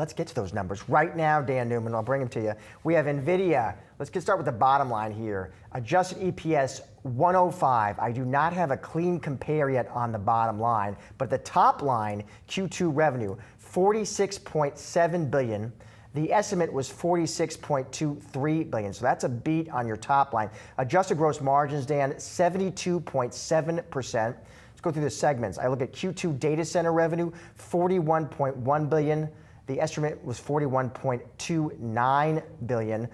Let's get to those numbers. Right now, Dan Newman, I'll bring them to you. We have Nvidia. Let's start with the bottom line here. Adjusted EPS 105. I do not have a clean compare yet on the bottom line, but the top line, Q2 revenue, 46.7 billion. The estimate was 46.23 billion, so that's a beat on your top line. Adjusted gross margins, Dan, 72.7%. Let's go through the segments. I look at Q2 data center revenue, 41.1 billion. The estimate was 41.29 billion.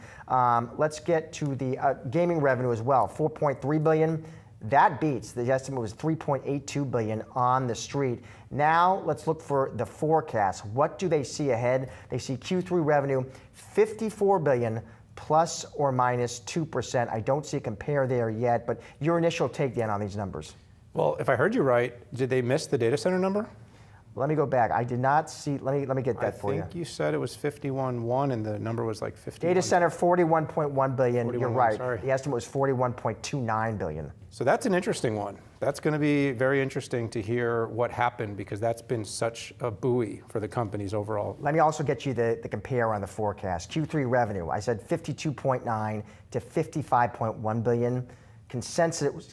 Let's get to the gaming revenue as well, 4.3 billion. That beats. The estimate was 3.82 billion on the street. Now let's look for the forecast. What do they see ahead? They see Q3 revenue 54 billion plus or minus 2%. I don't see a compare there yet, but your initial take, Dan, on these numbers. Well, if I heard you right, did they miss the data center number? Let me go back. I did not see. Let me get that for you. I think you said it was 51.1 and the number was like 51. Data center 41.1 billion. You're right. Sorry. The estimate was 41.29 billion. So that's an interesting one. That's going to be very interesting to hear what happened because that's been such a buoy for the companies overall. Let me also get you the compare on the forecast. Q3 revenue. I said 52.9 to 55.1 billion. Consensus was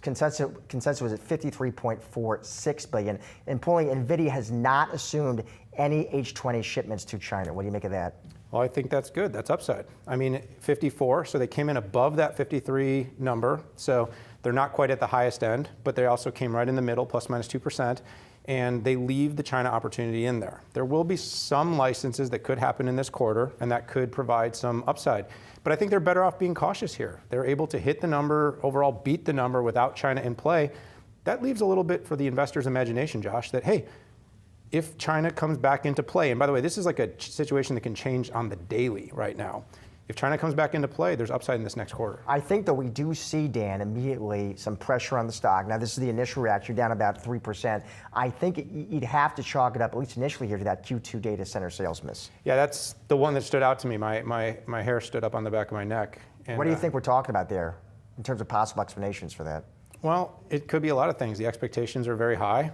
at 53.46 billion. Importantly, Nvidia has not assumed any H20 shipments to China. What do you make of that? Well, I think that's good. That's upside. I mean, 54, so they came in above that 53 number. So they're not quite at the highest end, but they also came right in the middle, plus minus 2%. And they leave the China opportunity in there. There will be some licenses that could happen in this quarter, and that could provide some upside. But I think they're better off being cautious here. They're able to hit the number, overall beat the number without China in play. That leaves a little bit for the investor's imagination, Josh, that, hey, if China comes back into play, and by the way, this is like a situation that can change on the daily right now. If China comes back into play, there's upside in this next quarter. I think that we do see, Dan, immediately some pressure on the stock. Now, this is the initial reaction, down about 3%. I think you'd have to chalk it up, at least initially here, to that Q2 data center sales miss. Yeah, that's the one that stood out to me. My hair stood up on the back of my neck. And, what do you think we're talking about there in terms of possible explanations for that? Well, it could be a lot of things. The expectations are very high.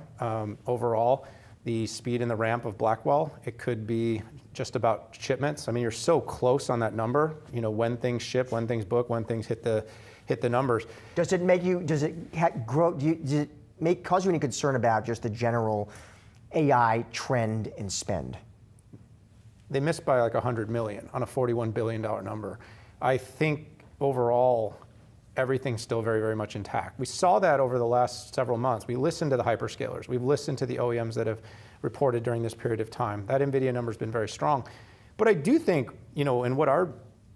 Overall, the speed and the ramp of Blackwell, it could be just about shipments. I mean, you're so close on that number, you know, when things ship, when things book, when things hit the numbers. Does it make you, does it cause you any concern about just the general AI trend in spend? They missed by like 100 million on a $41 billion number. I think overall, everything's still very, very much intact. We saw that over the last several months. We listened to the hyperscalers. We've listened to the OEMs that have reported during this period of time. That Nvidia number's been very strong. But I do think, you know, and what our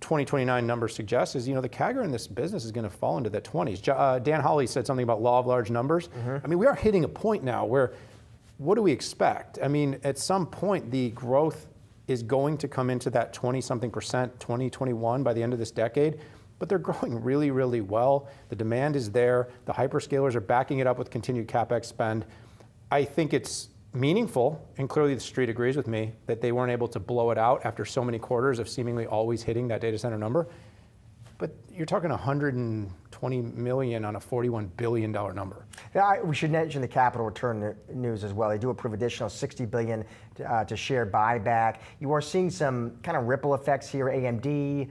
2029 number suggests is, you know, the CAGR in this business is going to fall into the 20s. Dan Hawley said something about law of large numbers. I mean, we are hitting a point now where, what do we expect? I mean, at some point, the growth is going to come into that 20-something percent, 2021 by the end of this decade. But they're growing really, really well. The demand is there. The hyperscalers are backing it up with continued CapEx spend. I think it's meaningful, and clearly the street agrees with me, that they weren't able to blow it out after so many quarters of seemingly always hitting that data center number. But you're talking 120 million on a $41 billion number. Yeah, we should mention the capital return news as well. They do approve additional $60 billion to share buyback. You are seeing some kind of ripple effects here. AMD,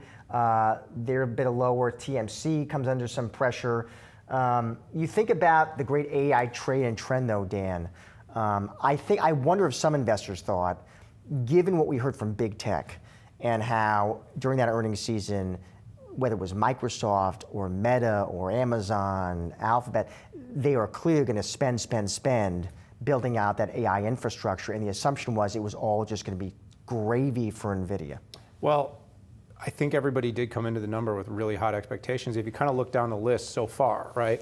they're a bit lower. TMC comes under some pressure. You think about the great AI trade and trend, though, Dan. I wonder if some investors thought, given what we heard from big tech and how during that earnings season, whether it was Microsoft or Meta or Amazon, Alphabet, they are clearly going to spend building out that AI infrastructure. And the assumption was it was all just going to be gravy for Nvidia. Well, I think everybody did come into the number with really hot expectations. If you kind of look down the list so far, right?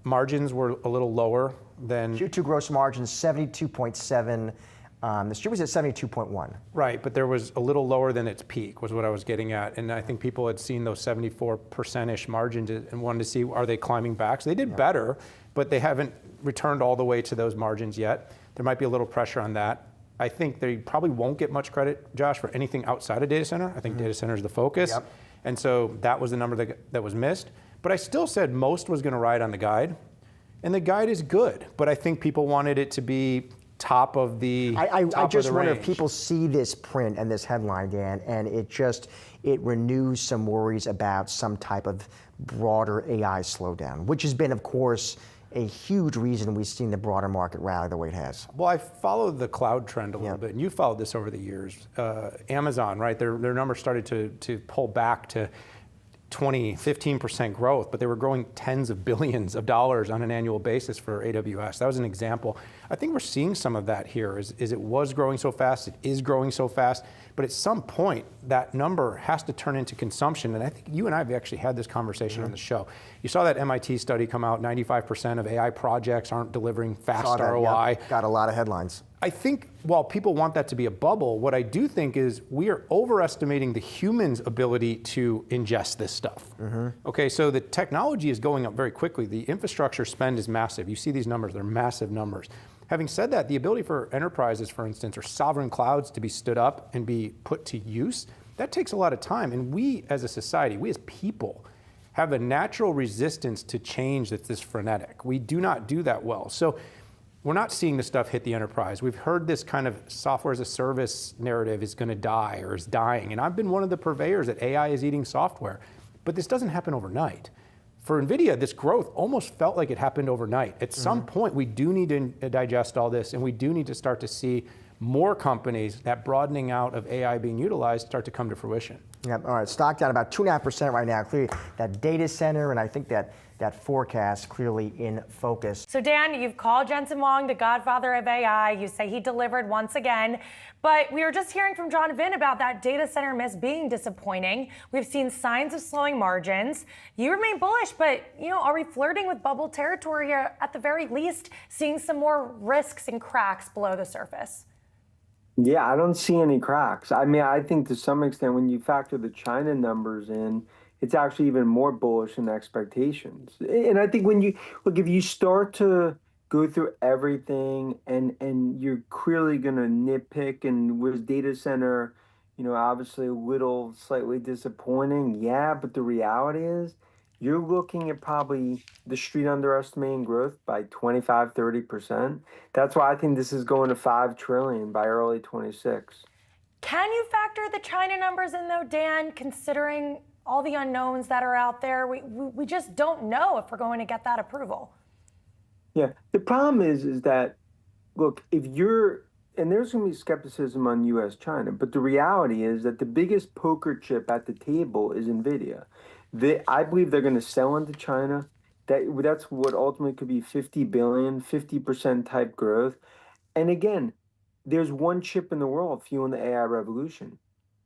Margins were a little lower than... Q2 gross margins, 72.7. The street was at 72.1. Right, but there was a little lower than its peak, was what I was getting at. And I think people had seen those 74%-ish margins and wanted to see, are they climbing back? So they did better, but they haven't returned all the way to those margins yet. There might be a little pressure on that. I think they probably won't get much credit, Josh, for anything outside of data center. I think data center is the focus. Yep. And so that was the number that was missed. But I still said most was going to ride on the guide. And the guide is good, but I think people wanted it to be top of the I just wonder if range. people see this print and this headline, Dan, and it renews some worries about some type of broader AI slowdown, which has been, of course, a huge reason we've seen the broader market rally the way it has. Well, I followed the cloud trend a little bit, and you followed this over the years. Amazon, right? Their numbers started to pull back to 15% growth, but they were growing tens of billions of dollars on an annual basis for AWS. That was an example. I think we're seeing some of that here. Is it was growing so fast, it is growing so fast, but at some point that number has to turn into consumption. And I think you and I have actually had this conversation on the show. You saw that MIT study come out, 95% of AI projects aren't delivering fast ROI. Yep. Got a lot of headlines. I think while people want that to be a bubble, what I do think is we are overestimating the human's ability to ingest this stuff. Okay, so the technology is going up very quickly. The infrastructure spend is massive. You see these numbers, they're massive numbers. Having said that, the ability for enterprises, for instance, or sovereign clouds to be stood up and be put to use, that takes a lot of time. And we as a society, we as people, have a natural resistance to change that's this frenetic. We do not do that well. So we're not seeing this stuff hit the enterprise. We've heard this kind of software as a service narrative is going to die or is dying. And I've been one of the purveyors that AI is eating software. But this doesn't happen overnight. For Nvidia, this growth almost felt like it happened overnight. At some point, we do need to digest all this, and we do need to start to see more companies, that broadening out of AI being utilized, start to come to fruition. Yep. All right, stock down about 2.5% right now. Clearly, that data center, and I think that forecast clearly in focus. So Dan, you've called Jensen Huang the godfather of AI. You say he delivered once again, but we were just hearing from John Vin about that data center miss being disappointing. We've seen signs of slowing margins. You remain bullish, but are we flirting with bubble territory here, at the very least, seeing some more risks and cracks below the surface? Yeah, I don't see any cracks. I mean, I think to some extent, when you factor the China numbers in, it's actually even more bullish than expectations. And I think when you look, if you start to go through everything and you're clearly going to nitpick, and was data center, obviously a little slightly disappointing. Yeah, but the reality is you're looking at probably the street underestimating growth by 25, 30%. That's why I think this is going to 5 trillion by early 26. Can you factor the China numbers in though, Dan, considering all the unknowns that are out there? We just don't know if we're going to get that approval. Yeah, the problem is that, look, if you're, and there's going to be skepticism on U.S. China, but the reality is that the biggest poker chip at the table is Nvidia. I believe they're going to sell into China. That's what ultimately could be 50 billion, 50% type growth. And again, there's one chip in the world fueling the AI revolution,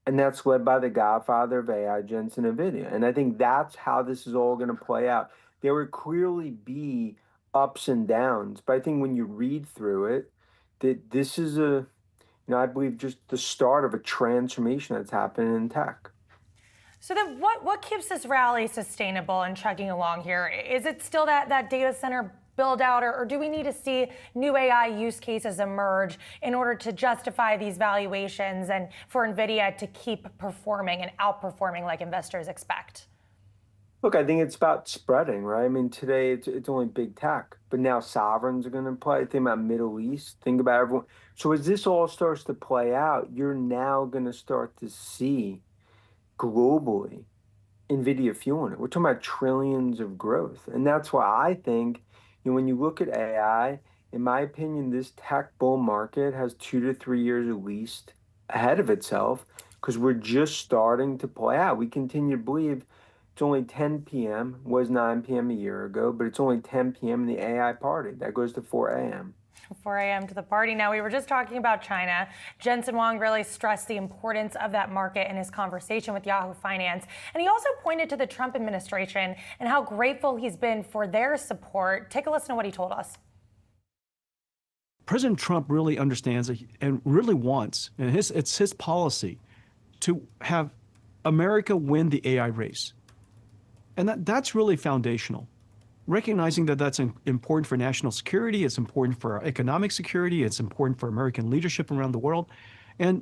and that's led by the godfather of AI, Jensen Nvidia. And I think that's how this is all going to play out. There would clearly be ups and downs, but I think when you read through it, that this is I believe just the start of a transformation that's happening in tech. So then what keeps this rally sustainable and chugging along here? Is it still that data center build out, or do we need to see new AI use cases emerge in order to justify these valuations and for Nvidia to keep performing and outperforming like investors expect? Look, I think it's about spreading, right? I mean, today it's only big tech, but now sovereigns are going to play. Think about Middle East. Think about everyone. So as this all starts to play out, you're now going to start to see globally Nvidia fueling it. We're talking about trillions of growth, and that's why I think when you look at AI, in my opinion, this tech bull market has 2 to 3 years at least ahead of itself, because we're just starting to play out. We continue to believe it's only 10 p.m., was 9 p.m. a year ago, but it's only 10 p.m. in the AI party. That goes to 4 a.m. 4 a.m. to the party. Now, we were just talking about China. Jensen Huang really stressed the importance of that market in his conversation with Yahoo Finance. And he also pointed to the Trump administration and how grateful he's been for their support. Take a listen to what he told us. President Trump really understands and really wants, and it's his policy, to have America win the AI race. And that's really foundational. Recognizing that that's important for national security, it's important for our economic security, it's important for American leadership around the world. And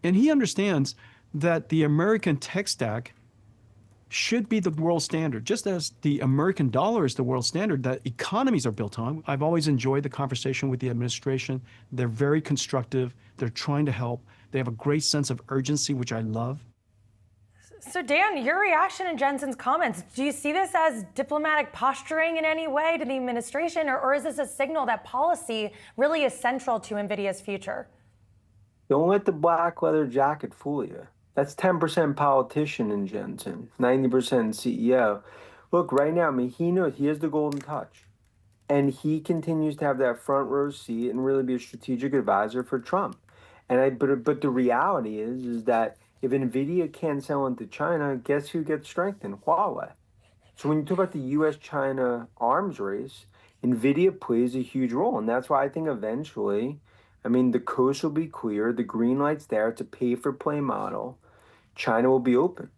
he understands that the American tech stack should be the world standard, just as the American dollar is the world standard that economies are built on. I've always enjoyed the conversation with the administration. They're very constructive. They're trying to help. They have a great sense of urgency, which I love. So Dan, your reaction to Jensen's comments, do you see this as diplomatic posturing in any way to the administration, or is this a signal that policy really is central to NVIDIA's future? Don't let the black leather jacket fool you. That's 10% politician in Jensen, 90% CEO. Look, right now, I mean, he knows he has the golden touch. And he continues to have that front row seat and really be a strategic advisor for Trump. But the reality is that if Nvidia can't sell into China, guess who gets strengthened? Huawei. So when you talk about the U.S.-China arms race, Nvidia plays a huge role, and that's why I think eventually, I mean, the coast will be clear, the green light's there. It's a pay-for-play model. China will be open.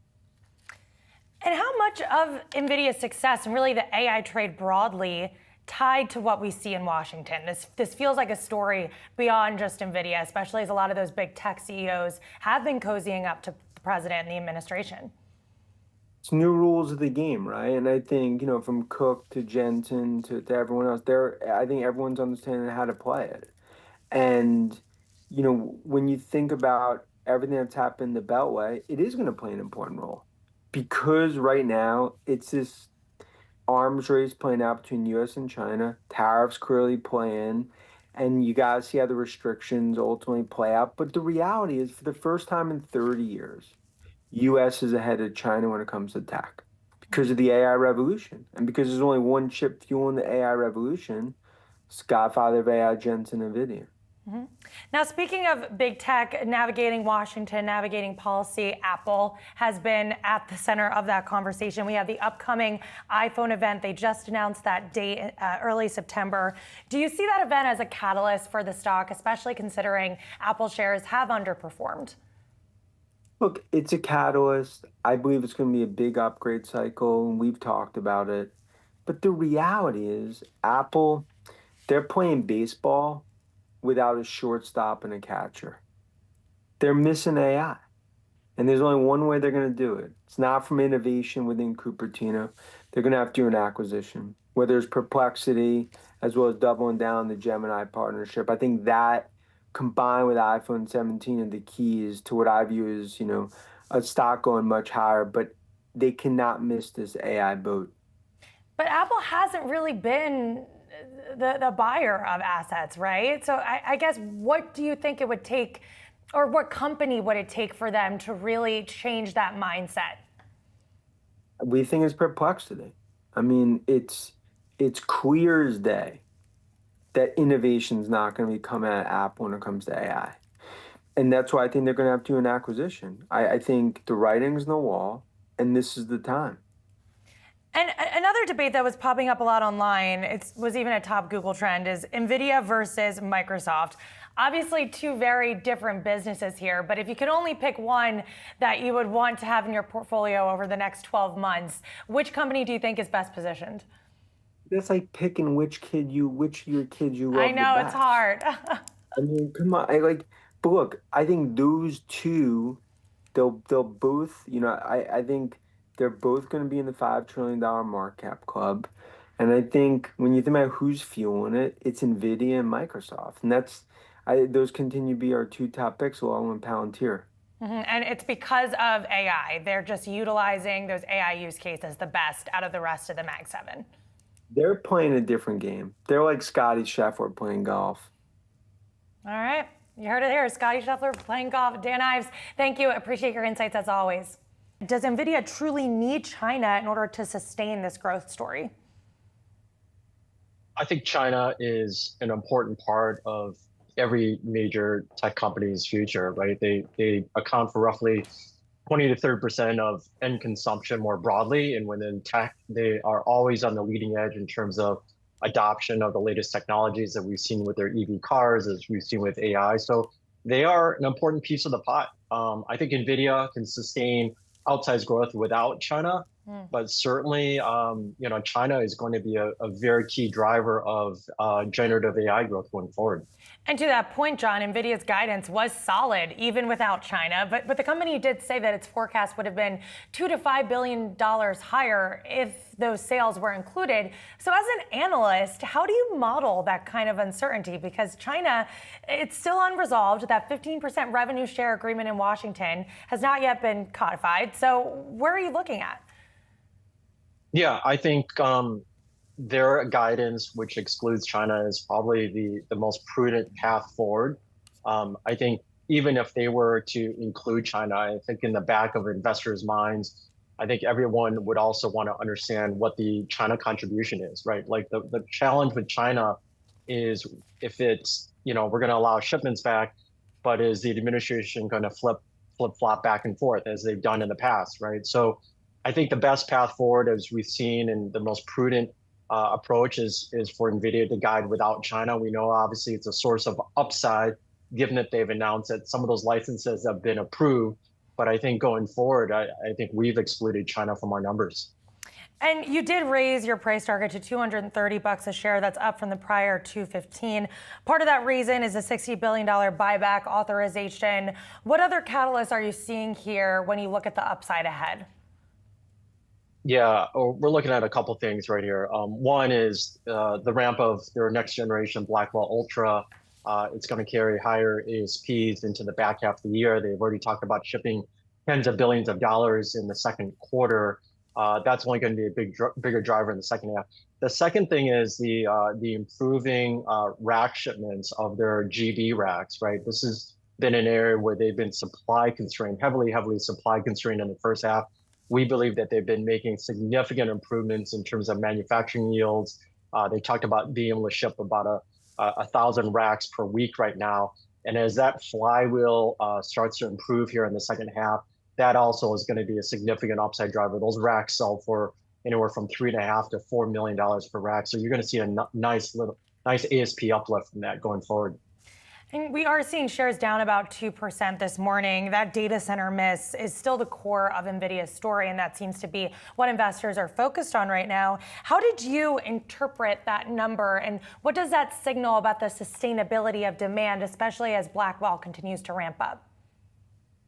And how much of NVIDIA's success and really the AI trade broadly tied to what we see in Washington? This feels like a story beyond just NVIDIA, especially as a lot of those big tech CEOs have been cozying up to the president and the administration. It's new rules of the game, right? And I think, from Cook to Jensen to everyone else, I think everyone's understanding how to play it. And, when you think about everything that's happened in the Beltway, it is going to play an important role. Because right now, it's this arms race playing out between U.S. and China, tariffs clearly playing, and you got to see how the restrictions ultimately play out. But the reality is, for the first time in 30 years, U.S. is ahead of China when it comes to tech because of the AI revolution. And because there's only one chip fueling the AI revolution, it's godfather of AI, Jensen, Nvidia. Mm-hmm. Now, speaking of big tech, navigating Washington, navigating policy, Apple has been at the center of that conversation. We have the upcoming iPhone event. They just announced that date, early September. Do you see that event as a catalyst for the stock, especially considering Apple shares have underperformed? Look, it's a catalyst. I believe it's going to be a big upgrade cycle, and we've talked about it. But the reality is, Apple, they're playing baseball without a shortstop and a catcher. They're missing AI. And there's only one way they're going to do it. It's not from innovation within Cupertino. They're going to have to do an acquisition, whether it's Perplexity as well as doubling down the Gemini partnership. I think that combined with iPhone 17 are the keys to what I view as, a stock going much higher, but they cannot miss this AI boat. But Apple hasn't really been the buyer of assets, right? So I guess what do you think it would take, or what company would it take for them to really change that mindset? We think it's Perplexity. I mean, it's clear as day that innovation's not going to be coming out of Apple when it comes to AI. And that's why I think they're going to have to do an acquisition. I think the writing's on the wall, and this is the time. And another debate that was popping up a lot online, it was even a top Google trend, is NVIDIA versus Microsoft. Obviously, two very different businesses here, but if you could only pick one that you would want to have in your portfolio over the next 12 months, which company do you think is best positioned? That's like picking which of your kids you love. I know, the best. it's hard. I mean, come on. But look, I think those two, they'll both, I think they're both going to be in the $5 trillion market cap club. And I think when you think about who's fueling it, it's Nvidia and Microsoft. And those continue to be our two top picks along with Palantir. Mm-hmm. And it's because of AI. They're just utilizing those AI use cases the best out of the rest of the Mag 7. They're playing a different game. They're like Scotty Scheffler playing golf. All right. You heard it here. Scotty Scheffler playing golf. Dan Ives, thank you. Appreciate your insights as always. Does NVIDIA truly need China in order to sustain this growth story? I think China is an important part of every major tech company's future, right? They account for roughly 20 to 30% of end consumption more broadly. And within tech, they are always on the leading edge in terms of adoption of the latest technologies that we've seen with their EV cars, as we've seen with AI. So they are an important piece of the pot. I think NVIDIA can sustain outsized growth without China. But certainly, China is going to be a very key driver of generative AI growth going forward. And to that point, John, Nvidia's guidance was solid even without China, but the company did say that its forecast would have been $2 to $5 billion higher if those sales were included. So as an analyst, how do you model that kind of uncertainty? Because China, it's still unresolved. That 15% revenue share agreement in Washington has not yet been codified. So where are you looking at? Yeah, I think their guidance, which excludes China, is probably the most prudent path forward. I think even if they were to include China, I think in the back of investors' minds, I think everyone would also want to understand what the China contribution is, right? Like the challenge with China is if it's, we're going to allow shipments back, but is the administration going to flip-flop back and forth as they've done in the past, right? So I think the best path forward, as we've seen, and the most prudent approach is for Nvidia to guide without China. We know obviously it's a source of upside, given that they've announced that some of those licenses have been approved. But I think going forward, I think we've excluded China from our numbers. And you did raise your price target to $230 a share. That's up from the prior $215. Part of that reason is a $60 billion buyback authorization. What other catalysts are you seeing here when you look at the upside ahead? Yeah, we're looking at a couple things right here. One is the ramp of their next generation Blackwell Ultra. It's going to carry higher ASPs into the back half of the year. They've already talked about shipping tens of billions of dollars in the second quarter. That's only going to be a bigger driver in the second half. The second thing is the improving rack shipments of their GB racks, right? This has been an area where they've been supply constrained, heavily supply constrained in the first half. We believe that they've been making significant improvements in terms of manufacturing yields. They talked about being able to ship about 1,000 racks per week right now. And as that flywheel starts to improve here in the second half, that also is going to be a significant upside driver. Those racks sell for anywhere from $3.5 to $4 million per rack. So you're going to see a nice ASP uplift from that going forward. And we are seeing shares down about 2% this morning. That data center miss is still the core of Nvidia's story, and that seems to be what investors are focused on right now. How did you interpret that number, and what does that signal about the sustainability of demand, especially as Blackwell continues to ramp up?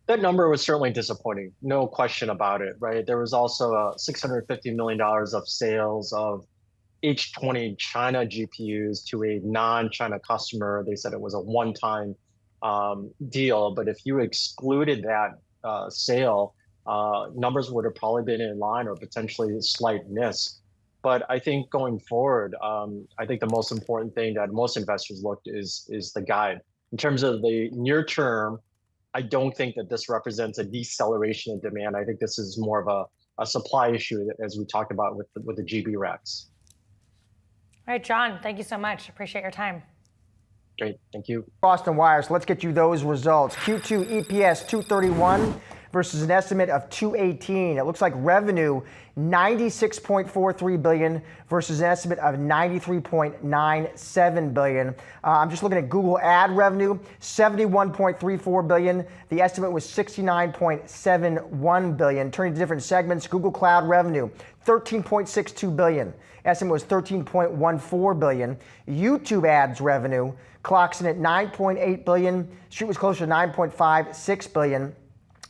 That number was certainly disappointing, no question about it, right? There was also $650 million of sales of H20 China GPUs to a non-China customer. They said it was a one-time deal, but if you excluded that sale, numbers would have probably been in line or potentially a slight miss. But I think going forward, I think the most important thing that most investors looked is the guide. In terms of the near term, I don't think that this represents a deceleration in demand. I think this is more of a supply issue, as we talked about with the GB racks. All right, John, thank you so much. Appreciate your time. Great, thank you. Boston Wires, let's get you those results. Q2 EPS 231 versus an estimate of 218. It looks like revenue 96.43 billion versus an estimate of 93.97 billion. I'm just looking at Google ad revenue, 71.34 billion. The estimate was 69.71 billion. Turning to different segments, Google Cloud revenue, 13.62 billion. Estimate was 13.14 billion. YouTube ads revenue clocks in at 9.8 billion. Street was closer to 9.56 billion.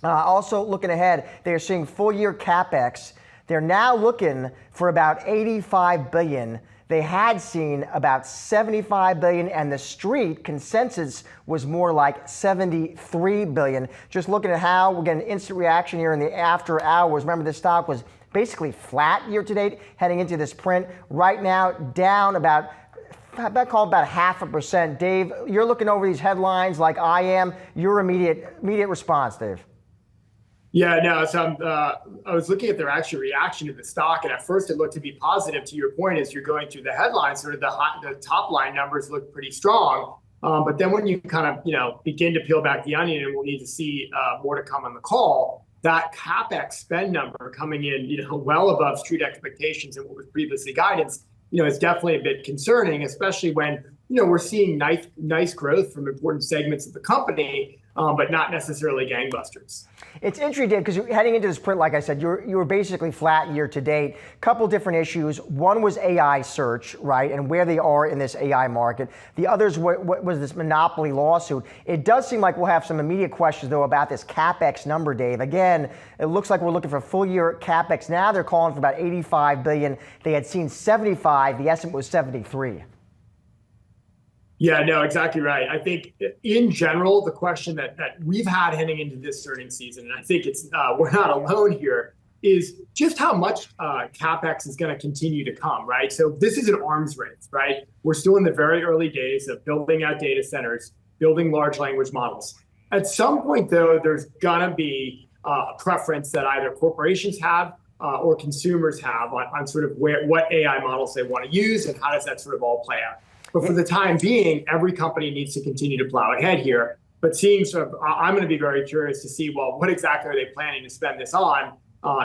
Also looking ahead, they are seeing full year CapEx. They're now looking for about 85 billion. They had seen about 75 billion, and the street consensus was more like 73 billion. Just looking at how we're getting instant reaction here in the after hours. Remember, this stock was basically flat year to date heading into this print. Right now, down about 0.5%. Dave, you're looking over these headlines like I am. Your immediate response, Dave. Yeah, no, so I was looking at their actual reaction to the stock, and at first it looked to be positive. To your point, as you're going through the headlines, sort of the top line numbers look pretty strong. But then when you kind of, begin to peel back the onion, and we'll need to see more to come on the call, that CapEx spend number coming in, well above street expectations and what was previously guidance, is definitely a bit concerning, especially when, we're seeing nice growth from important segments of the company, but not necessarily gangbusters. It's interesting, Dave, because heading into this print, like I said, you were basically flat year to date. Couple different issues. One was AI search, right, and where they are in this AI market. The others was this monopoly lawsuit. It does seem like we'll have some immediate questions, though, about this CapEx number, Dave. Again, it looks like we're looking for full year CapEx. Now they're calling for about 85 billion. They had seen 75. The estimate was 73. Yeah, no, exactly right. I think in general, the question that we've had heading into this earnings season, and I think it's we're not alone here, is just how much CapEx is going to continue to come, right? So this is an arms race, right? We're still in the very early days of building out data centers, building large language models. At some point, though, there's going to be a preference that either corporations have or consumers have on sort of what AI models they want to use and how does that sort of all play out. But for the time being, every company needs to continue to plow ahead here. But seeing sort of, I'm going to be very curious to see, well, what exactly are they planning to spend this on?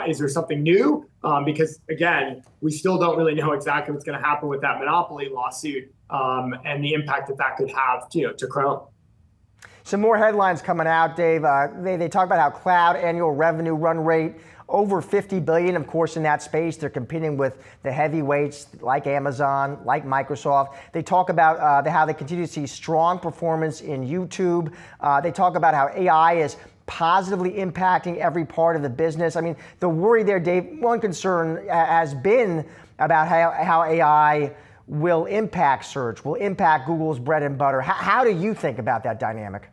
Is there something new? Because again, we still don't really know exactly what's going to happen with that monopoly lawsuit and the impact that could have, to Chrome. Some more headlines coming out, Dave. They talk about how cloud annual revenue run rate over 50 billion. Of course, in that space, they're competing with the heavyweights like Amazon, like Microsoft. They talk about how they continue to see strong performance in YouTube. They talk about how AI is positively impacting every part of the business. I mean, the worry there, Dave, one concern has been about how AI will impact search, will impact Google's bread and butter. How do you think about that dynamic?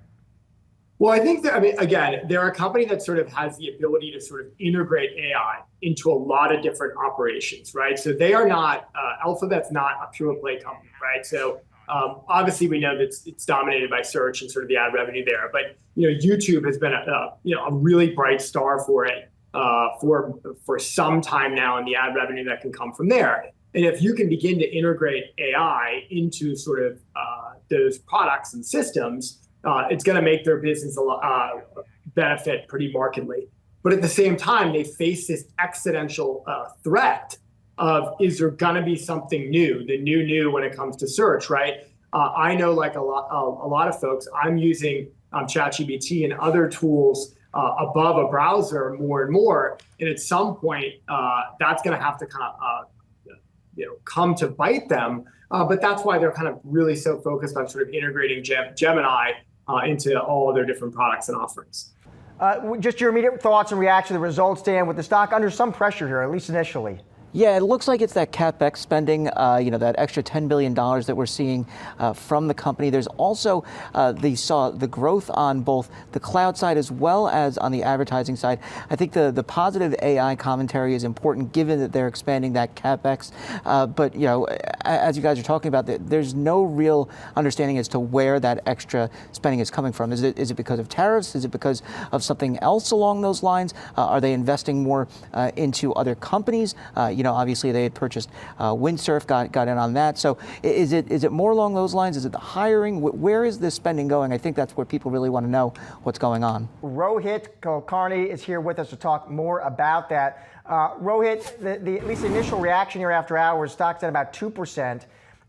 Well, I think that, again, they're a company that sort of has the ability to sort of integrate AI into a lot of different operations, right? So they are not, Alphabet's not a pure play company, right? So obviously we know that it's dominated by search and sort of the ad revenue there, but YouTube has been a really bright star for it for some time now, and the ad revenue that can come from there. And if you can begin to integrate AI into sort of those products and systems, it's going to make their business benefit pretty markedly. But at the same time, they face this existential threat of, is there going to be something new, the new when it comes to search, right? I know, like a lot of folks, I'm using ChatGPT and other tools above a browser more and more. And at some point, that's going to have to kind of come to bite them. But that's why they're kind of really so focused on sort of integrating Gemini into all of their different products and offerings. Just your immediate thoughts and reaction to the results, Dan, with the stock under some pressure here, at least initially. Yeah, it looks like it's that CapEx spending, that extra $10 billion that we're seeing from the company. There's also, they saw the growth on both the cloud side as well as on the advertising side. I think the positive AI commentary is important given that they're expanding that CapEx. But, as you guys are talking about, there's no real understanding as to where that extra spending is coming from. Is it because of tariffs? Is it because of something else along those lines? Are they investing more into other companies? Obviously they had purchased Windsurf, got in on that. So is it more along those lines? Is it the hiring? Where is this spending going? I think that's where people really want to know what's going on. Rohit Kulkarni is here with us to talk more about that. Rohit, at least the initial reaction here after hours, stock's at about 2%.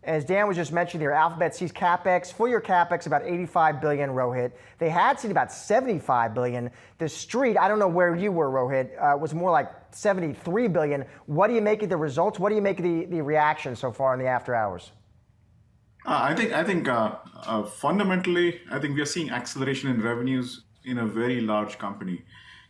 As Dan was just mentioning here, Alphabet sees CapEx, full year CapEx about 85 billion, Rohit. They had seen about 75 billion. The street, I don't know where you were, Rohit, was more like 73 billion. What do you make of the results? What do you make of the reaction so far in the after hours? I think fundamentally, I think we are seeing acceleration in revenues in a very large company.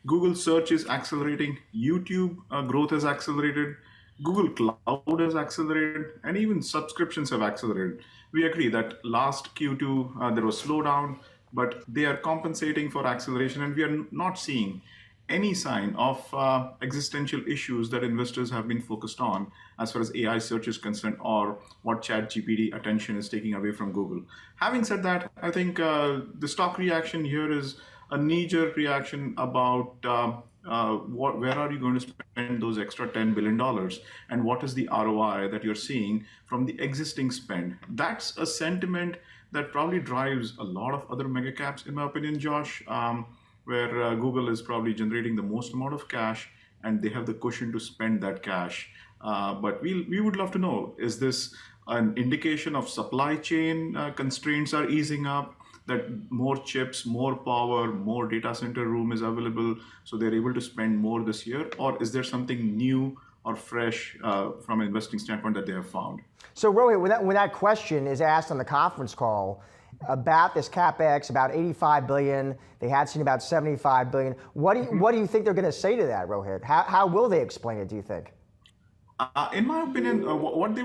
Google search is accelerating. YouTube growth has accelerated. Google Cloud has accelerated, and even subscriptions have accelerated. We agree that last Q2 there was slowdown, but they are compensating for acceleration, and we are not seeing any sign of existential issues that investors have been focused on as far as AI search is concerned, or what ChatGPT attention is taking away from Google. Having said that, I think the stock reaction here is a knee-jerk reaction about where are you going to spend those extra $10 billion, and what is the ROI that you're seeing from the existing spend? That's a sentiment that probably drives a lot of other mega caps, in my opinion, Josh, where Google is probably generating the most amount of cash, and they have the cushion to spend that cash. But we would love to know, is this an indication of supply chain constraints are easing up, that more chips, more power, more data center room is available, so they're able to spend more this year? Or is there something new or fresh from an investing standpoint that they have found? So Rohit, when that question is asked on the conference call about this CapEx, about 85 billion, they had seen about 75 billion. What do you think they're going to say to that, Rohit? How will they explain it, do you think? In my opinion, what they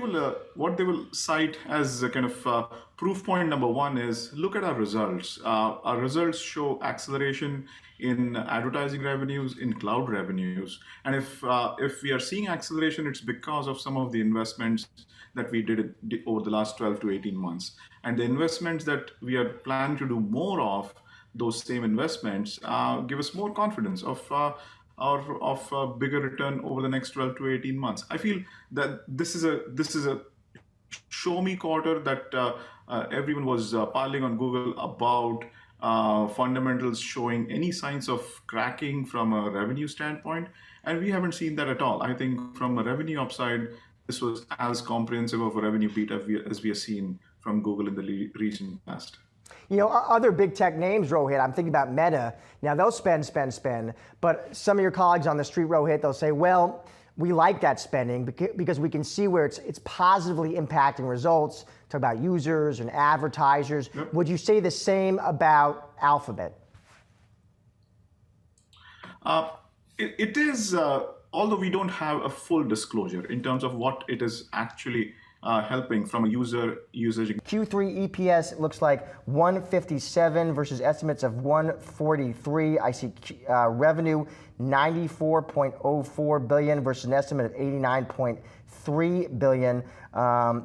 will cite as a kind of proof point number one is look at our results. Our results show acceleration in advertising revenues, in cloud revenues, and if we are seeing acceleration, it's because of some of the investments that we did over the last 12 to 18 months, and the investments that we are planning to do more of. Those same investments give us more confidence of a bigger return over the next 12 to 18 months. I feel that this is a show me quarter that everyone was piling on Google about fundamentals showing any signs of cracking from a revenue standpoint, and we haven't seen that at all. I think from a revenue upside, this was as comprehensive of a revenue beat as we have seen from Google in the recent past. You know, other big tech names, Rohit, I'm thinking about Meta. Now, they'll spend, but some of your colleagues on the street, Rohit, they'll say, well, we like that spending because we can see where it's positively impacting results. Talk about users and advertisers. Yep. Would you say the same about Alphabet? It is, although we don't have a full disclosure in terms of what it is actually helping from a usage. Q3 EPS looks like 157 versus estimates of 143. I see revenue 94.04 billion versus an estimate of 89.3 billion.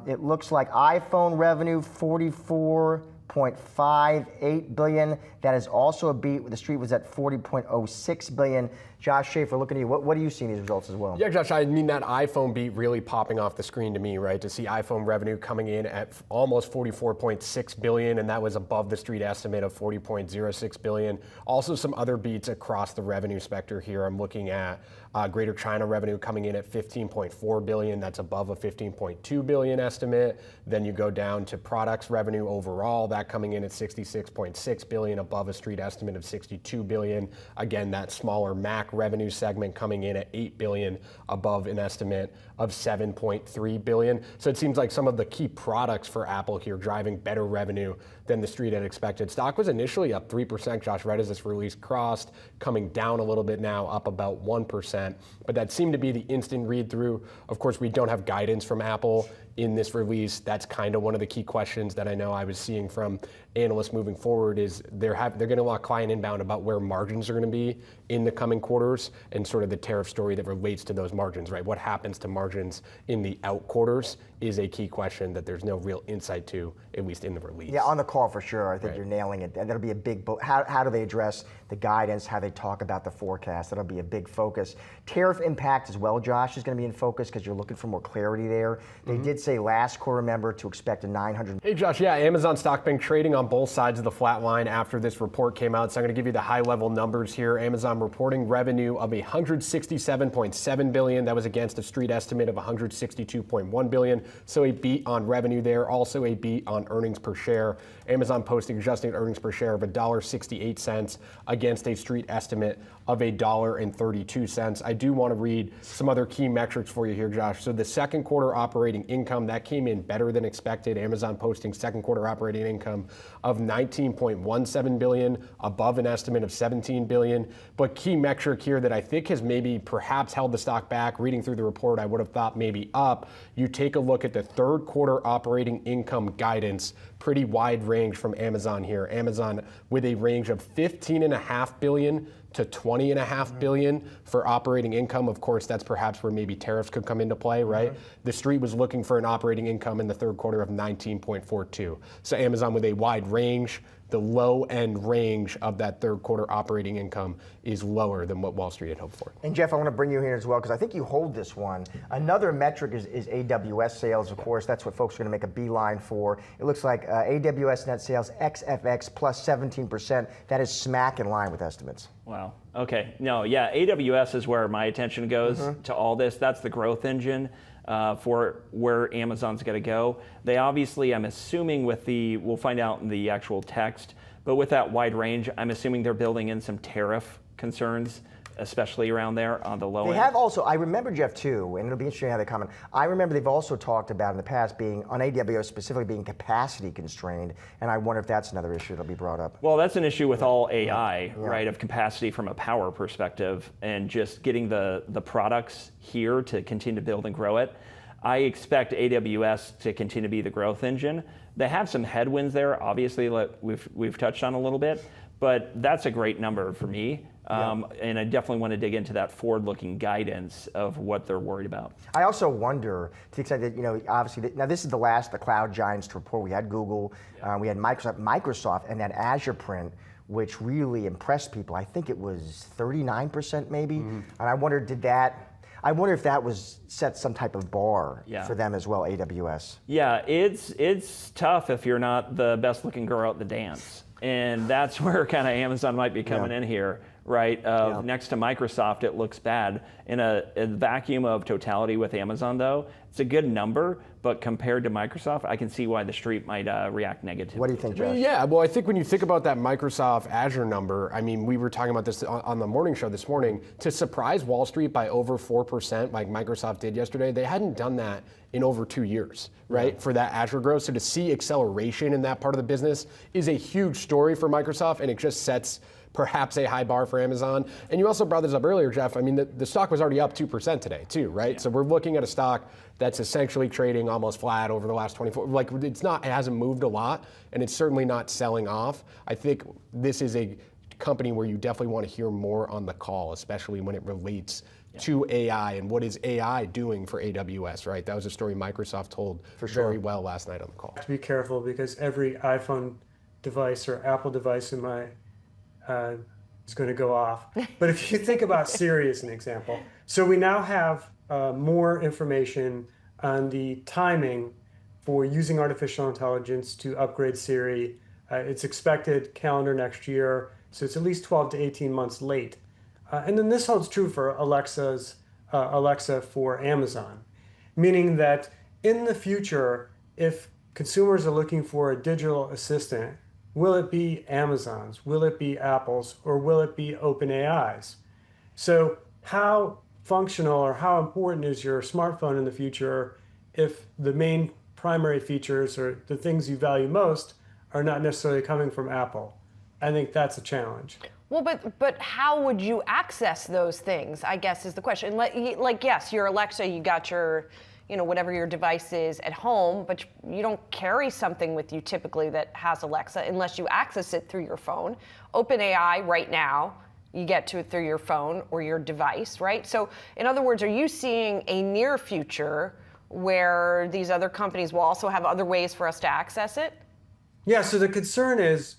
It looks like iPhone revenue 44.58 billion. That is also a beat. The street was at 40.06 billion. Josh Schaefer, looking at you, what do you see in these results as well? Yeah, Josh, I mean that iPhone beat really popping off the screen to me, right? To see iPhone revenue coming in at almost 44.6 billion, and that was above the street estimate of 40.06 billion. Also some other beats across the revenue spectrum here. I'm looking at Greater China revenue coming in at 15.4 billion. That's above a 15.2 billion estimate. Then you go down to products revenue overall, that coming in at 66.6 billion, above a street estimate of 62 billion. Again, that smaller Mac revenue segment coming in at 8 billion, above an estimate of 7.3 billion. So it seems like some of the key products for Apple here driving better revenue than the street had expected. Stock was initially up 3%, Josh, right as this release crossed, coming down a little bit now, up about 1%. But that seemed to be the instant read through. Of course, we don't have guidance from Apple in this release. That's kind of one of the key questions that I know I was seeing from analysts moving forward is they're going to want client inbound about where margins are going to be in the coming quarters and sort of the tariff story that relates to those margins, right? What happens to margins in the out quarters is a key question that there's no real insight to, at least in the release. Yeah, on the call for sure. I think you're nailing it. And that'll be a big, how do they address the guidance, how they talk about the forecast? That'll be a big focus. Tariff impact as well, Josh, is going to be in focus because you're looking for more clarity there. They did say last quarter, remember, to expect a 900. Hey, Josh, yeah, Amazon stock been trading on both sides of the flat line after this report came out. So I'm going to give you the high level numbers here. Amazon reporting revenue of 167.7 billion. That was against a street estimate of 162.1 billion. So a beat on revenue there, also a beat on earnings per share. Amazon posting adjusted earnings per share of $1.68 against a street estimate of $1.32. I do want to read some other key metrics for you here, Josh. So the second quarter operating income, that came in better than expected. Amazon posting second quarter operating income of 19.17 billion, above an estimate of 17 billion. But key metric here that I think has maybe perhaps held the stock back, reading through the report, I would have thought maybe up. You take a look at the third quarter operating income guidance, pretty wide range from Amazon here. Amazon with a range of 15.5 billion to 20.5 billion for operating income. Of course, that's perhaps where maybe tariffs could come into play, right? The street was looking for an operating income in the third quarter of 19.42. So Amazon with a wide range. The low end range of that third quarter operating income is lower than what Wall Street had hoped for. And Jeff, I want to bring you here as well because I think you hold this one. Another metric is AWS sales, of course. That's what folks are going to make a beeline for. It looks like AWS net sales ex-FX plus 17%. That is smack in line with estimates. Wow. Okay. No, yeah, AWS is where my attention goes to all this. That's the growth engine. for where Amazon's going to go. They obviously, I'm assuming we'll find out in the actual text, but with that wide range, I'm assuming they're building in some tariff concerns, especially around there on the low end. They have also, I remember, Jeff, too, and it'll be interesting how they comment. I remember they've also talked about in the past being, on AWS specifically, being capacity constrained, and I wonder if that's another issue that'll be brought up. Well, that's an issue with all AI, right, of capacity from a power perspective, and just getting the products here to continue to build and grow it. I expect AWS to continue to be the growth engine. They have some headwinds there, obviously, like we've touched on a little bit, but that's a great number for me. And I definitely want to dig into that forward-looking guidance of what they're worried about. I also wonder, to the extent that, obviously, now this is the last of the cloud giants to report. We had Google, we had Microsoft, and that Azure print, which really impressed people. I think it was 39% maybe. And I wonder, if that was set some type of bar for them as well, AWS. Yeah, it's tough if you're not the best-looking girl at the dance. And that's where kind of Amazon might be coming in here, right? Next to Microsoft, it looks bad. In a vacuum of totality with Amazon, though, it's a good number, but compared to Microsoft, I can see why the street might react negatively. What do you think, Josh? Yeah, well, I think when you think about that Microsoft Azure number, I mean, we were talking about this on the morning show this morning, to surprise Wall Street by over 4%, like Microsoft did yesterday, they hadn't done that in over 2 years, right, for that Azure growth. So to see acceleration in that part of the business is a huge story for Microsoft, and it just sets perhaps a high bar for Amazon. And you also brought this up earlier, Jeff. I mean, the stock was already up 2% today, too, right? Yeah. So we're looking at a stock that's essentially trading almost flat over the last 24. Like, it hasn't moved a lot, and it's certainly not selling off. I think this is a company where you definitely want to hear more on the call, especially when it relates to AI and what is AI doing for AWS, right? That was a story Microsoft told very well last night on the call. To be careful, because every iPhone device or Apple device in my is going to go off. But if you think about Siri as an example, so we now have more information on the timing for using artificial intelligence to upgrade Siri. It's expected calendar next year, so it's at least 12 to 18 months late. And then this holds true for Alexa for Amazon, meaning that in the future, if consumers are looking for a digital assistant, will it be Amazon's, will it be Apple's, or will it be OpenAI's? So how functional or how important is your smartphone in the future if the main primary features or the things you value most are not necessarily coming from Apple? I think that's a challenge. Well, but how would you access those things, I guess, is the question. Like yes, your Alexa, you got your, whatever your device is at home, but you don't carry something with you typically that has Alexa unless you access it through your phone. OpenAI right now, you get to it through your phone or your device, right? So in other words, are you seeing a near future where these other companies will also have other ways for us to access it? Yeah, so the concern is,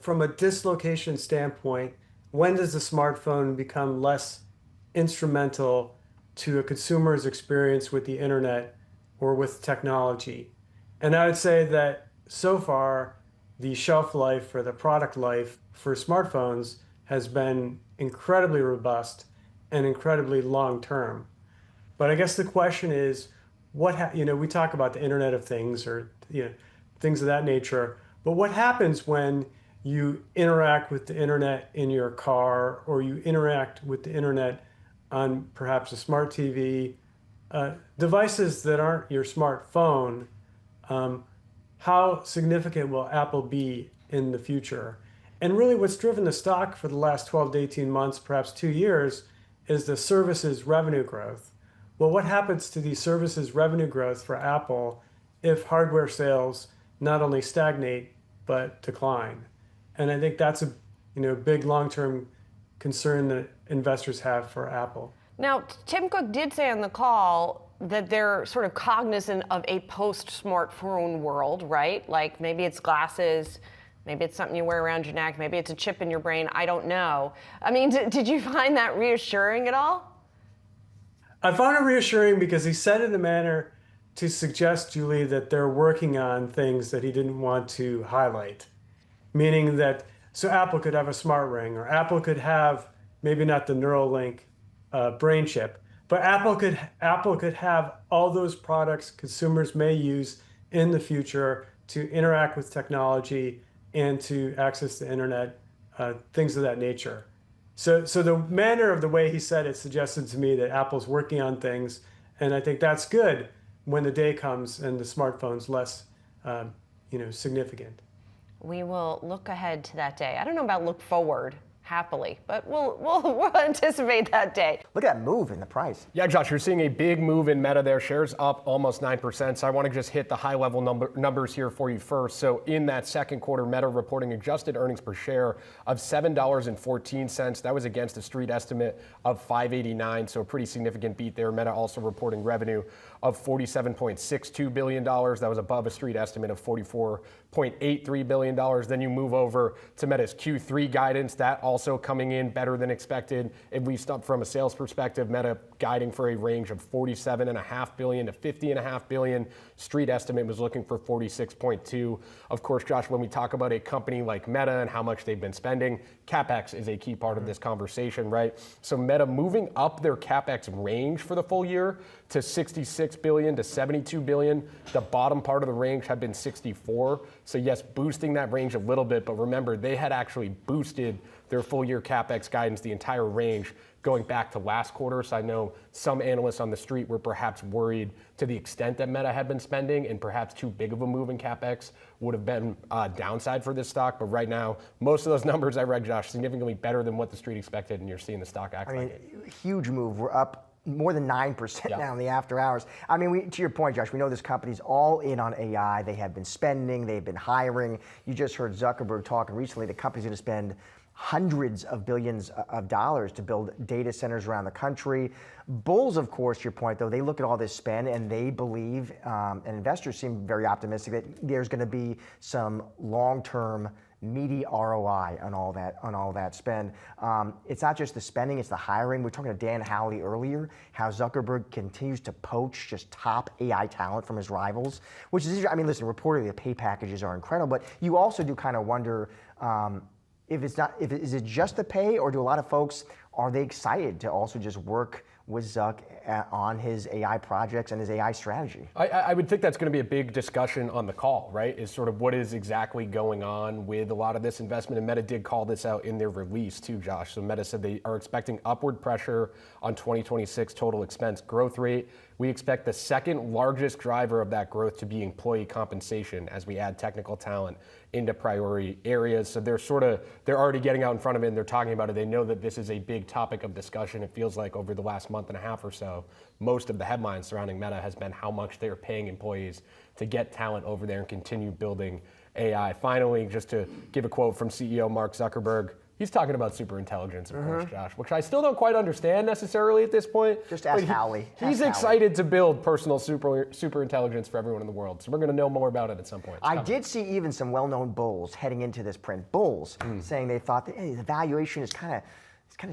from a dislocation standpoint, when does the smartphone become less instrumental to a consumer's experience with the internet or with technology? And I would say that so far, the shelf life or the product life for smartphones has been incredibly robust and incredibly long-term. But I guess the question is, we talk about the Internet of Things or things of that nature, but what happens when you interact with the internet in your car, or you interact with the internet on perhaps a smart TV, devices that aren't your smartphone? How significant will Apple be in the future? And really what's driven the stock for the last 12 to 18 months, perhaps 2 years, is the services revenue growth. Well, what happens to the services revenue growth for Apple if hardware sales not only stagnate, but decline? And I think that's a big long-term concern that investors have for Apple. Now, Tim Cook did say on the call that they're sort of cognizant of a post-smartphone world, right? Like maybe it's glasses, maybe it's something you wear around your neck, maybe it's a chip in your brain, I don't know. I mean, did you find that reassuring at all? I found it reassuring because he said it in a manner to suggest, Julie, that they're working on things that he didn't want to highlight. Meaning that, so Apple could have a smart ring, or Apple could have maybe not the Neuralink brain chip, But Apple could have all those products consumers may use in the future to interact with technology and to access the internet, things of that nature. So the manner of the way he said it suggested to me that Apple's working on things, and I think that's good when the day comes and the smartphone's less, significant. We will look ahead to that day. I don't know about look forward happily, but we'll anticipate that day. Look at that move in the price. Yeah, Josh, you're seeing a big move in Meta there. Shares up almost 9%. So I want to just hit the high level numbers here for you first. So in that second quarter, Meta reporting adjusted earnings per share of $7.14. That was against a street estimate of $5.89. So a pretty significant beat there. Meta also reporting revenue of $47.62 billion. That was above a street estimate of $44.83 billion. Then you move over to Meta's Q3 guidance. That also coming in better than expected, at least up from a sales perspective. Meta guiding for a range of $47.5 billion to $50.5 billion. Street estimate was looking for 46.2. Of course, Josh, when we talk about a company like Meta and how much they've been spending, CapEx is a key part of this conversation, right? So Meta moving up their CapEx range for the full year to $66 billion to $72 billion. The bottom part of the range had been 64. So yes, boosting that range a little bit, but remember, they had actually boosted their full year CapEx guidance, the entire range, going back to last quarter. So I know some analysts on the street were perhaps worried to the extent that Meta had been spending, and perhaps too big of a move in CapEx would have been downside for this stock. But right now, most of those numbers I read, Josh, significantly better than what the street expected, and you're seeing the stock act like it. Huge move. We're up more than 9% now in the after hours. I mean, to your point, Josh, we know this company's all in on AI. They have been spending, they've been hiring. You just heard Zuckerberg talking recently. The company's going to spend hundreds of billions of dollars to build data centers around the country. Bulls, of course, to your point, though, they look at all this spend and they believe, and investors seem very optimistic, that there's going to be some long-term meaty ROI on all that spend. It's not just the spending, it's the hiring. We were talking to Dan Howley earlier, how Zuckerberg continues to poach just top AI talent from his rivals, which is, I mean, listen, reportedly the pay packages are incredible, but you also do kind of wonder, is it just the pay, or do a lot of folks, are they excited to also just work with Zuck on his AI projects and his AI strategy? I would think that's going to be a big discussion on the call, right? Is sort of what is exactly going on with a lot of this investment. And Meta did call this out in their release too, Josh. So Meta said they are expecting upward pressure on 2026 total expense growth rate. We expect the second largest driver of that growth to be employee compensation as we add technical talent into priority areas. So they're already getting out in front of it and they're talking about it. They know that this is a big topic of discussion. It feels like over the last month and a half or so, most of the headlines surrounding Meta has been how much they're paying employees to get talent over there and continue building AI. Finally, just to give a quote from CEO Mark Zuckerberg, he's talking about superintelligence, of course, Josh, which I still don't quite understand necessarily at this point. Just ask Howley. He's excited to build personal superintelligence for everyone in the world. So we're going to know more about it at some point. I did see even some well-known bulls heading into this print. Bulls saying they thought that, hey, the valuation is kind of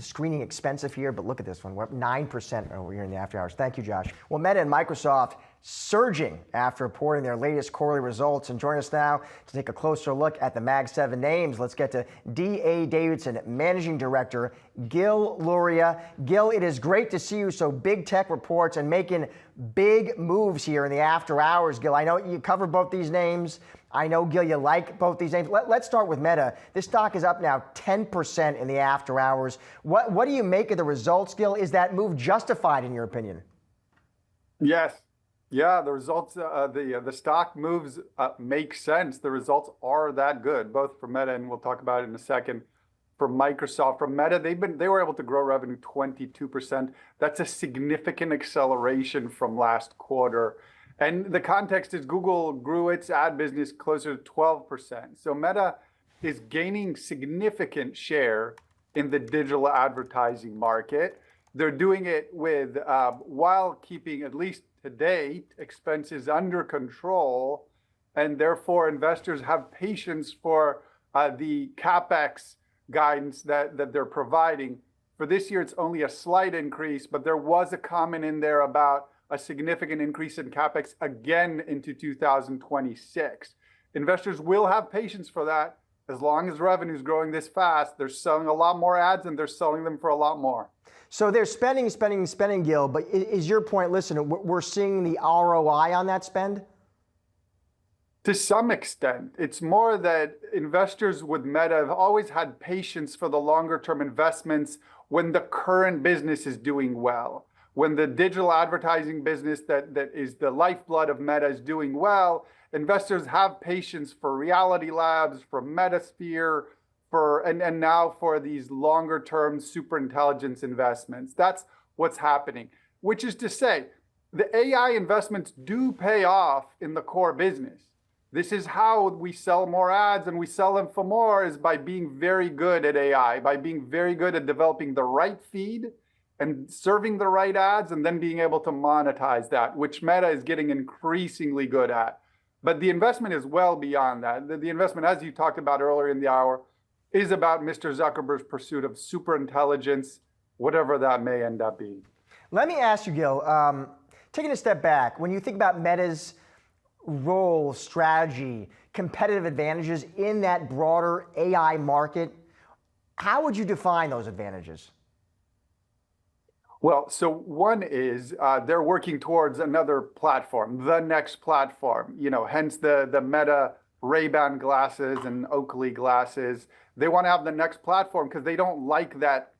screening expensive here, but look at this one. We're up 9% over here in the after hours. Thank you, Josh. Well, Meta and Microsoft surging after reporting their latest quarterly results. And join us now to take a closer look at the Mag 7 names. Let's get to D.A. Davidson, Managing Director, Gil Luria. Gil, it is great to see you. So big tech reports and making big moves here in the after hours. Gil, I know you cover both these names. I know, Gil, you like both these names. Let's start with Meta. This stock is up now 10% in the after hours. What do you make of the results, Gil? Is that move justified in your opinion? Yes. Yeah, the results, the stock moves make sense. The results are that good, both for Meta, and we'll talk about it in a second, for Microsoft. For Meta, they were able to grow revenue 22%. That's a significant acceleration from last quarter. And the context is Google grew its ad business closer to 12%. So Meta is gaining significant share in the digital advertising market. They're doing it with while keeping, at least to date, expenses under control, and therefore investors have patience for the CapEx guidance that they're providing. For this year, it's only a slight increase, but there was a comment in there about a significant increase in CapEx again into 2026. Investors will have patience for that as long as revenue is growing this fast. They're selling a lot more ads and they're selling them for a lot more. So they're spending, Gil, but is your point, listen, we're seeing the ROI on that spend? To some extent, it's more that investors with Meta have always had patience for the longer term investments when the current business is doing well. When the digital advertising business that is the lifeblood of Meta is doing well, investors have patience for Reality Labs, for Metasphere, and now for these longer term super intelligence investments. That's what's happening, which is to say, the AI investments do pay off in the core business. This is how we sell more ads, and we sell them for more, is by being very good at AI, by being very good at developing the right feed and serving the right ads, and then being able to monetize that, which Meta is getting increasingly good at. But the investment is well beyond that. The investment, as you talked about earlier in the hour, is about Mr. Zuckerberg's pursuit of super intelligence, whatever that may end up being. Let me ask you, Gil, taking a step back, when you think about Meta's role, strategy, competitive advantages in that broader AI market, how would you define those advantages? Well, so one is they're working towards another platform, the next platform, hence the Meta Ray-Ban glasses and Oakley glasses. They want to have the next platform because they don't like that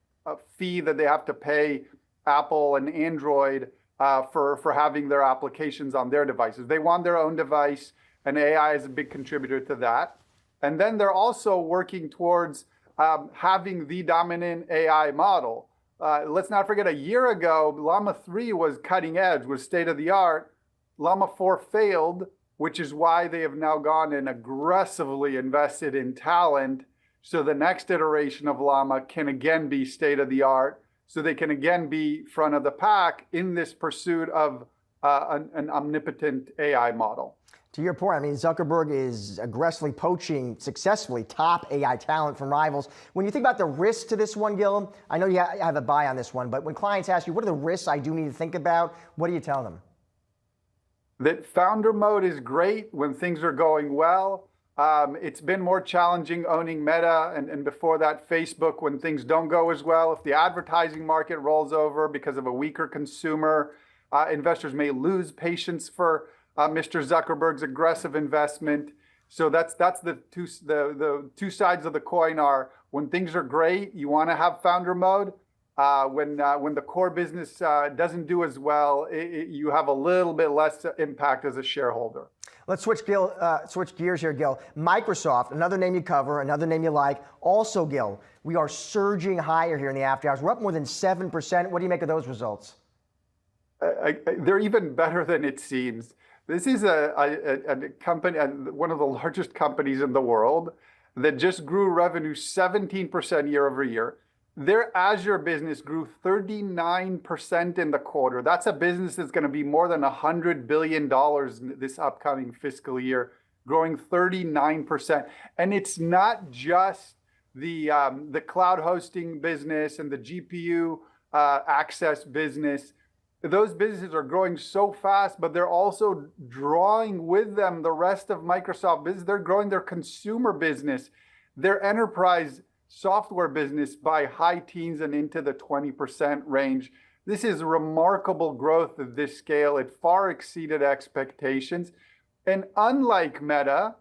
fee that they have to pay Apple and Android for having their applications on their devices. They want their own device, and AI is a big contributor to that. And then they're also working towards having the dominant AI model. Let's not forget, a year ago, Llama 3 was cutting edge, was state of the art. Llama 4 failed, which is why they have now gone and aggressively invested in talent. So the next iteration of Llama can again be state of the art. So they can again be front of the pack in this pursuit of an omnipotent AI model. To your point, I mean, Zuckerberg is aggressively poaching successfully top AI talent from rivals. When you think about the risks to this one, Gil, I know you have a buy on this one, but when clients ask you, what are the risks I do need to think about? What do you tell them? That founder mode is great when things are going well. It's been more challenging owning Meta and before that Facebook when things don't go as well. If the advertising market rolls over because of a weaker consumer, investors may lose patience for Mr. Zuckerberg's aggressive investment. So that's the two sides of the coin are when things are great, you want to have founder mode. When the core business doesn't do as well, you have a little bit less impact as a shareholder. Let's switch gears here, Gil. Microsoft, another name you cover, another name you like. Also, Gil, we are surging higher here in the after hours. We're up more than 7%. What do you make of those results? They're even better than it seems. This is a company, one of the largest companies in the world, that just grew revenue 17% year over year. Their Azure business grew 39% in the quarter. That's a business that's going to be more than $100 billion this upcoming fiscal year, growing 39%. And it's not just the cloud hosting business and the GPU access business. Those businesses are growing so fast, but they're also drawing with them the rest of Microsoft business. They're growing their consumer business, their enterprise software business by high teens and into the 20% range. This is remarkable growth at this scale. It far exceeded expectations. And unlike Meta,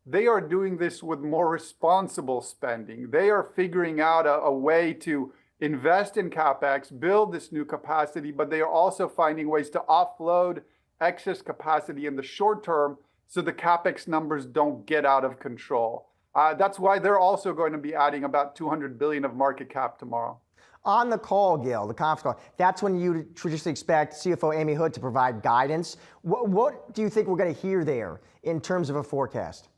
they are doing this with more responsible spending. They are figuring out a way to invest in CapEx, build this new capacity, but they are also finding ways to offload excess capacity in the short term so the CapEx numbers don't get out of control. That's why they're also going to be adding about $200 billion of market cap tomorrow. On the call, Gil, the conference call, that's when you traditionally expect CFO Amy Hood to provide guidance. What do you think we're going to hear there in terms of a forecast?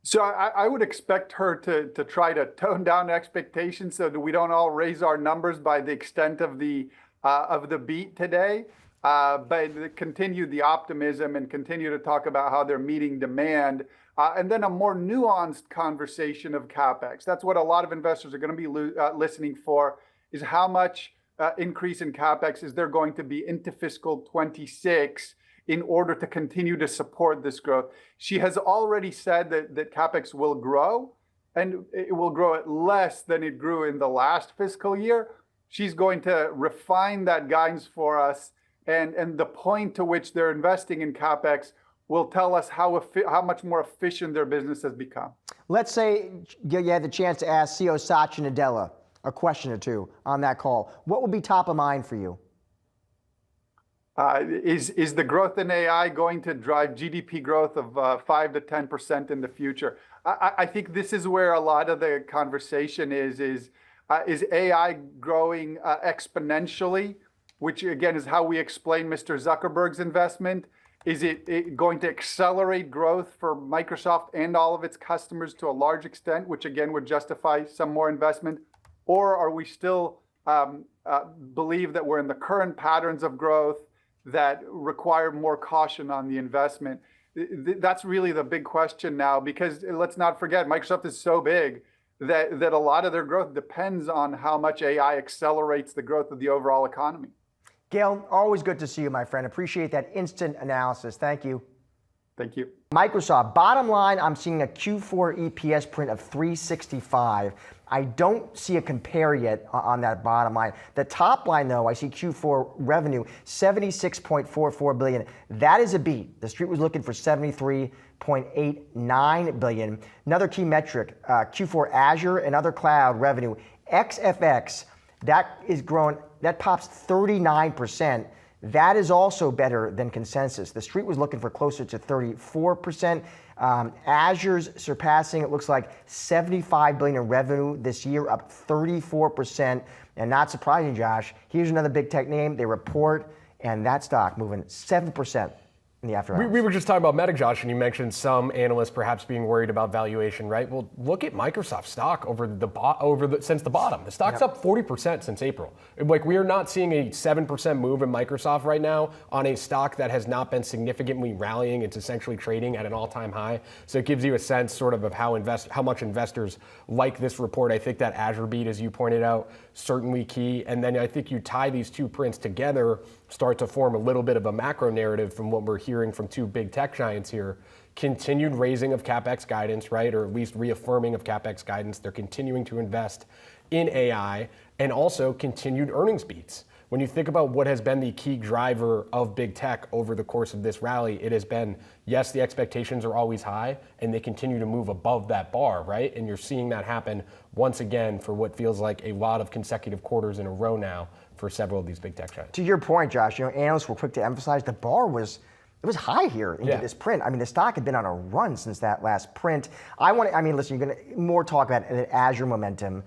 So I would expect her to try to tone down expectations so that we don't all raise our numbers by the extent of the beat today, but continue the optimism and continue to talk about how they're meeting demand. And then a more nuanced conversation of CapEx. That's what a lot of investors are going to be listening for, is how much increase in CapEx is there going to be into fiscal 26 in order to continue to support this growth. She has already said that CapEx will grow, and it will grow at less than it grew in the last fiscal year. she's going to refine that guidance for us, and the point to which they're investing in CapEx will tell us how much more efficient their business has become. Let's say you had the chance to ask CEO Satya Nadella a question or two on that call. What would be top of mind for you? Is the growth in AI going to drive GDP growth of 5 to 10% in the future? I think this is where a lot of the conversation is AI growing exponentially, which again is how we explain Mr. Zuckerberg's investment. Is it going to accelerate growth for Microsoft and all of its customers to a large extent, which again would justify some more investment? Or are we still believe that we're in the current patterns of growth that require more caution on the investment? That's really the big question now, because let's not forget, Microsoft is so big that a lot of their growth depends on how much AI accelerates the growth of the overall economy. Gail, always good to see you, my friend. Appreciate that instant analysis. Thank you. Thank you. Microsoft, bottom line, I'm seeing a Q4 EPS print of 365. I don't see a compare yet on that bottom line. The top line, though, I see Q4 revenue, $76.44 billion. That is a beat. The street was looking for $73.89 billion. Another key metric, Q4 Azure and other cloud revenue, XFX, that is growing, that pops 39%. That is also better than consensus. The street was looking for closer to 34%. Azure's surpassing, it looks like, $75 billion in revenue this year, up 34%. And not surprising, Josh, here's another big tech name. They report, and that stock moving 7% in the after hours. We were just talking about Meta, Josh, and you mentioned some analysts perhaps being worried about valuation, right? Well, look at Microsoft stock since the bottom. The stock's up 40% since April. Like, we are not seeing a 7% move in Microsoft right now on a stock that has not been significantly rallying. It's essentially trading at an all-time high. So it gives you a sense sort of how much investors like this report. I think that Azure beat, as you pointed out, certainly key. And then I think you tie these two prints together, start to form a little bit of a macro narrative from what we're hearing from two big tech giants here. Continued raising of CapEx guidance, right? Or at least reaffirming of CapEx guidance. They're continuing to invest in AI, and also continued earnings beats. When you think about what has been the key driver of big tech over the course of this rally, it has been, yes, the expectations are always high, and they continue to move above that bar, right? And you're seeing that happen once again for what feels like a lot of consecutive quarters in a row now for several of these big tech giants. To your point, Josh, analysts were quick to emphasize the bar was high here into this print. I mean, the stock had been on a run since that last print. Listen, you're going to more talk about Azure momentum,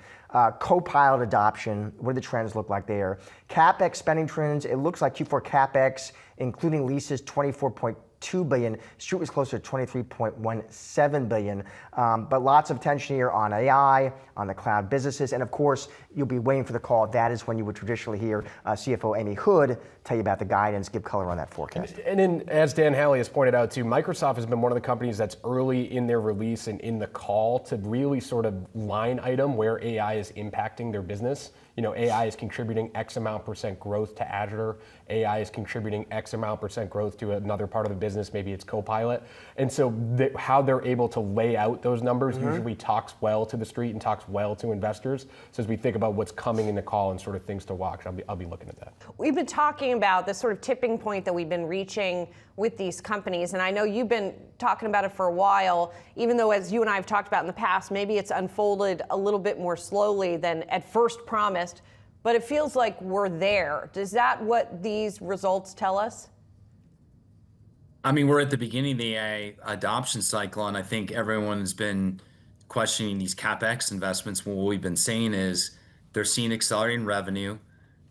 Copilot adoption. What do the trends look like there? CapEx spending trends. It looks like Q4 CapEx, including leases, $24.2 billion. Street was closer to $23.17 billion. But lots of attention here on AI, on the cloud businesses, and of course, you'll be waiting for the call. That is when you would traditionally hear CFO Amy Hood tell you about the guidance, give color on that forecast. And as Dan Halley has pointed out too, Microsoft has been one of the companies that's early in their release and in the call to really sort of line item where AI is impacting their business. You know, AI is contributing X amount % growth to Azure. AI is contributing X amount % growth to another part of the business, maybe it's Copilot. And so how they're able to lay out those numbers usually talks well to the street and talks well to investors. So as we think about what's coming in the call and sort of things to watch, I'll be looking at that. We've been talking about this sort of tipping point that we've been reaching with these companies, and I know you've been talking about it for a while, even though, as you and I have talked about in the past, maybe it's unfolded a little bit more slowly than at first promised, but it feels like we're there. Is that what these results tell us? I mean, we're at the beginning of the AI adoption cycle, and I think everyone's been questioning these CapEx investments. What we've been saying is they're seeing accelerating revenue,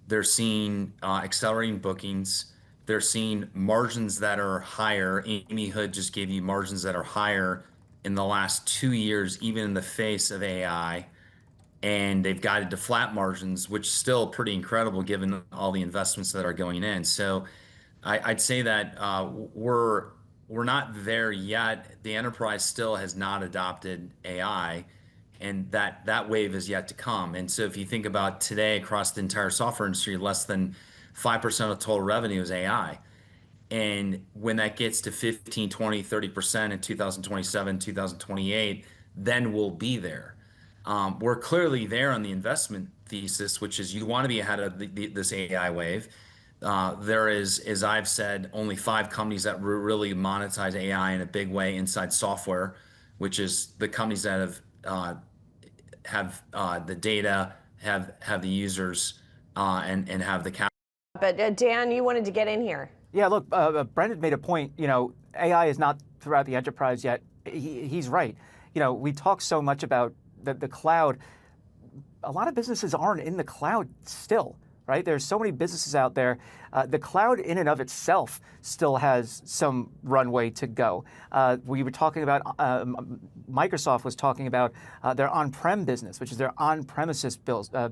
they're seeing accelerating bookings, they're seeing margins that are higher. Amy Hood just gave you margins that are higher in the last 2 years, even in the face of AI. And they've guided to flat margins, which is still pretty incredible given all the investments that are going in. So I'd say that we're not there yet. The enterprise still has not adopted AI, and that wave is yet to come. And so if you think about today across the entire software industry, less than 5% of total revenue is AI. And when that gets to 15, 20, 30% in 2027, 2028, then we'll be there. We're clearly there on the investment thesis, which is you want to be ahead of this AI wave. There is, as I've said, only 5 companies that really monetize AI in a big way inside software, which is the companies that have the data, have the users, and have the capital. But Dan, you wanted to get in here. Yeah, look, Brendan made a point. AI is not throughout the enterprise yet. He's right. We talk so much about the cloud. A lot of businesses aren't in the cloud still, right? There's so many businesses out there. The cloud in and of itself still has some runway to go. We were talking about, Microsoft was talking about their on-prem business, which is their on-premises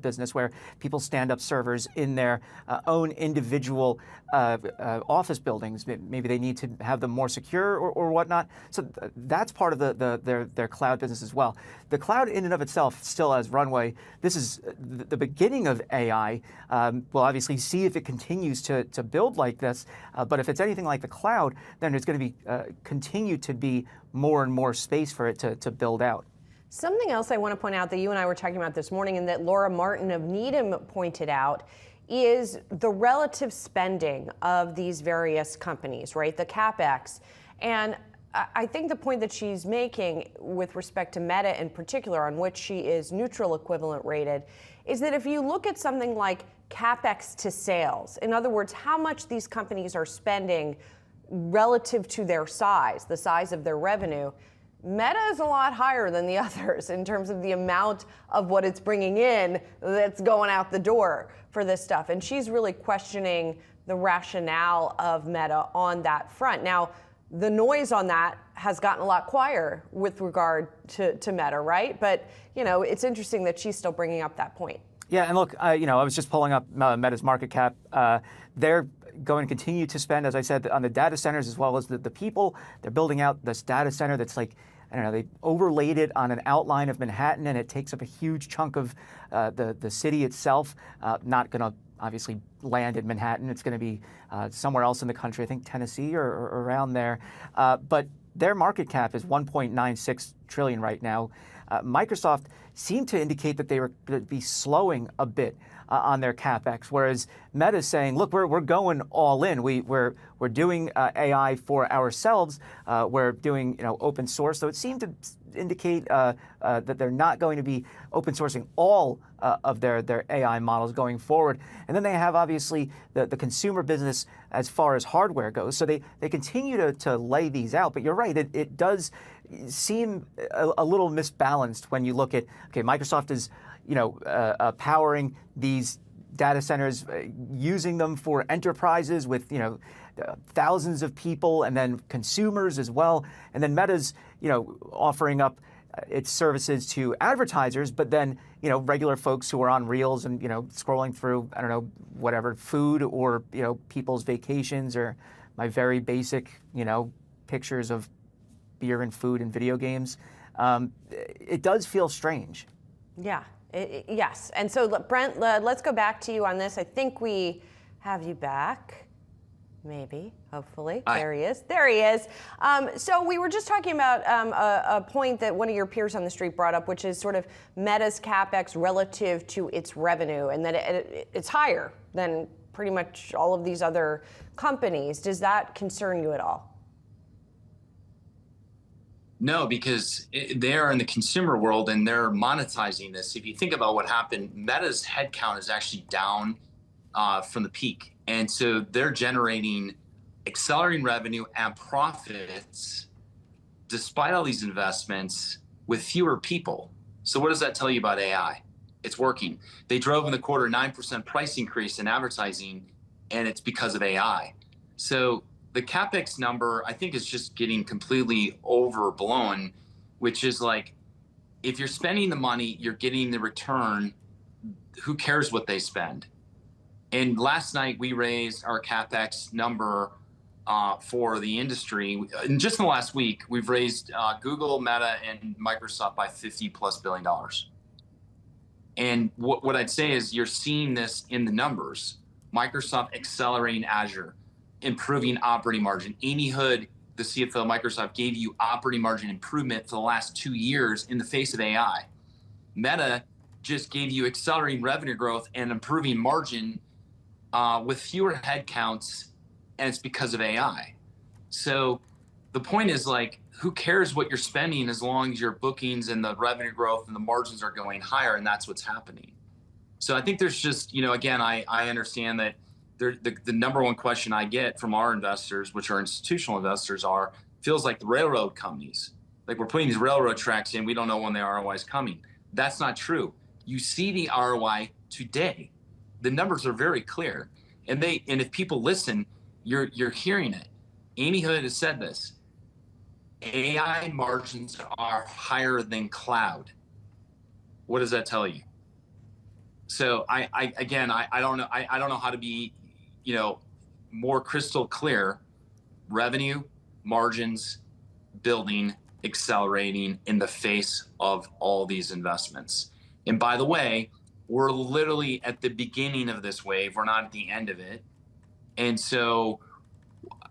business, where people stand up servers in their own individual office buildings. Maybe they need to have them more secure or whatnot. So that's part of their cloud business as well. The cloud in and of itself still has runway. This is the beginning of AI. We'll obviously see if it continues to build like this, but if it's anything like the cloud, then there's going to be continue to be more and more space for it to build out. Something else I want to point out that you and I were talking about this morning, and that Laura Martin of Needham pointed out, is the relative spending of these various companies, right? The CapEx. And I think the point that she's making with respect to Meta in particular, on which she is neutral equivalent rated, is that if you look at something like CapEx to sales, in other words, how much these companies are spending relative to their size, the size of their revenue, Meta is a lot higher than the others in terms of the amount of what it's bringing in that's going out the door for this stuff. And she's really questioning the rationale of Meta on that front. Now, the noise on that has gotten a lot quieter with regard to Meta, right? But, it's interesting that she's still bringing up that point. Yeah, and look, I was just pulling up Meta's market cap. They're going to continue to spend, as I said, on the data centers as well as the people. They're building out this data center that's like, I don't know, they overlaid it on an outline of Manhattan, and it takes up a huge chunk of the city itself. Not going to obviously land in Manhattan. It's going to be somewhere else in the country, I think Tennessee or around there. But their market cap is 1.96 trillion right now. Microsoft seemed to indicate that they were going to be slowing a bit on their CapEx, whereas Meta is saying, look, we're going all in. We're doing AI for ourselves. We're doing open source. So it seemed to indicate that they're not going to be open sourcing all of their AI models going forward. And then they have obviously the consumer business as far as hardware goes. So they continue to lay these out. But you're right, it does seem a little misbalanced when you look at, okay, Microsoft is powering these data centers, using them for enterprises with thousands of people, and then consumers as well. And then Meta's offering up its services to advertisers, but then regular folks who are on Reels and scrolling through, I don't know, whatever, food or people's vacations, or my very basic pictures of beer and food and video games. It does feel strange. Yeah. Yes. And so, Brent, let's go back to you on this. I think we have you back. Maybe, hopefully. Hi. There he is. There he is. So we were just talking about a point that one of your peers on the street brought up, which is sort of Meta's CapEx relative to its revenue, and that it's higher than pretty much all of these other companies. Does that concern you at all? No, because they're in the consumer world and they're monetizing this. If you think about what happened, Meta's headcount is actually down from the peak. And so they're generating accelerating revenue and profits despite all these investments with fewer people. So what does that tell you about AI? It's working. They drove in the quarter 9% price increase in advertising, and it's because of AI. So the CapEx number, I think, is just getting completely overblown, which is like, if you're spending the money, you're getting the return. Who cares what they spend? And last night we raised our CapEx number for the industry. And just in the last week, we've raised Google, Meta, and Microsoft by $50+ billion. And what I'd say is you're seeing this in the numbers. Microsoft accelerating Azure, improving operating margin. Amy Hood, the CFO of Microsoft, gave you operating margin improvement for the last 2 years in the face of AI. Meta just gave you accelerating revenue growth and improving margin with fewer headcounts, and it's because of AI. So the point is, like, who cares what you're spending as long as your bookings and the revenue growth and the margins are going higher, and that's what's happening. So I think there's just, again, I understand that the number one question I get from our investors, which are institutional investors, feels like the railroad companies. Like, we're putting these railroad tracks in, we don't know when the ROI is coming. That's not true. You see the ROI today. The numbers are very clear. And if people listen, you're hearing it. Amy Hood has said this. AI margins are higher than cloud. What does that tell you? So I don't know. I don't know how to be, more crystal clear. Revenue, margins, building, accelerating in the face of all these investments. And by the way, we're literally at the beginning of this wave. We're not at the end of it. And so,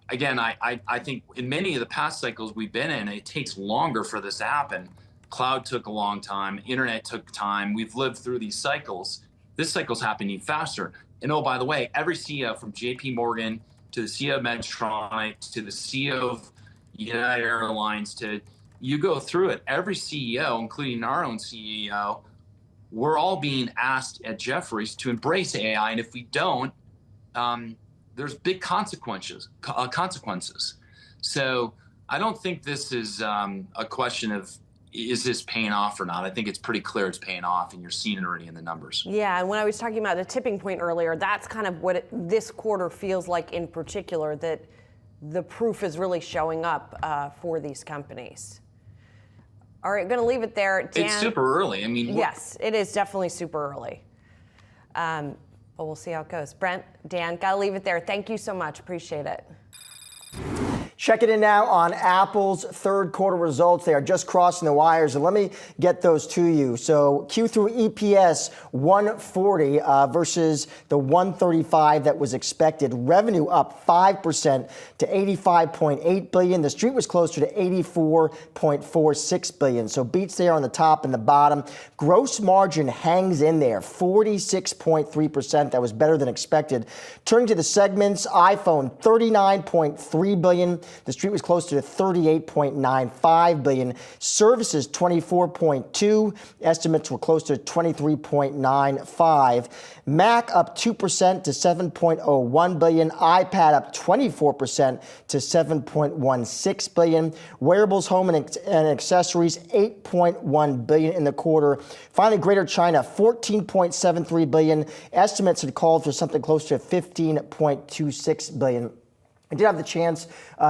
again, I think in many of the past cycles we've been in, it takes longer for this to happen. Cloud took a long time. Internet took time. We've lived through these cycles. This cycle's happening faster. And oh, by the way, every CEO from JP Morgan to the CEO of Medtronic to the CEO of United Airlines you go through it. Every CEO, including our own CEO, we're all being asked at Jefferies to embrace AI. And if we don't, there's big consequences. So I don't think this is a question of, is this paying off or not? I think it's pretty clear it's paying off, and you're seeing it already in the numbers. Yeah, and when I was talking about the tipping point earlier, that's kind of what this quarter feels like in particular, that the proof is really showing up for these companies. All right, going to leave it there. Dan, it's super early. I mean, yes, it is definitely super early. But we'll see how it goes. Brent, Dan, got to leave it there. Thank you so much. Appreciate it. Checking in now on Apple's third quarter results. They are just crossing the wires, and let me get those to you. So Q3 EPS 140 versus the 135 that was expected. Revenue up 5% to 85.8 billion. The street was closer to 84.46 billion. So beats there on the top and the bottom. Gross margin hangs in there, 46.3%. That was better than expected. Turning to the segments, iPhone 39.3 billion. The street was closer to 38.95 billion. Services 24.2. Estimates were close to 23.95. Mac up 2% to 7.01 billion. iPad up 24% to 7.16 billion. Wearables, home and accessories 8.1 billion in the quarter. Finally, Greater China 14.73 billion. Estimates had called for something close to 15.26 billion. I did have the chance,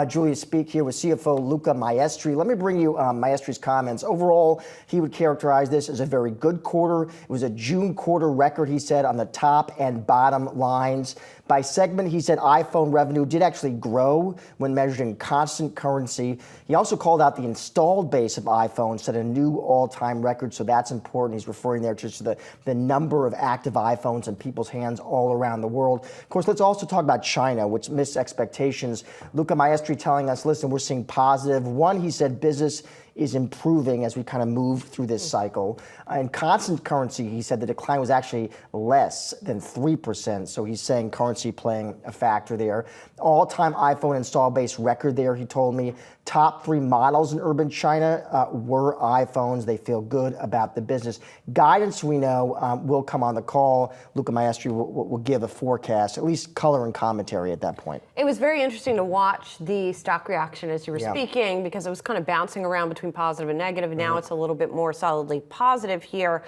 Julie, to speak here with CFO Luca Maestri. Let me bring you Maestri's comments. Overall, he would characterize this as a very good quarter. It was a June quarter record, he said, on the top and bottom lines. By segment, he said iPhone revenue did actually grow when measured in constant currency. He also called out the installed base of iPhones, set a new all-time record, so that's important. He's referring there just to the number of active iPhones in people's hands all around the world. Of course, let's also talk about China, which missed expectations. Luca Maestri telling us, listen, we're seeing positive. One, he said business is improving as we kind of move through this cycle. In constant currency, he said the decline was actually less than 3%. So he's saying currency playing a factor there. All-time iPhone install base record there, he told me. Top 3 models in urban China were iPhones. They feel good about the business. Guidance, we know, will come on the call. Luca Maestri will give a forecast, at least color and commentary at that point. It was very interesting to watch the stock reaction as you were speaking, because it was kind of bouncing around between positive and negative, and now it's a little bit more solidly positive here.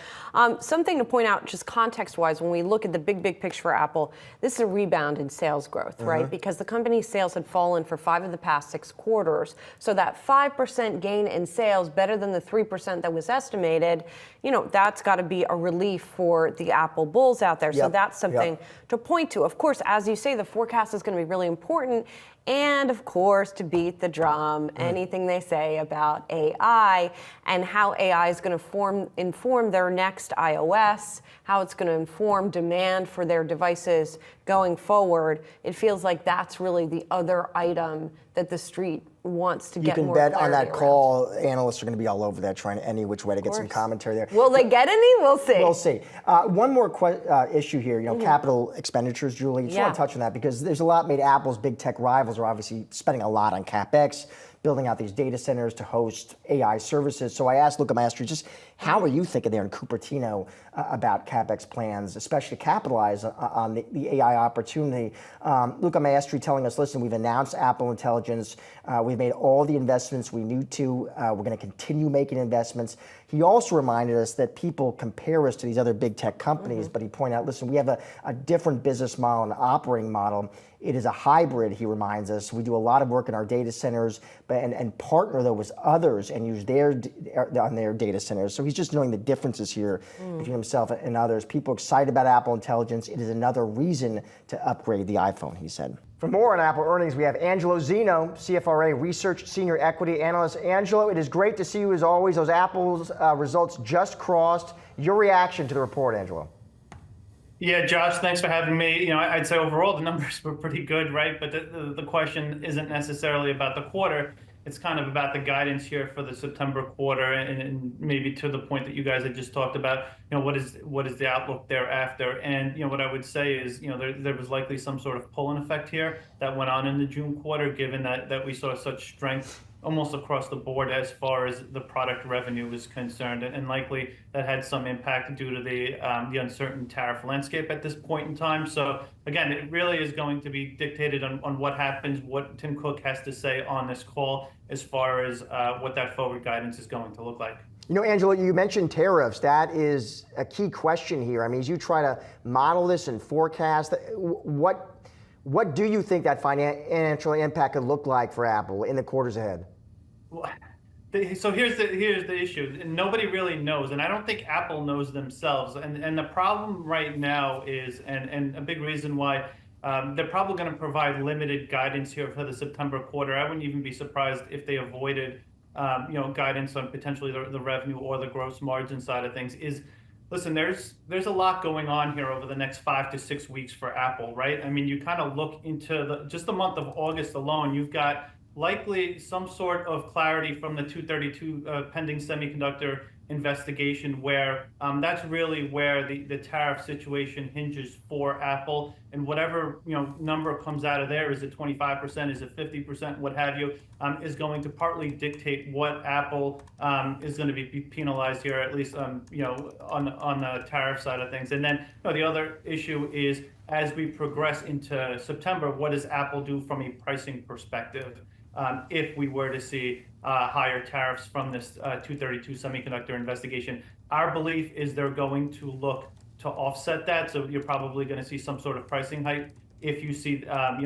Something to point out, just context-wise, when we look at the big picture for Apple, this is a rebound in sales growth, right? Because the company's sales had fallen for 5 of the past 6 quarters. So that 5% gain in sales, better than the 3% that was estimated, that's got to be a relief for the Apple bulls out there. So that's something to point to. Of course, as you say, the forecast is going to be really important. And of course, to beat the drum, anything they say about AI and how AI is going to inform their next iOS, how it's going to inform demand for their devices going forward. It feels like that's really the other item that the street wants to You get can more bet on clarity that around. call. Analysts are going to be all over that, trying any which way to get some commentary there. Will they get any? We'll see. We'll see. One more issue here. Capital expenditures, Julie. Just want to touch on that because there's a lot made. Apple's big tech rivals are obviously spending a lot on capex, building out these data centers to host AI services. So I asked Luca Maestri, just how are you thinking there in Cupertino about capex plans, especially to capitalize on the AI opportunity? Luca Maestri telling us, listen, we've announced Apple Intelligence. We've made all the investments we need to. We're going to continue making investments. He also reminded us that people compare us to these other big tech companies, but he pointed out, listen, we have a different business model and operating model. It is a hybrid, he reminds us. We do a lot of work in our data centers and partner, though, with others and use on their data centers. So he's just knowing the differences here between himself and others. People excited about Apple Intelligence. It is another reason to upgrade the iPhone, he said. For more on Apple earnings, we have Angelo Zeno, CFRA Research Senior Equity Analyst. Angelo, it is great to see you as always. Those Apple's results just crossed. Your reaction to the report, Angelo? Yeah, Josh, thanks for having me. I'd say overall the numbers were pretty good, right? But the question isn't necessarily about the quarter. It's kind of about the guidance here for the September quarter, and maybe to the point that you guys had just talked about. What is the outlook thereafter? And what I would say is, there was likely some sort of pull-in effect here that went on in the June quarter, given that we saw such strength almost across the board as far as the product revenue is concerned, and likely that had some impact due to the uncertain tariff landscape at this point in time. So again, it really is going to be dictated on what happens, what Tim Cook has to say on this call as far as what that forward guidance is going to look like. Angelo, you mentioned tariffs. That is a key question here. I mean, as you try to model this and forecast, what do you think that financial impact could look like for Apple in the quarters ahead? So here's the issue. Nobody really knows, and I don't think Apple knows themselves. And the problem right now is, and a big reason why they're probably going to provide limited guidance here for the September quarter. I wouldn't even be surprised if they avoided guidance on potentially the revenue or the gross margin side of things. Listen, there's a lot going on here over the next 5 to 6 weeks for Apple, right? I mean, you kind of look into just the month of August alone, you've got likely some sort of clarity from the 232 pending semiconductor investigation, where that's really where the tariff situation hinges for Apple. And whatever number comes out of there, is it 25%, is it 50%, what have you, is going to partly dictate what Apple is going to be penalized here, at least on the tariff side of things. And then the other issue is, as we progress into September, what does Apple do from a pricing perspective? If we were to see higher tariffs from this 232 semiconductor investigation, our belief is they're going to look to offset that. So you're probably going to see some sort of pricing hike if you see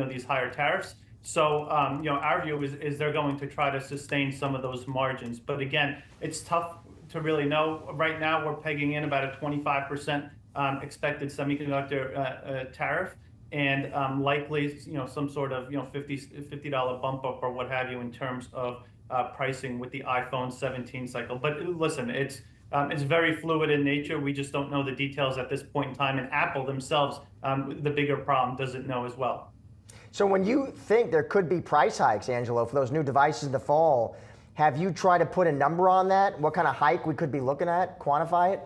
these higher tariffs. So our view is they're going to try to sustain some of those margins. But again, it's tough to really know. Right now, we're pegging in about a 25% expected semiconductor tariff. And likely, some sort of $50 bump up or what have you in terms of pricing with the iPhone 17 cycle. But listen, it's very fluid in nature. We just don't know the details at this point in time. And Apple themselves, the bigger problem, doesn't know as well. So when you think there could be price hikes, Angelo, for those new devices in the fall, have you tried to put a number on that? What kind of hike we could be looking at? Quantify it?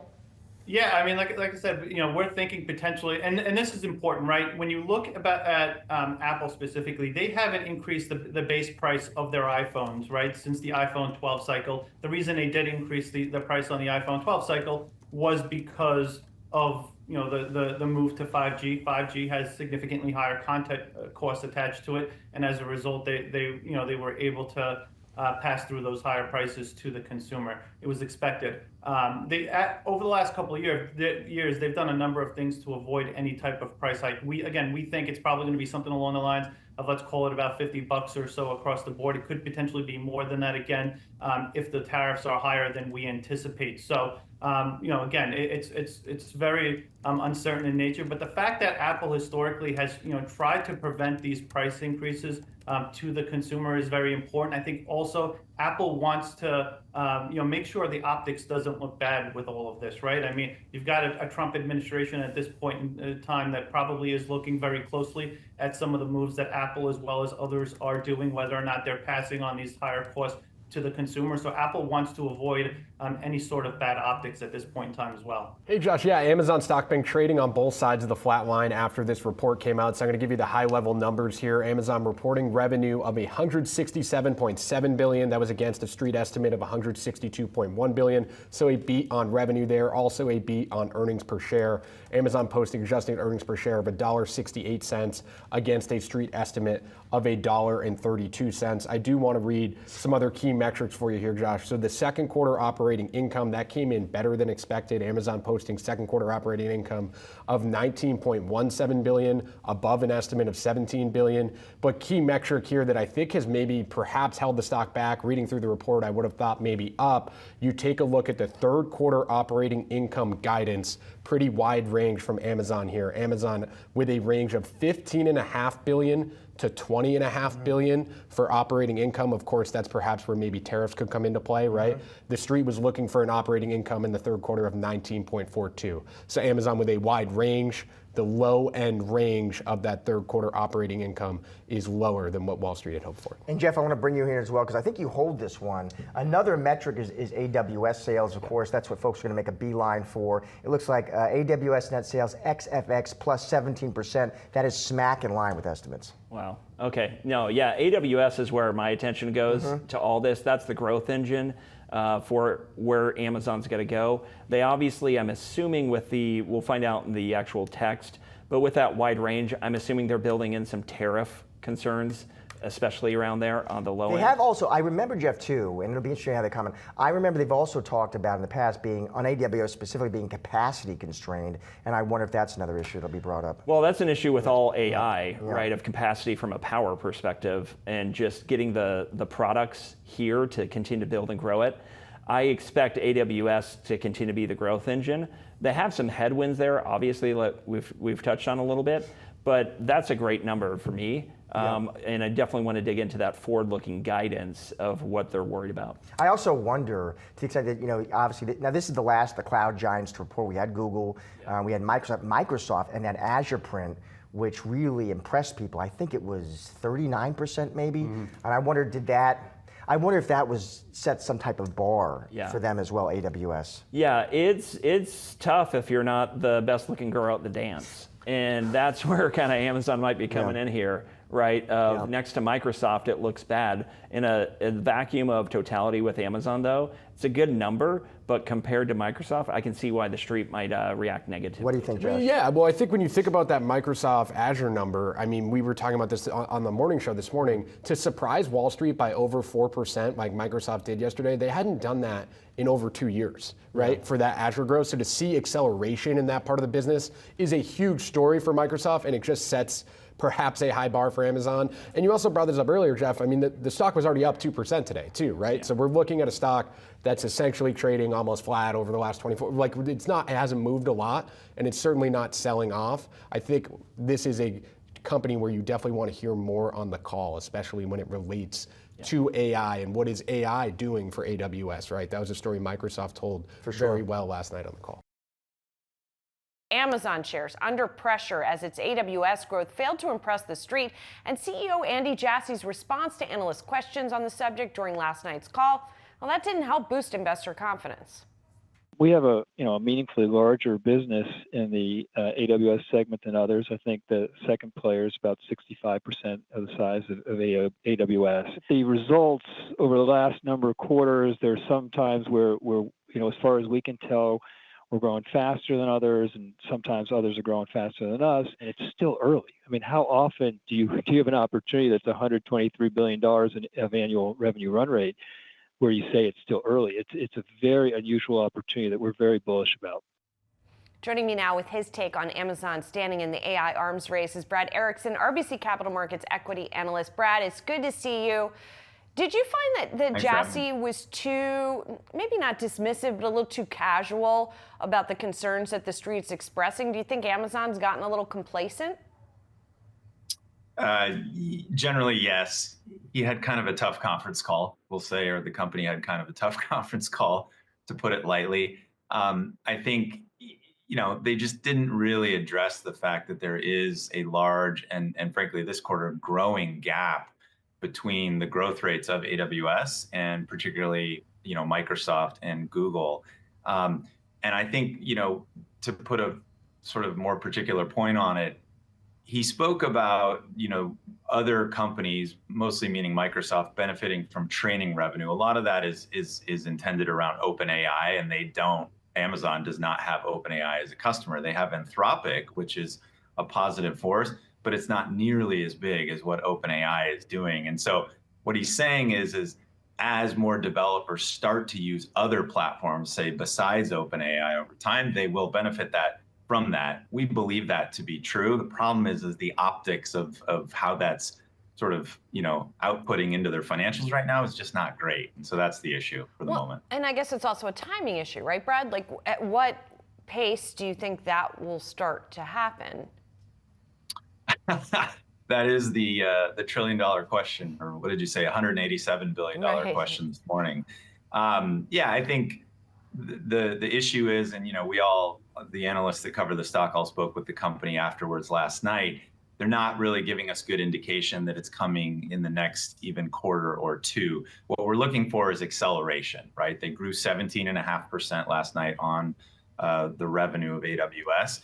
Yeah, I mean, like I said, we're thinking potentially, and this is important, right? When you look at Apple specifically, they haven't increased the base price of their iPhones, right, since the iPhone 12 cycle. The reason they did increase the price on the iPhone 12 cycle was because of the move to 5G. 5G has significantly higher content costs attached to it, and as a result, they were able to pass through those higher prices to the consumer. It was expected. Over the last couple of years, they've done a number of things to avoid any type of price hike. We think it's probably going to be something along the lines of, let's call it about $50 or so across the board. It could potentially be more than that again if the tariffs are higher than we anticipate. So Again, it's very uncertain in nature. But the fact that Apple historically has tried to prevent these price increases to the consumer is very important. I think also Apple wants to make sure the optics doesn't look bad with all of this, right? I mean, you've got a Trump administration at this point in time that probably is looking very closely at some of the moves that Apple as well as others are doing, whether or not they're passing on these higher costs to the consumer. So Apple wants to avoid any sort of bad optics at this point in time as well. Hey, Josh, yeah, Amazon stock been trading on both sides of the flat line after this report came out. So I'm going to give you the high-level numbers here. Amazon reporting revenue of $167.7 billion. That was against a street estimate of $162.1 billion. So a beat on revenue there, also a beat on earnings per share. Amazon posting adjusted earnings per share of $1.68 against a street estimate of $1.32. I do want to read some other key metrics for you here, Josh. So the second quarter operating income, that came in better than expected. Amazon posting second quarter operating income of $19.17 billion, above an estimate of $17 billion. But key metric here that I think has maybe perhaps held the stock back, reading through the report, I would have thought maybe up. You take a look at the third quarter operating income guidance, pretty wide range from Amazon here. Amazon with a range of $15.5 billion to $20.5 billion for operating income. Of course, that's perhaps where maybe tariffs could come into play, right? The street was looking for an operating income in the third quarter of 19.42. So Amazon with a wide range. The low end range of that third quarter operating income is lower than what Wall Street had hoped for. And Jeff, I want to bring you here as well, because I think you hold this one. Another metric is AWS sales, of course. That's what folks are going to make a beeline for. It looks like AWS net sales ex-FX plus 17%. That is smack in line with estimates. Wow. Okay. No, yeah, AWS is where my attention goes to all this. That's the growth engine for where Amazon's going to go. They obviously, I'm assuming we'll find out in the actual text, but with that wide range, I'm assuming they're building in some tariff concerns, especially around there on the low end. They have also, I remember, Jeff, too, and it'll be interesting how they comment. I remember they've also talked about in the past being, on AWS specifically, being capacity constrained, and I wonder if that's another issue that'll be brought up. Well, that's an issue with all AI, right, of capacity from a power perspective, and just getting the products here to continue to build and grow it. I expect AWS to continue to be the growth engine. They have some headwinds there, obviously, like we've touched on a little bit, but that's a great number for me. And I definitely want to dig into that forward-looking guidance of what they're worried about. I also wonder, to the extent that, obviously, now this is the last of the cloud giants to report. We had Google, we had Microsoft, and then Azure print, which really impressed people. I think it was 39% maybe. And I wonder, I wonder if that was set some type of bar for them as well, AWS. Yeah, it's tough if you're not the best looking girl at the dance. And that's where kind of Amazon might be coming in here, right? Next to Microsoft, it looks bad. In a vacuum of totality with Amazon, though, it's a good number, but compared to Microsoft, I can see why the street might react negatively. What do you think, Josh? Yeah, well, I think when you think about that Microsoft Azure number, I mean, we were talking about this on the morning show this morning, to surprise Wall Street by over 4%, like Microsoft did yesterday, they hadn't done that in over 2 years, right, for that Azure growth. So to see acceleration in that part of the business is a huge story for Microsoft, and it just sets perhaps a high bar for Amazon. And you also brought this up earlier, Jeff. I mean, the stock was already up 2% today, too, right? So we're looking at a stock that's essentially trading almost flat over the last 24. Like, it hasn't moved a lot, and it's certainly not selling off. I think this is a company where you definitely want to hear more on the call, especially when it relates to AI and what is AI doing for AWS, right? That was a story Microsoft told very well last night on the call. Amazon shares under pressure as its AWS growth failed to impress the street, and CEO Andy Jassy's response to analyst questions on the subject during last night's call, well, that didn't help boost investor confidence. We have a meaningfully larger business in the AWS segment than others. I think the second player is about 65% of the size of AWS. The results over the last number of quarters, there's some times where as far as we can tell, we're growing faster than others, and sometimes others are growing faster than us, and it's still early. I mean, how often do you have an opportunity that's $123 billion of annual revenue run rate where you say it's still early? It's a very unusual opportunity that we're very bullish about. Joining me now with his take on Amazon standing in the AI arms race is Brad Erickson, RBC Capital Markets equity analyst. Brad, it's good to see you. Did you find that Thanks for having Jassy was too, maybe not dismissive, but a little too casual about the concerns that the street's expressing? Do you think Amazon's gotten a little complacent? Generally, yes. He had kind of a tough conference call, we'll say, or the company had kind of a tough conference call, to put it lightly. I think, they just didn't really address the fact that there is a large and frankly, this quarter, growing gap between the growth rates of AWS and particularly, Microsoft and Google. And I think, to put a sort of more particular point on it, he spoke about, other companies, mostly meaning Microsoft, benefiting from training revenue. A lot of that is intended around OpenAI, and Amazon does not have OpenAI as a customer. They have Anthropic, which is a positive force, but it's not nearly as big as what OpenAI is doing. And so what he's saying is as more developers start to use other platforms, say besides OpenAI over time, they will benefit from that. We believe that to be true. The problem is the optics of how that's sort of, outputting into their financials right now is just not great. And so that's the issue for the moment. And I guess it's also a timing issue, right, Brad? Like, at what pace do you think that will start to happen? That is the $1 trillion question, or what did you say, $187 billion question this morning. Yeah, I think the issue is, and we all, the analysts that cover the stock, all spoke with the company afterwards last night. They're not really giving us good indication that it's coming in the next even quarter or two. What we're looking for is acceleration, right? They grew 17.5% last night on the revenue of AWS.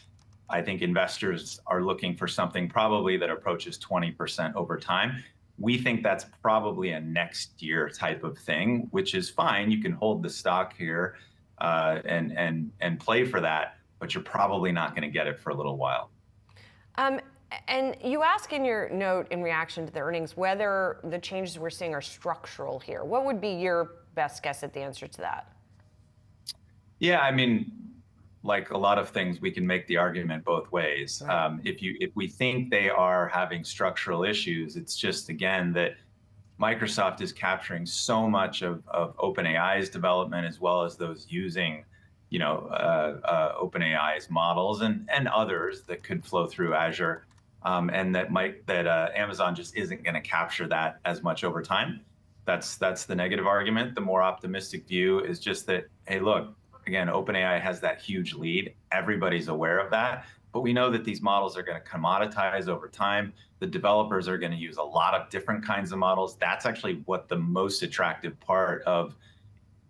I think investors are looking for something probably that approaches 20% over time. We think that's probably a next year type of thing, which is fine. You can hold the stock here and play for that, but you're probably not going to get it for a little while. And you ask in your note in reaction to the earnings whether the changes we're seeing are structural here. What would be your best guess at the answer to that? Yeah, I mean, like a lot of things, we can make the argument both ways. Right. If we think they are having structural issues, it's just, again, that Microsoft is capturing so much of OpenAI's development, as well as those using, OpenAI's models and others that could flow through Azure, and that Amazon just isn't going to capture that as much over time. That's the negative argument. The more optimistic view is just that, hey, look, again, OpenAI has that huge lead. Everybody's aware of that. But we know that these models are going to commoditize over time. The developers are going to use a lot of different kinds of models. That's actually what the most attractive part of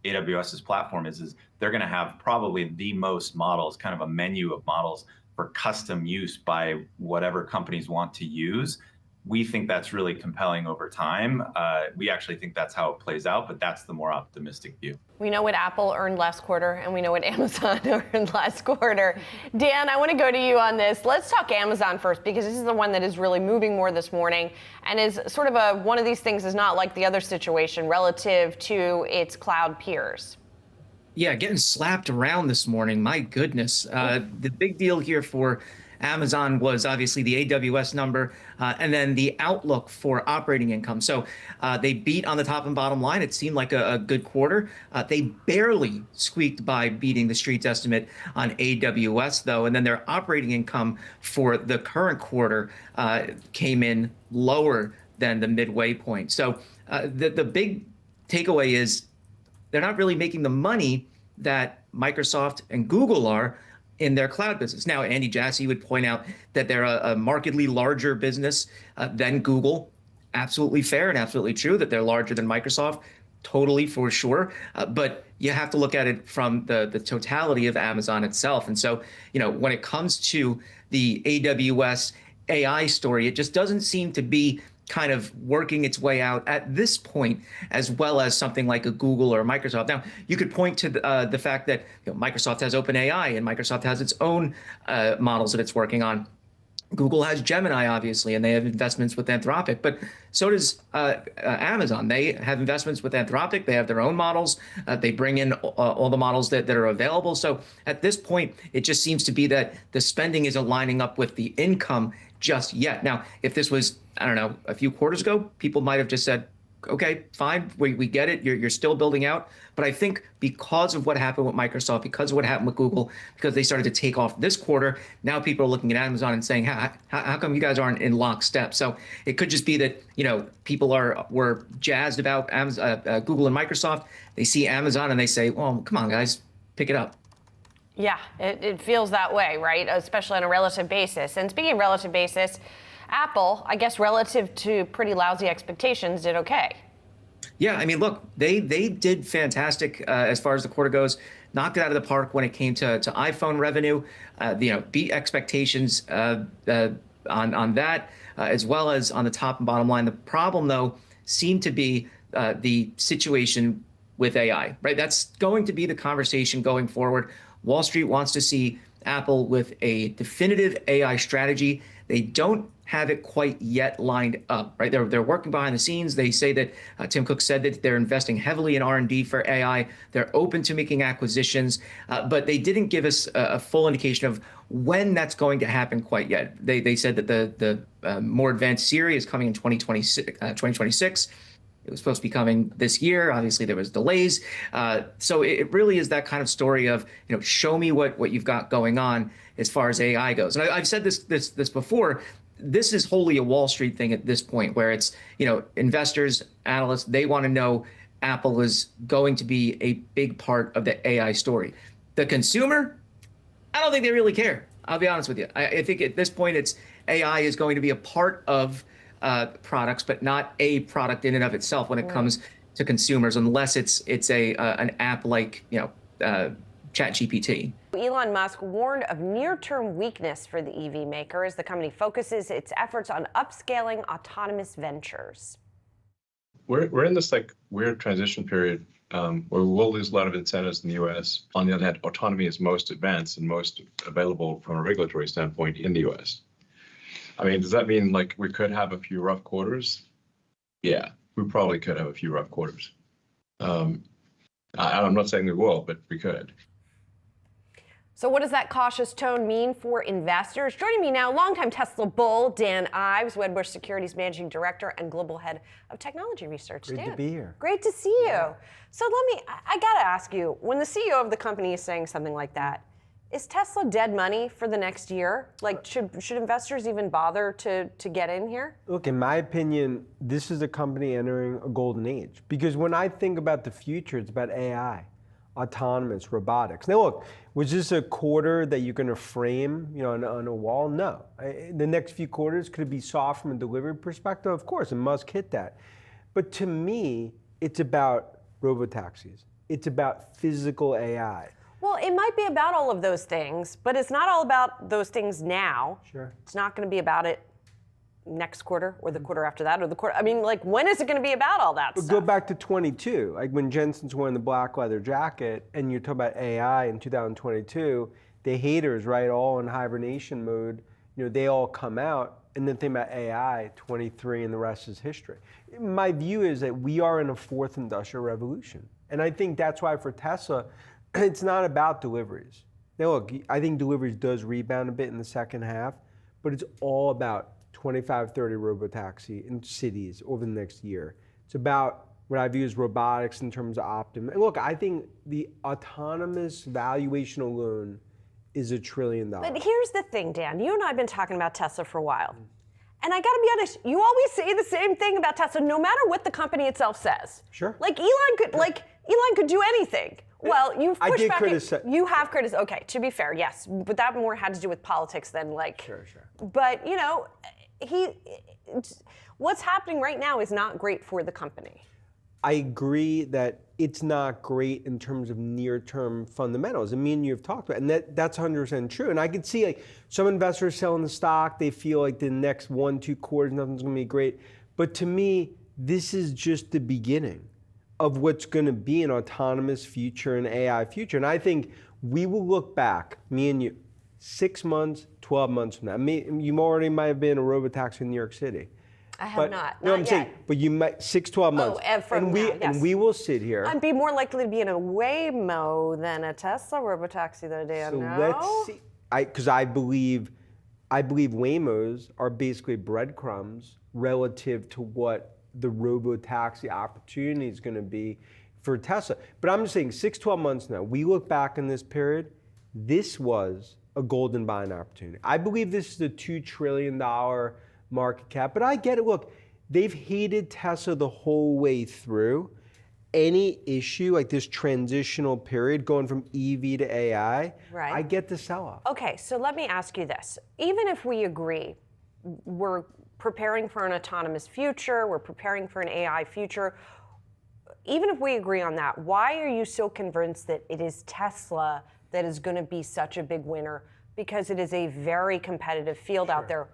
AWS's platform is they're going to have probably the most models, kind of a menu of models for custom use by whatever companies want to use. We think that's really compelling over time. We actually think that's how it plays out, but that's the more optimistic view. We know what Apple earned last quarter, and we know what Amazon earned last quarter. Dan, I want to go to you on this. Let's talk Amazon first, because this is the one that is really moving more this morning, and is sort of one of these things is not like the other situation relative to its cloud peers. Yeah, getting slapped around this morning. My goodness. The big deal here for Amazon was obviously the AWS number, and then the outlook for operating income. So they beat on the top and bottom line. It seemed like a good quarter. They barely squeaked by beating the street's estimate on AWS, though. And then their operating income for the current quarter came in lower than the midway point. So the big takeaway is they're not really making the money that Microsoft and Google are in their cloud business. Now, Andy Jassy would point out that they're a markedly larger business than Google. Absolutely fair and absolutely true that they're larger than Microsoft. Totally, for sure. But you have to look at it from the totality of Amazon itself. And so, when it comes to the AWS AI story, it just doesn't seem to be kind of working its way out at this point, as well as something like a Google or Microsoft. Now, you could point to the fact that Microsoft has OpenAI and Microsoft has its own models that it's working on. Google has Gemini, obviously, and they have investments with Anthropic, but so does Amazon. They have investments with Anthropic. They have their own models. They bring in all the models that are available. So at this point, it just seems to be that the spending isn't lining up with the income just yet. Now, if this was, I don't know, a few quarters ago, people might have just said, okay, fine, we get it. You're still building out. But I think because of what happened with Microsoft, because of what happened with Google, because they started to take off this quarter, now people are looking at Amazon and saying, how come you guys aren't in lockstep? So it could just be that, people were jazzed about Amazon, Google and Microsoft. They see Amazon and they say, well, come on, guys, pick it up. Yeah, it feels that way, right? Especially on a relative basis. And speaking of relative basis, Apple, I guess relative to pretty lousy expectations, did okay. Yeah, I mean, look, they did fantastic as far as the quarter goes. Knocked it out of the park when it came to iPhone revenue. Beat expectations on that, as well as on the top and bottom line. The problem, though, seemed to be the situation with AI, right? That's going to be the conversation going forward. Wall Street wants to see Apple with a definitive AI strategy. They don't have it quite yet lined up, right? They're working behind the scenes. They say that Tim Cook said that they're investing heavily in R&D for AI. They're open to making acquisitions, but they didn't give us a full indication of when that's going to happen quite yet. They said that the more advanced Siri is coming in 2026. It was supposed to be coming this year. Obviously, there was delays. So it really is that kind of story of, show me what you've got going on as far as AI goes. And I've said this before. This is wholly a Wall Street thing at this point, where it's, investors, analysts, they want to know Apple is going to be a big part of the AI story. The consumer, I don't think they really care. I'll be honest with you. I think at this point, it's AI is going to be a part of products, but not a product in and of itself when it comes to consumers, unless it's an app like ChatGPT. Elon Musk warned of near-term weakness for the EV maker as the company focuses its efforts on upscaling autonomous ventures. We're in this weird transition period where we will lose a lot of incentives in the U.S. On the other hand, autonomy is most advanced and most available from a regulatory standpoint in the U.S. I mean, does that mean we could have a few rough quarters? Yeah, we probably could have a few rough quarters. I'm not saying we will, but we could. So what does that cautious tone mean for investors? Joining me now, longtime Tesla bull, Dan Ives, Wedbush Securities Managing Director and Global Head of Technology Research. Great Dan, to be here. Great to see you. So I got to ask you, when the CEO of the company is saying something like that, is Tesla dead money for the next year? Should investors even bother to get in here? Look, in my opinion, this is a company entering a golden age. Because when I think about the future, it's about AI, autonomous, robotics. Now look, was this a quarter that you're going to frame on a wall? No. The next few quarters, could it be soft from a delivery perspective? Of course, and Musk hit that. But to me, it's about robotaxis. It's about physical AI. Well, it might be about all of those things, but it's not all about those things now. Sure. It's not going to be about it next quarter or the quarter after that or the quarter. I mean, when is it going to be about all that stuff? Go back to 22, when Jensen's wearing the black leather jacket and you're talking about AI in 2022, the haters, right, all in hibernation mode, they all come out, and then think about AI, 23, and the rest is history. My view is that we are in a fourth industrial revolution. And I think that's why for Tesla, it's not about deliveries. Now look, I think deliveries does rebound a bit in the second half, but it's all about 25, 30 robotaxi in cities over the next year. It's about what I view as robotics in terms of Optum. And look, I think the autonomous valuation alone is $1 trillion. But here's the thing, Dan. You and I have been talking about Tesla for a while. And I got to be honest, you always say the same thing about Tesla, no matter what the company itself says. Sure. Elon could do anything. Well, you've pushed I did back. criticize. You have criticized. Okay, to be fair, yes, but that more had to do with politics than Sure. But what's happening right now is not great for the company. I agree that it's not great in terms of near-term fundamentals. And me and you have talked about it, and that's 100% true. And I can see some investors selling the stock. They feel like the next 1-2 quarters, nothing's going to be great. But to me, this is just the beginning of what's going to be an autonomous future and AI future. And I think we will look back, me and you, 6 months, 12 months from now. You already might have been a robotaxi in New York City. I have not. No, I'm saying, but you might 6-12 months. And we will sit here. I'd be more likely to be in a Waymo than a Tesla robotaxi, though, Dan. So let's see. Because I believe Waymos are basically breadcrumbs relative to what the robo-taxi opportunity is going to be for Tesla. But I'm just saying 6-12 months now, we look back in this period, this was a golden buying opportunity. I believe this is a $2 trillion market cap, but I get it. Look, they've hated Tesla the whole way through. Any issue like this transitional period going from EV to AI, Right. I get the sell-off. Okay, so let me ask you this. Even if we agree, we're preparing for an autonomous future, we're preparing for an AI future, even if we agree on that, why are you so convinced that it is Tesla that is going to be such a big winner? Because it is a very competitive field out there.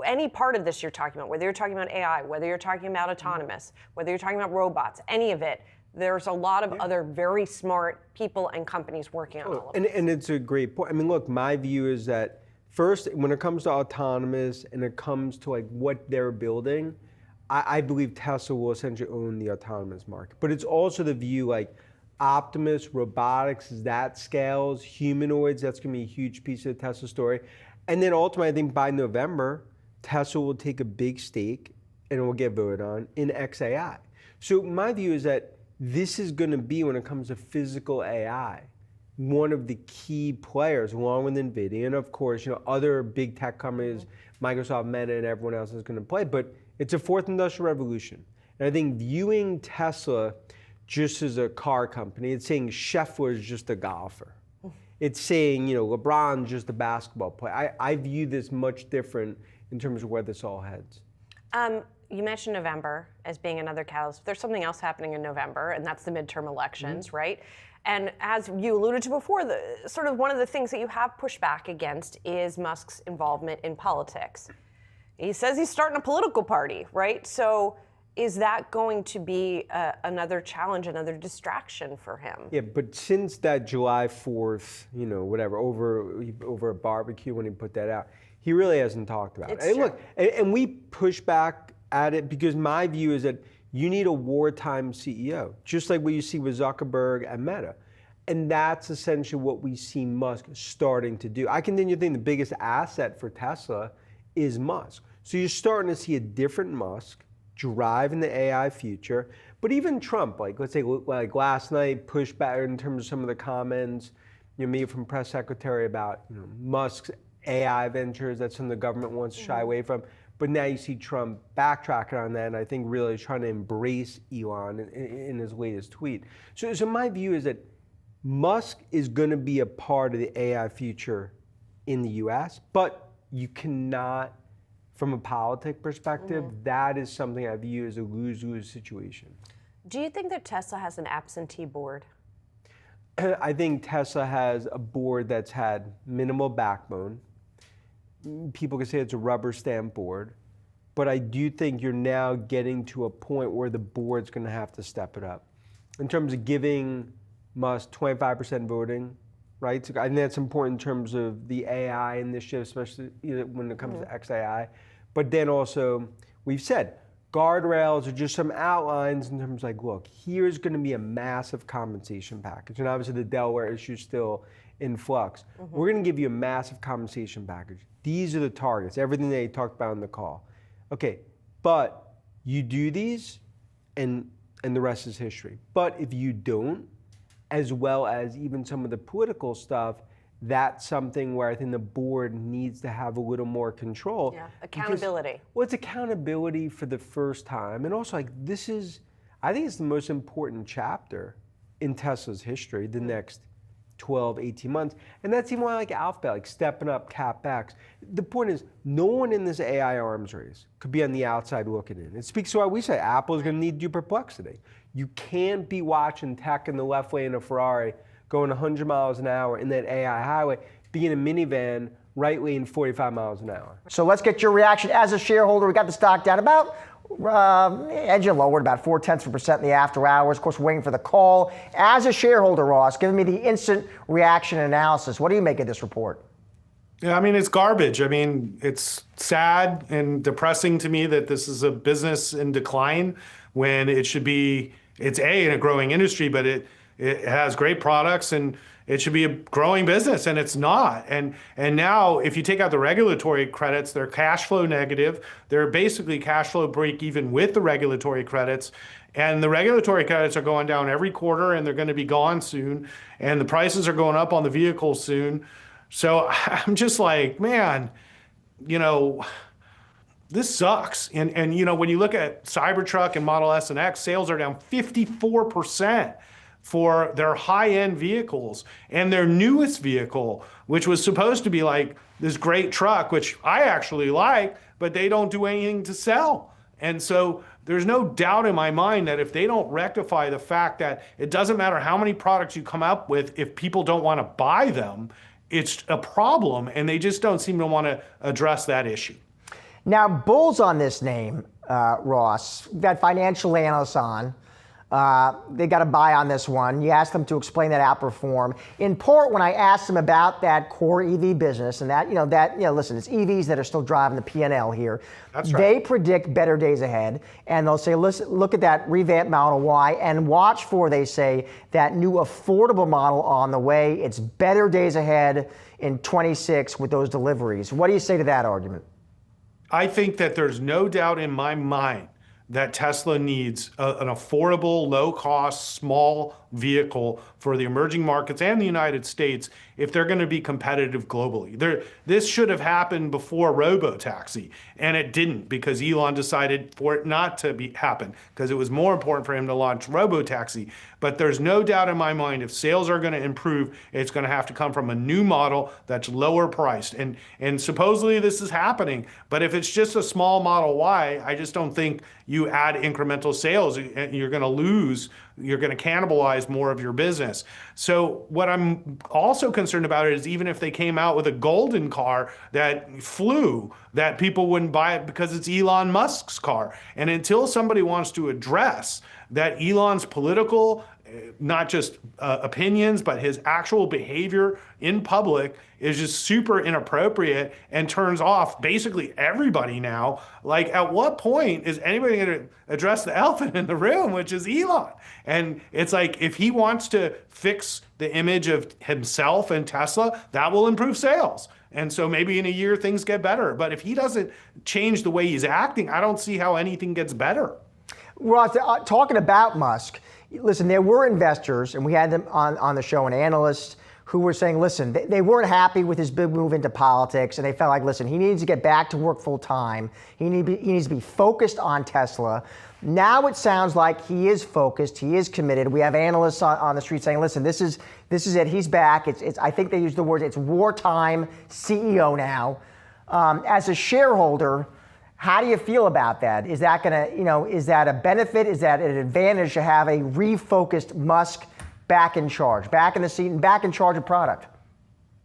Any part of this you're talking about, whether you're talking about AI, whether you're talking about autonomous, whether you're talking about robots, any of it, there's a lot of other very smart people and companies working on all of it. And it's a great point. I mean, look, my view is that first, when it comes to autonomous and it comes to like what they're building, I believe Tesla will essentially own the autonomous market. But it's also the view like Optimus, robotics, as that scales, humanoids, that's gonna be a huge piece of the Tesla story. And then ultimately, I think by November, Tesla will take a big stake and it will get voted on in XAI. So my view is that this is gonna be, when it comes to physical AI, one of the key players, along with Nvidia, and of course, other big tech companies, Microsoft, Meta, and everyone else is going to play. But it's a fourth industrial revolution, and I think viewing Tesla just as a car company, it's saying Scheffler is just a golfer. It's saying LeBron's just a basketball player. I view this much different in terms of where this all heads. You mentioned November as being another catalyst. There's something else happening in November, and that's the midterm elections, right? And as you alluded to before, sort of one of the things that you have pushed back against is Musk's involvement in politics. He says he's starting a political party, right? So is that going to be another challenge, another distraction for him? Yeah, but since that July 4th, whatever, over a barbecue when he put that out, he really hasn't talked about it. And look, and we push back at it because my view is that you need a wartime CEO, just like what you see with Zuckerberg and Meta. And that's essentially what we see Musk starting to do. I continue to think the biggest asset for Tesla is Musk. So you're starting to see a different Musk driving the AI future. But even Trump, like let's say like last night, pushed back in terms of some of the comments, maybe from press secretary about Musk's AI ventures that some of the government wants to shy away from. But now you see Trump backtracking on that, and I think really trying to embrace Elon in his latest tweet. So my view is that Musk is going to be a part of the AI future in the US, but you cannot, from a politic perspective, that is something I view as a lose-lose situation. Do you think that Tesla has an absentee board? I think Tesla has a board that's had minimal backbone. People can say it's a rubber stamp board, but I do think you're now getting to a point where the board's going to have to step it up. In terms of giving Musk 25% voting, right? So I think that's important in terms of the AI initiative, especially when it comes to XAI. But then also, we've said, guardrails are just some outlines in terms of like, look, here's going to be a massive compensation package. And obviously the Delaware issue is still in flux. We're going to give you a massive compensation package. These are the targets, everything they talked about in the call. Okay, but you do these and the rest is history. But if you don't, as well as even some of the political stuff, that's something where I think the board needs to have a little more control. Yeah, accountability. Well, it's accountability for the first time. And also, like, I think it's the most important chapter in Tesla's history, the next 12, 18 months. And that's even why I like Alphabet, like stepping up CapEx. The point is, no one in this AI arms race could be on the outside looking in. It speaks to why we say Apple is going to need to do Perplexity. You can't be watching tech in the left lane of Ferrari going 100 miles an hour in that AI highway, being a minivan, right lane 45 miles an hour. So let's get your reaction as a shareholder. We got the stock down about, edging lowered about 0.4% in the after hours. Of course, we're waiting for the call. As a shareholder, Ross, giving me the instant reaction analysis. What do you make of this report? Yeah, I mean, it's garbage. I mean, it's sad and depressing to me that this is a business in decline when it should be, it's in a growing industry, but it has great products and It should be a growing business, and it's not. And now, if you take out the regulatory credits, they're cash flow negative. They're basically cash flow break even with the regulatory credits. And the regulatory credits are going down every quarter, and they're going to be gone soon. And the prices are going up on the vehicles soon. So I'm just like, man, this sucks. And when you look at Cybertruck and Model S and X, sales are down 54% for their high-end vehicles. And their newest vehicle, which was supposed to be like this great truck, which I actually like, but they don't do anything to sell. And so there's no doubt in my mind that if they don't rectify the fact that it doesn't matter how many products you come up with, if people don't want to buy them, it's a problem, and they just don't seem to want to address that issue. Now, bulls on this name, Ross. We've got financial analysts on. They got a buy on this one. You asked them to explain that outperform. In part, when I asked them about that core EV business and listen, it's EVs that are still driving the P&L here. That's right. They predict better days ahead, and they'll say, listen, look at that revamped Model Y and watch for, they say, that new affordable model on the way. It's better days ahead in 26 with those deliveries. What do you say to that argument? I think that there's no doubt in my mind that Tesla needs an affordable, low-cost, small vehicle for the emerging markets and the United States if they're going to be competitive globally. This should have happened before robotaxi, and it didn't because Elon decided for it not to happen because it was more important for him to launch robotaxi. But there's no doubt in my mind if sales are going to improve, it's going to have to come from a new model that's lower priced. And supposedly this is happening, but if it's just a small Model Y, I just don't think you add incremental sales. You're going to lose. You're going to cannibalize more of your business. So what I'm also concerned about is even if they came out with a golden car that flew, that people wouldn't buy it because it's Elon Musk's car. And until somebody wants to address that Elon's political, not just opinions, but his actual behavior in public is just super inappropriate and turns off basically everybody now. Like, at what point is anybody going to address the elephant in the room, which is Elon? And it's like, if he wants to fix the image of himself and Tesla, that will improve sales. And so maybe in a year things get better. But if he doesn't change the way he's acting, I don't see how anything gets better. Ross, talking about Musk, listen, there were investors, and we had them on the show, and analysts who were saying, listen, they weren't happy with his big move into politics, and they felt like, listen, he needs to get back to work full time. He needs to be focused on Tesla. Now it sounds like he is focused, he is committed. We have analysts on the street saying, listen, this is it, he's back. It's I think they use the words, it's wartime CEO now. As a shareholder, how do you feel about that? Is that is that a benefit? Is that an advantage to have a refocused Musk back in charge, back in the seat and back in charge of product?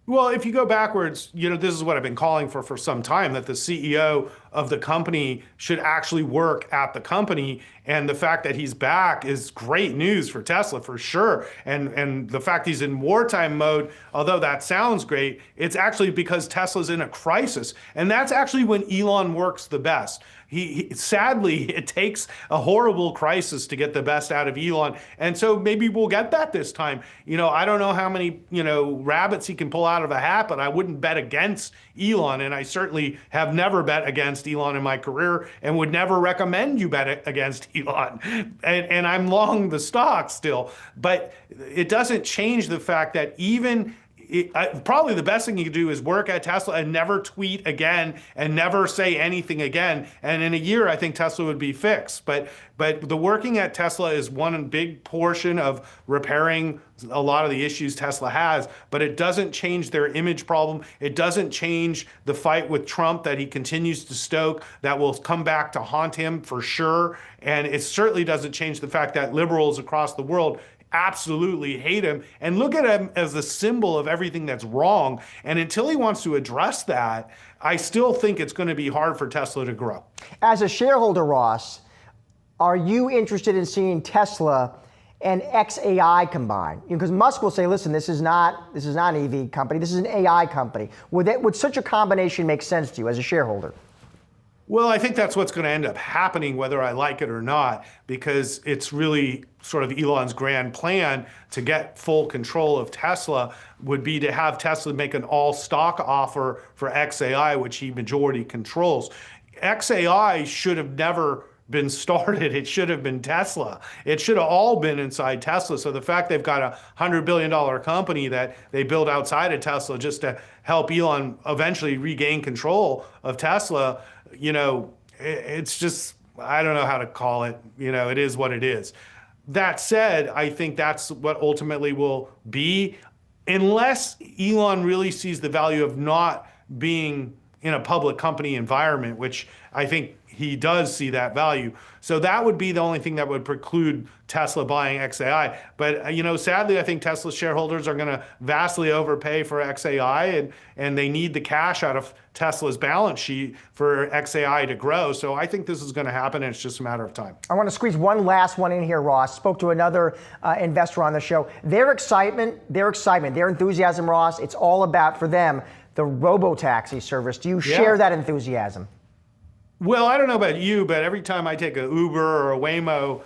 Well, if you go backwards, this is what I've been calling for some time, that the CEO of the company should actually work at the company. And the fact that he's back is great news for Tesla, for sure. And the fact he's in wartime mode, although that sounds great, it's actually because Tesla's in a crisis. And that's actually when Elon works the best. Sadly, it takes a horrible crisis to get the best out of Elon. And so maybe we'll get that this time. I don't know how many, rabbits he can pull out of a hat, but I wouldn't bet against Elon. And I certainly have never bet against Elon in my career and would never recommend you bet against Elon. And I'm long the stock still. But it doesn't change the fact that probably the best thing you could do is work at Tesla and never tweet again and never say anything again. And in a year, I think Tesla would be fixed. But the working at Tesla is one big portion of repairing a lot of the issues Tesla has, but it doesn't change their image problem. It doesn't change the fight with Trump that he continues to stoke that will come back to haunt him for sure. And it certainly doesn't change the fact that liberals across the world absolutely hate him and look at him as the symbol of everything that's wrong. And until he wants to address that, I still think it's going to be hard for Tesla to grow. As a shareholder, Ross, are you interested in seeing Tesla and xAI combined? Because Musk will say, listen, this is not an EV company, this is an AI company. Would such a combination make sense to you as a shareholder? Well, I think that's what's going to end up happening, whether I like it or not, because it's really sort of Elon's grand plan to get full control of Tesla would be to have Tesla make an all-stock offer for XAI, which he majority controls. XAI should have never been started. It should have been Tesla. It should have all been inside Tesla. So the fact they've got a $100 billion company that they build outside of Tesla just to help Elon eventually regain control of Tesla, it's just, I don't know how to call it. It is what it is. That said, I think that's what ultimately will be, unless Elon really sees the value of not being in a public company environment, which I think he does see that value. So that would be the only thing that would preclude Tesla buying XAI. But, sadly, I think Tesla shareholders are going to vastly overpay for XAI, and they need the cash out of Tesla's balance sheet for XAI to grow. So I think this is going to happen, and it's just a matter of time. I want to squeeze one last one in here, Ross. Spoke to another investor on the show. Their excitement, their enthusiasm, Ross, it's all about, for them, the robo-taxi service. Do you share that enthusiasm? Well, I don't know about you, but every time I take a Uber or a Waymo,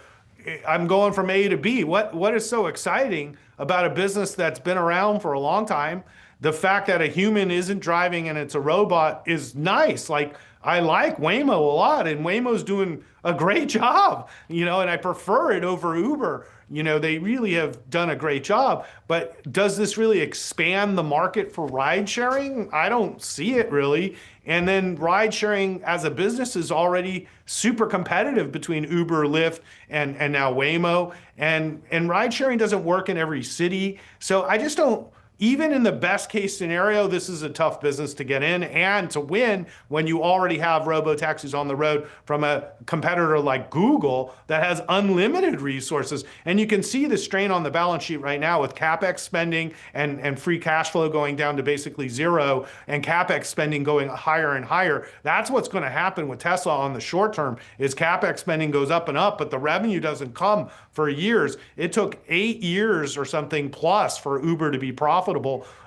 I'm going from A to B. What is so exciting about a business that's been around for a long time? The fact that a human isn't driving and it's a robot is nice. Like, I like Waymo a lot, and Waymo's doing a great job, and I prefer it over Uber. They really have done a great job, but does this really expand the market for ride sharing? I don't see it really. And then ride sharing as a business is already super competitive between Uber, Lyft, and now Waymo. And ride sharing doesn't work in every city. So I just don't, even in the best case scenario, this is a tough business to get in and to win when you already have robo-taxis on the road from a competitor like Google that has unlimited resources. And you can see the strain on the balance sheet right now with CapEx spending and free cash flow going down to basically zero, and CapEx spending going higher and higher. That's what's going to happen with Tesla on the short term, is CapEx spending goes up and up, but the revenue doesn't come for years. It took 8 years or something plus for Uber to be profitable.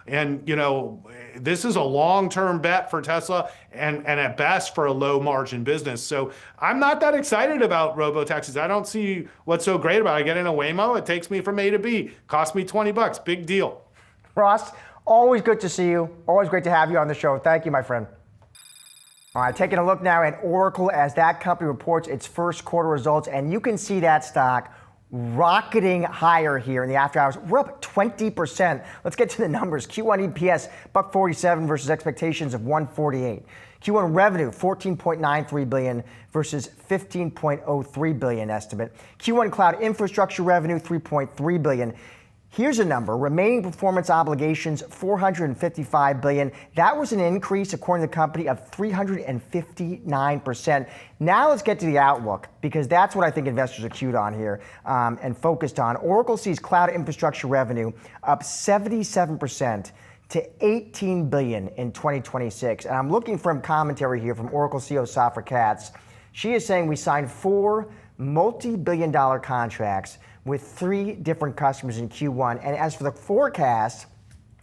And, this is a long-term bet for Tesla and at best for a low margin business. So I'm not that excited about robo-taxis. I don't see what's so great about it. I get in a Waymo, it takes me from A to B, cost me $20, big deal. Ross, always good to see you. Always great to have you on the show. Thank you, my friend. All right, taking a look now at Oracle as that company reports its first quarter results, and you can see that stock rocketing higher here in the after hours. We're up 20%. Let's get to the numbers. Q1 EPS, $1.47 versus expectations of $1.48. Q1 revenue, $14.93 billion versus $15.03 billion estimate. Q1 cloud infrastructure revenue, $3.3 billion. Here's a number, remaining performance obligations, $455 billion. That was an increase, according to the company, of 359%. Now let's get to the outlook, because that's what I think investors are cued on here and focused on. Oracle sees cloud infrastructure revenue up 77% to $18 billion in 2026. And I'm looking for commentary here from Oracle CEO Safra Catz. She is saying we signed 4 multi-billion-dollar contracts with 3 different customers in Q1. And as for the forecast,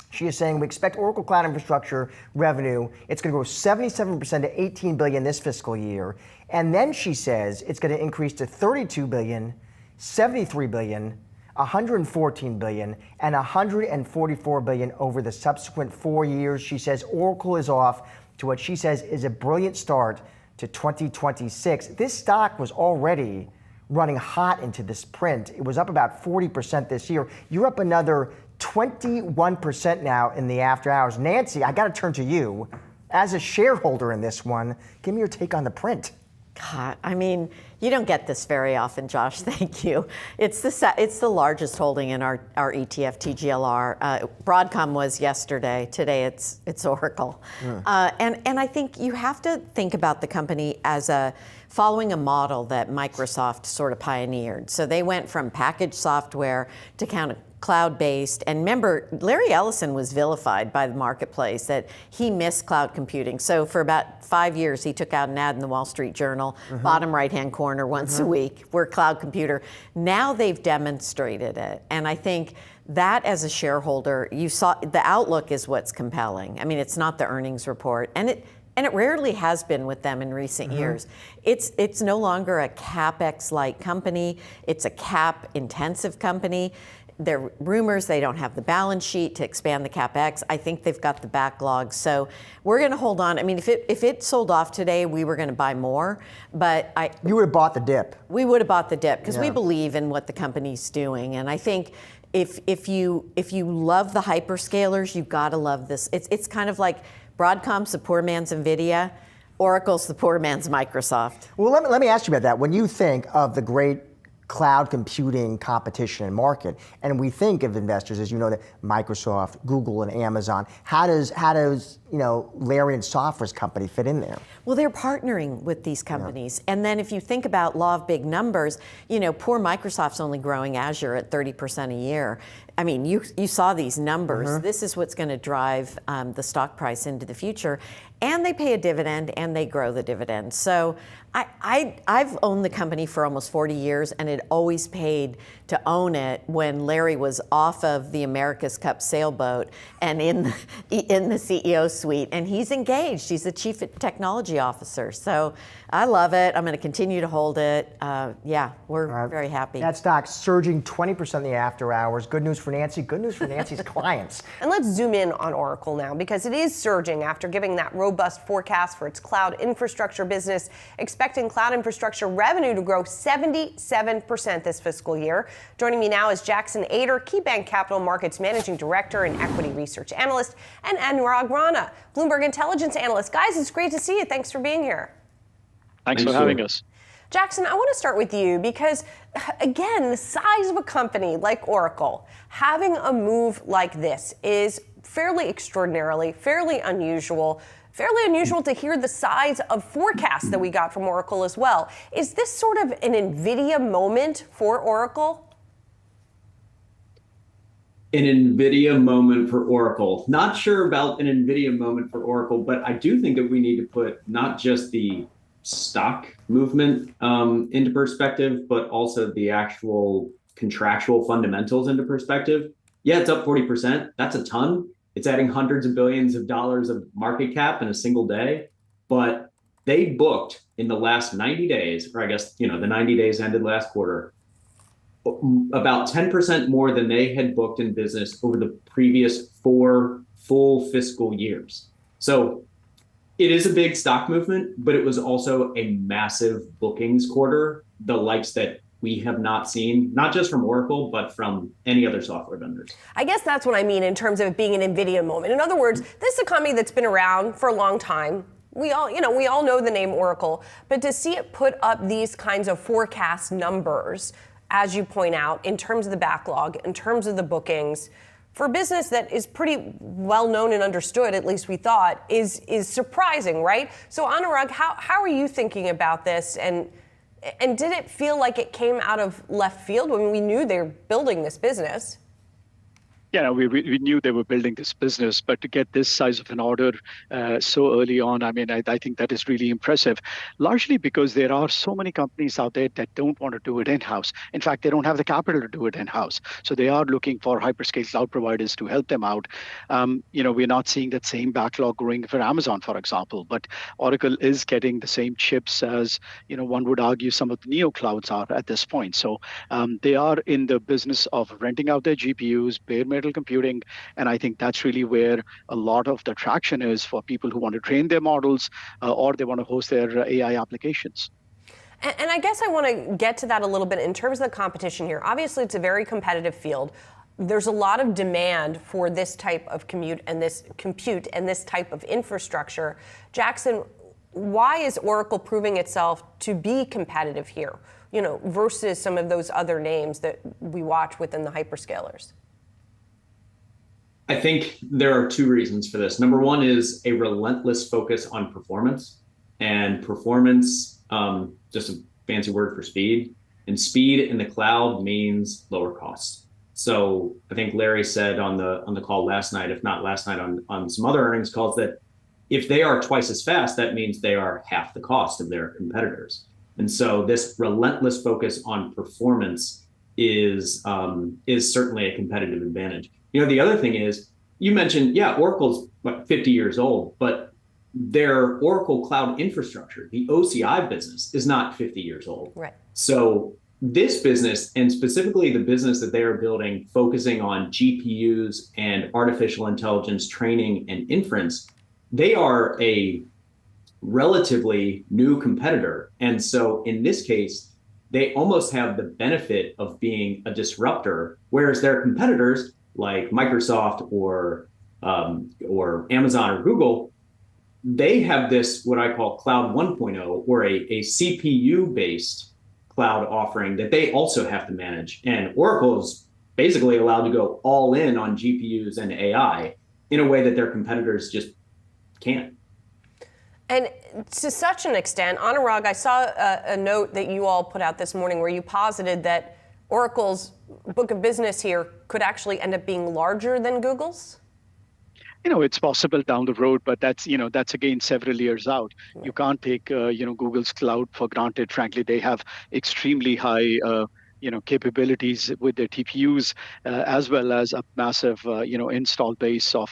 she is saying we expect Oracle Cloud Infrastructure revenue, it's going to grow 77% to $18 billion this fiscal year. And then she says it's going to increase to $32 billion, $73 billion, $114 billion, and $144 billion over the subsequent 4 years. She says Oracle is off to what she says is a brilliant start to 2026. This stock was already running hot into this print. It was up about 40% this year. You're up another 21% now in the after hours. Nancy, I got to turn to you. As a shareholder in this one, give me your take on the print. God, I mean, you don't get this very often, Josh. Thank you. It's the largest holding in our ETF TGLR. Broadcom was yesterday. Today it's Oracle. And I think you have to think about the company as following a model that Microsoft sort of pioneered. So they went from packaged software to kind of cloud-based. And remember, Larry Ellison was vilified by the marketplace that he missed cloud computing. So for about 5 years, he took out an ad in the Wall Street Journal, bottom right-hand corner once a week, we're cloud computer. Now they've demonstrated it. And I think that as a shareholder, you saw the outlook is what's compelling. I mean, it's not the earnings report. And And it rarely has been with them in recent years. It's no longer a CapEx-like company. It's a cap-intensive company. There are rumors they don't have the balance sheet to expand the CapEx. I think they've got the backlog. So we're going to hold on. I mean, if it sold off today, we were going to buy more. But you would have bought the dip. We would have bought the dip because we believe in what the company's doing. And I think if you love the hyperscalers, you've got to love this. It's kind of like Broadcom's the poor man's Nvidia, Oracle's the poor man's Microsoft. Well, let me ask you about that. When you think of the great cloud computing competition and market, and we think of investors, as you know, that Microsoft, Google, and Amazon, how does Larry and Software's company fit in there? Well, they're partnering with these companies. Yeah. And then if you think about law of big numbers, poor Microsoft's only growing Azure at 30% a year. I mean, you saw these numbers. This is what's going to drive the stock price into the future. And they pay a dividend and they grow the dividend. So I've owned the company for almost 40 years, and it always paid to own it when Larry was off of the America's Cup sailboat and in the CEO suite. And he's engaged. He's the chief technology officer. So I love it. I'm going to continue to hold it. We're very happy. That stock surging 20% in the after hours. Good news for Nancy. Good news for Nancy's clients. And let's zoom in on Oracle now, because it is surging after giving that robust forecast for its cloud infrastructure business, expecting cloud infrastructure revenue to grow 77% this fiscal year. Joining me now is Jackson Ader, KeyBank Capital Markets Managing Director and Equity Research Analyst, and Anurag Rana, Bloomberg Intelligence Analyst. Guys, it's great to see you. Thanks for being here. Thanks for having us. Jackson, I want to start with you because, again, the size of a company like Oracle, having a move like this is fairly unusual to hear the size of forecasts that we got from Oracle as well. Is this sort of an Nvidia moment for Oracle? An Nvidia moment for Oracle. Not sure about an Nvidia moment for Oracle, but I do think that we need to put not just the stock movement into perspective, but also the actual contractual fundamentals into perspective. Yeah, it's up 40%. That's a ton. It's adding hundreds of billions of dollars of market cap in a single day. But they booked in the last 90 days, or I guess, the 90 days ended last quarter, about 10% more than they had booked in business over the previous 4 full fiscal years. So it is a big stock movement, but it was also a massive bookings quarter, the likes that we have not seen, not just from Oracle, but from any other software vendors. I guess that's what I mean in terms of it being an Nvidia moment. In other words, this is a company that's been around for a long time. We all know the name Oracle, but to see it put up these kinds of forecast numbers, as you point out, in terms of the backlog, in terms of the bookings, for a business that is pretty well known and understood, at least we thought, is surprising, right? So Anurag, how are you thinking about this? And did it feel like it came out of left field when we knew they were building this business? Yeah, we knew they were building this business, but to get this size of an order so early on, I think that is really impressive, largely because there are so many companies out there that don't want to do it in-house. In fact, they don't have the capital to do it in-house. So they are looking for hyperscale cloud providers to help them out. We're not seeing that same backlog growing for Amazon, for example, but Oracle is getting the same chips as, one would argue some of the neo clouds are at this point. So they are in the business of renting out their GPUs, bare metal computing, and I think that's really where a lot of the traction is for people who want to train their models or they want to host their AI applications. And I guess I want to get to that a little bit in terms of the competition here. Obviously, it's a very competitive field. There's a lot of demand for this type of compute and this type of infrastructure. Jackson, why is Oracle proving itself to be competitive here, versus some of those other names that we watch within the hyperscalers? I think there are 2 reasons for this. Number one is a relentless focus on performance, and performance, just a fancy word for speed. And speed in the cloud means lower costs. So I think Larry said on the call last night, if not last night on some other earnings calls, that if they are twice as fast, that means they are half the cost of their competitors. And so this relentless focus on performance is certainly a competitive advantage. The other thing is, you mentioned, Oracle's 50 years old, but their Oracle Cloud Infrastructure, the OCI business, is not 50 years old. Right. So this business, and specifically the business that they are building, focusing on GPUs and artificial intelligence training and inference, they are a relatively new competitor. And so in this case, they almost have the benefit of being a disruptor, whereas their competitors like Microsoft or Amazon or Google, they have this, what I call Cloud 1.0, or a CPU-based cloud offering that they also have to manage. And Oracle is basically allowed to go all in on GPUs and AI in a way that their competitors just can't. And to such an extent, Anurag, I saw a note that you all put out this morning where you posited that Oracle's book of business here could actually end up being larger than Google's? It's possible down the road, but that's again several years out. You can't take Google's cloud for granted. Frankly, they have extremely high capabilities with their TPUs, as well as a massive install base of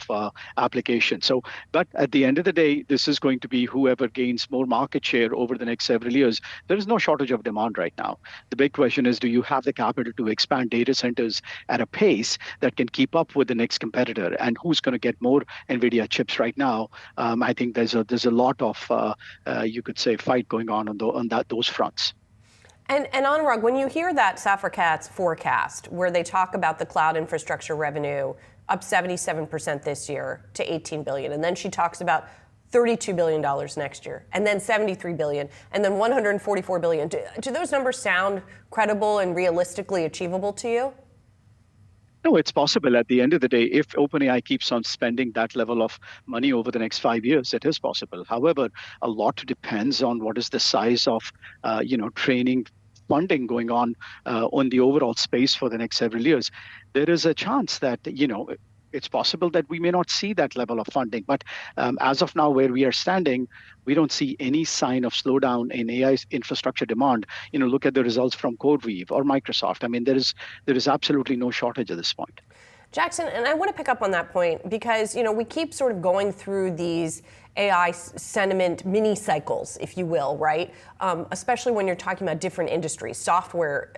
applications. So, but at the end of the day, this is going to be whoever gains more market share over the next several years. There is no shortage of demand right now. The big question is, do you have the capital to expand data centers at a pace that can keep up with the next competitor? And who's going to get more Nvidia chips right now? I think there's a lot of you could say fight going on those fronts. And Anurag, when you hear that Safra Catz forecast, where they talk about the cloud infrastructure revenue up 77% this year to $18 billion, and then she talks about $32 billion next year, and then $73 billion, and then $144 billion, do those numbers sound credible and realistically achievable to you? No, it's possible. At the end of the day, if OpenAI keeps on spending that level of money over the next 5 years, it is possible. However, a lot depends on what is the size of, training funding going on the overall space for the next several years. There is a chance that, it's possible that we may not see that level of funding. But as of now, where we are standing, we don't see any sign of slowdown in AI infrastructure demand. Look at the results from CoreWeave or Microsoft. I mean, there is absolutely no shortage at this point. Jackson, and I want to pick up on that point because, we keep sort of going through these AI sentiment mini cycles, if you will, right? Especially when you're talking about different industries, software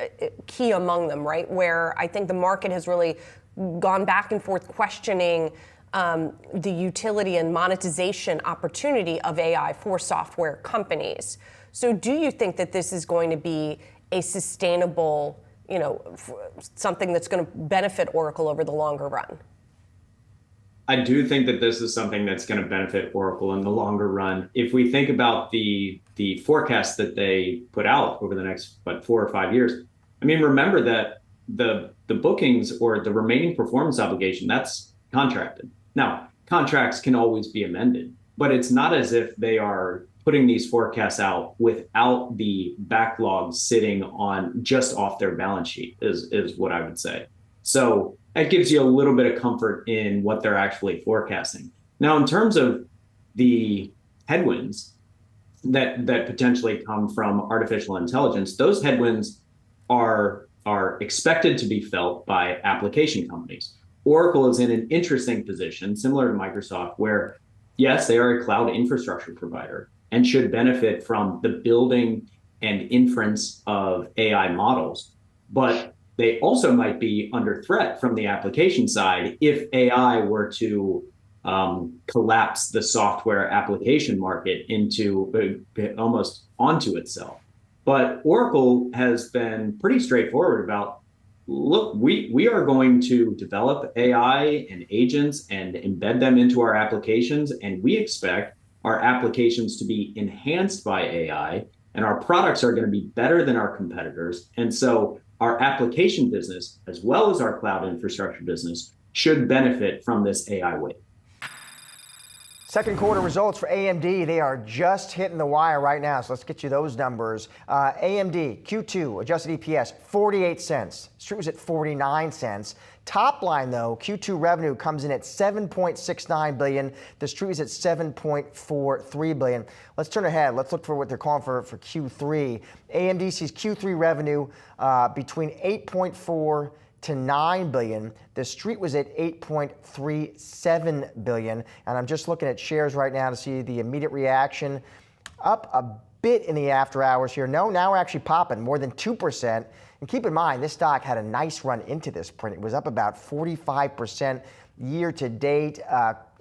key among them, right? Where I think the market has really gone back and forth questioning the utility and monetization opportunity of AI for software companies. So do you think that this is going to be a sustainable, something that's going to benefit Oracle over the longer run? I do think that this is something that's going to benefit Oracle in the longer run. If we think about the forecast that they put out over the next 4 or 5 years, I mean, remember that the bookings or the remaining performance obligation, that's contracted. Now, contracts can always be amended, but it's not as if they are putting these forecasts out without the backlog sitting on just off their balance sheet is what I would say. So that gives you a little bit of comfort in what they're actually forecasting. Now, in terms of the headwinds that potentially come from artificial intelligence, those headwinds are expected to be felt by application companies. Oracle is in an interesting position, similar to Microsoft, where yes, they are a cloud infrastructure provider and should benefit from the building and inference of AI models, but they also might be under threat from the application side if AI were to collapse the software application market into almost onto itself. But Oracle has been pretty straightforward about, look, we are going to develop AI and agents and embed them into our applications, and we expect our applications to be enhanced by AI, and our products are going to be better than our competitors. And so our application business, as well as our cloud infrastructure business, should benefit from this AI wave. Second quarter results for AMD, they are just hitting the wire right now, so let's get you those numbers. AMD, Q2, adjusted EPS, 48 cents. Street was at 49 cents. Top line, though, Q2 revenue comes in at $7.69 billion. The Street is at $7.43 billion. Let's turn ahead. Let's look for what they're calling for Q3. AMD sees Q3 revenue between $8.4 to $9 billion. The street was at $8.37 billion. And I'm just looking at shares right now to see the immediate reaction. Up a bit in the after hours here. No, now we're actually popping more than 2%. And keep in mind, this stock had a nice run into this print. It was up about 45% year to date.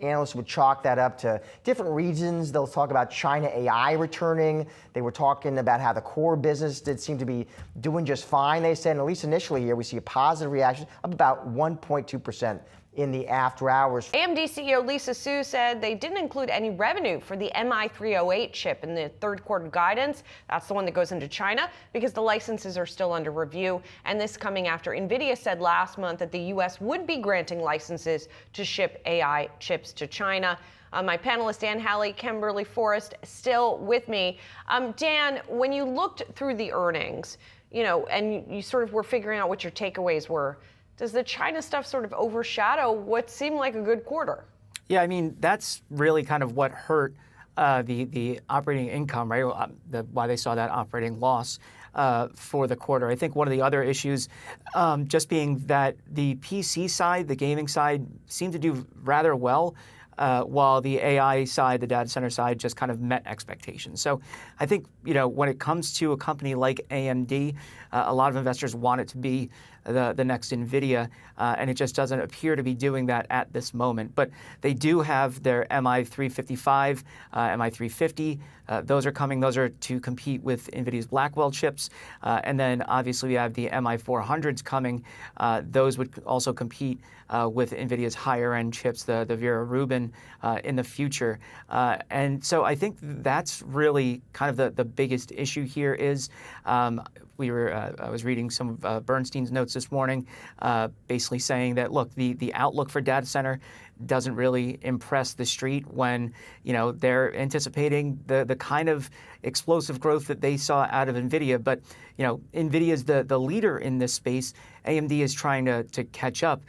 Analysts would chalk that up to different reasons. They'll talk about China AI returning. They were talking about how the core business did seem to be doing just fine. They said, and at least initially here, we see a positive reaction up about 1.2% in the after hours. AMD CEO Lisa Su said they didn't include any revenue for the MI308 chip in the third quarter guidance. That's the one that goes into China because the licenses are still under review. And this coming after Nvidia said last month that the U.S. would be granting licenses to ship AI chips to China. My panelists, Dan Halley, Kimberly Forrest, still with me. Dan, when you looked through the earnings, and you sort of were figuring out what your takeaways were, does the China stuff sort of overshadow what seemed like a good quarter? Yeah, I mean, that's really kind of what hurt the operating income, right? Why they saw that operating loss for the quarter. I think one of the other issues just being that the PC side, the gaming side, seemed to do rather well, while the AI side, the data center side, just kind of met expectations. So I think, when it comes to a company like AMD, a lot of investors want it to be the next Nvidia, and it just doesn't appear to be doing that at this moment. But they do have their MI355, MI350. Those are coming. Those are to compete with Nvidia's Blackwell chips. And then obviously we have the MI400s coming. Those would also compete with Nvidia's higher end chips, the Vera Rubin, in the future. And so I think that's really kind of the biggest issue here is I was reading some of Bernstein's notes this morning, basically saying that, look, the outlook for data center doesn't really impress the street when, they're anticipating the kind of explosive growth that they saw out of Nvidia. But, Nvidia is the leader in this space. AMD is trying to catch up.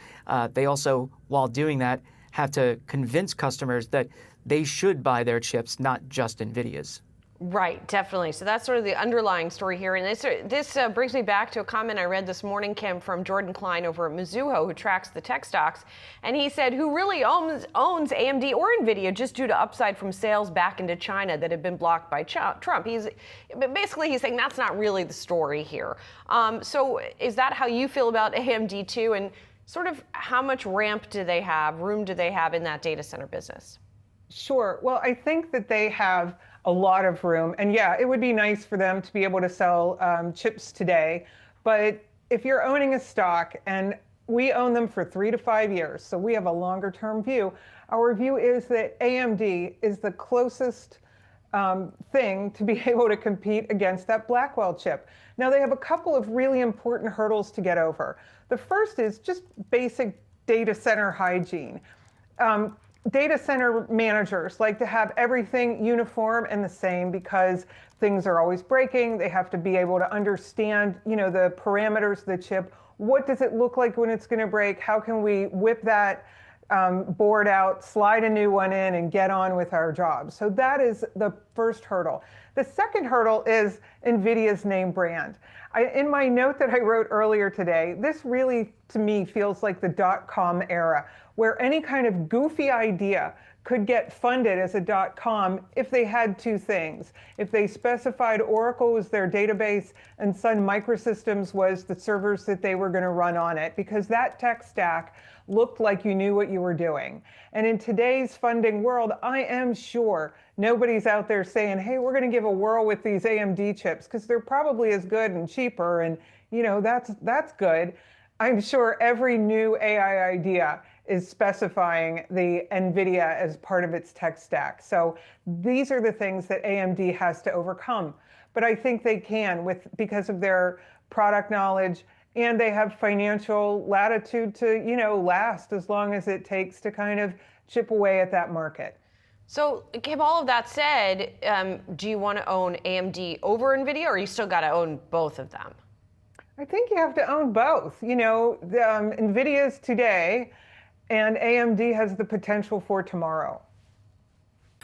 They also, while doing that, have to convince customers that they should buy their chips, not just Nvidia's. Right, definitely. So that's sort of the underlying story here. And this brings me back to a comment I read this morning, Kim, from Jordan Klein over at Mizuho, who tracks the tech stocks. And he said, who really owns AMD or Nvidia just due to upside from sales back into China that had been blocked by Trump. He's saying that's not really the story here. So is that how you feel about AMD too? And sort of how much room do they have in that data center business? Sure. Well, I think that they have a lot of room. And yeah, it would be nice for them to be able to sell chips today. But if you're owning a stock, and we own them for 3 to 5 years, so we have a longer term view, our view is that AMD is the closest thing to be able to compete against that Blackwell chip. Now, they have a couple of really important hurdles to get over. The first is just basic data center hygiene. Data center managers like to have everything uniform and the same because things are always breaking. They have to be able to understand, the parameters of the chip. What does it look like when it's going to break? How can we whip that board out, slide a new one in, and get on with our job? So that is the first hurdle. The second hurdle is NVIDIA's name brand. In my note that I wrote earlier today, this really, to me, feels like the .com era, where any kind of goofy idea could get funded as a .com if they had two things. If they specified Oracle was their database and Sun Microsystems was the servers that they were going to run on it, because that tech stack looked like you knew what you were doing. And in today's funding world, I am sure nobody's out there saying, hey, we're going to give a whirl with these AMD chips because they're probably as good and cheaper, and that's good. I'm sure every new AI idea is specifying the NVIDIA as part of its tech stack. So these are the things that AMD has to overcome. But I think they can because of their product knowledge, and they have financial latitude to, last as long as it takes to kind of chip away at that market. So, Kim, all of that said, do you want to own AMD over NVIDIA, or you still got to own both of them? I think you have to own both. NVIDIA's today, and AMD has the potential for tomorrow.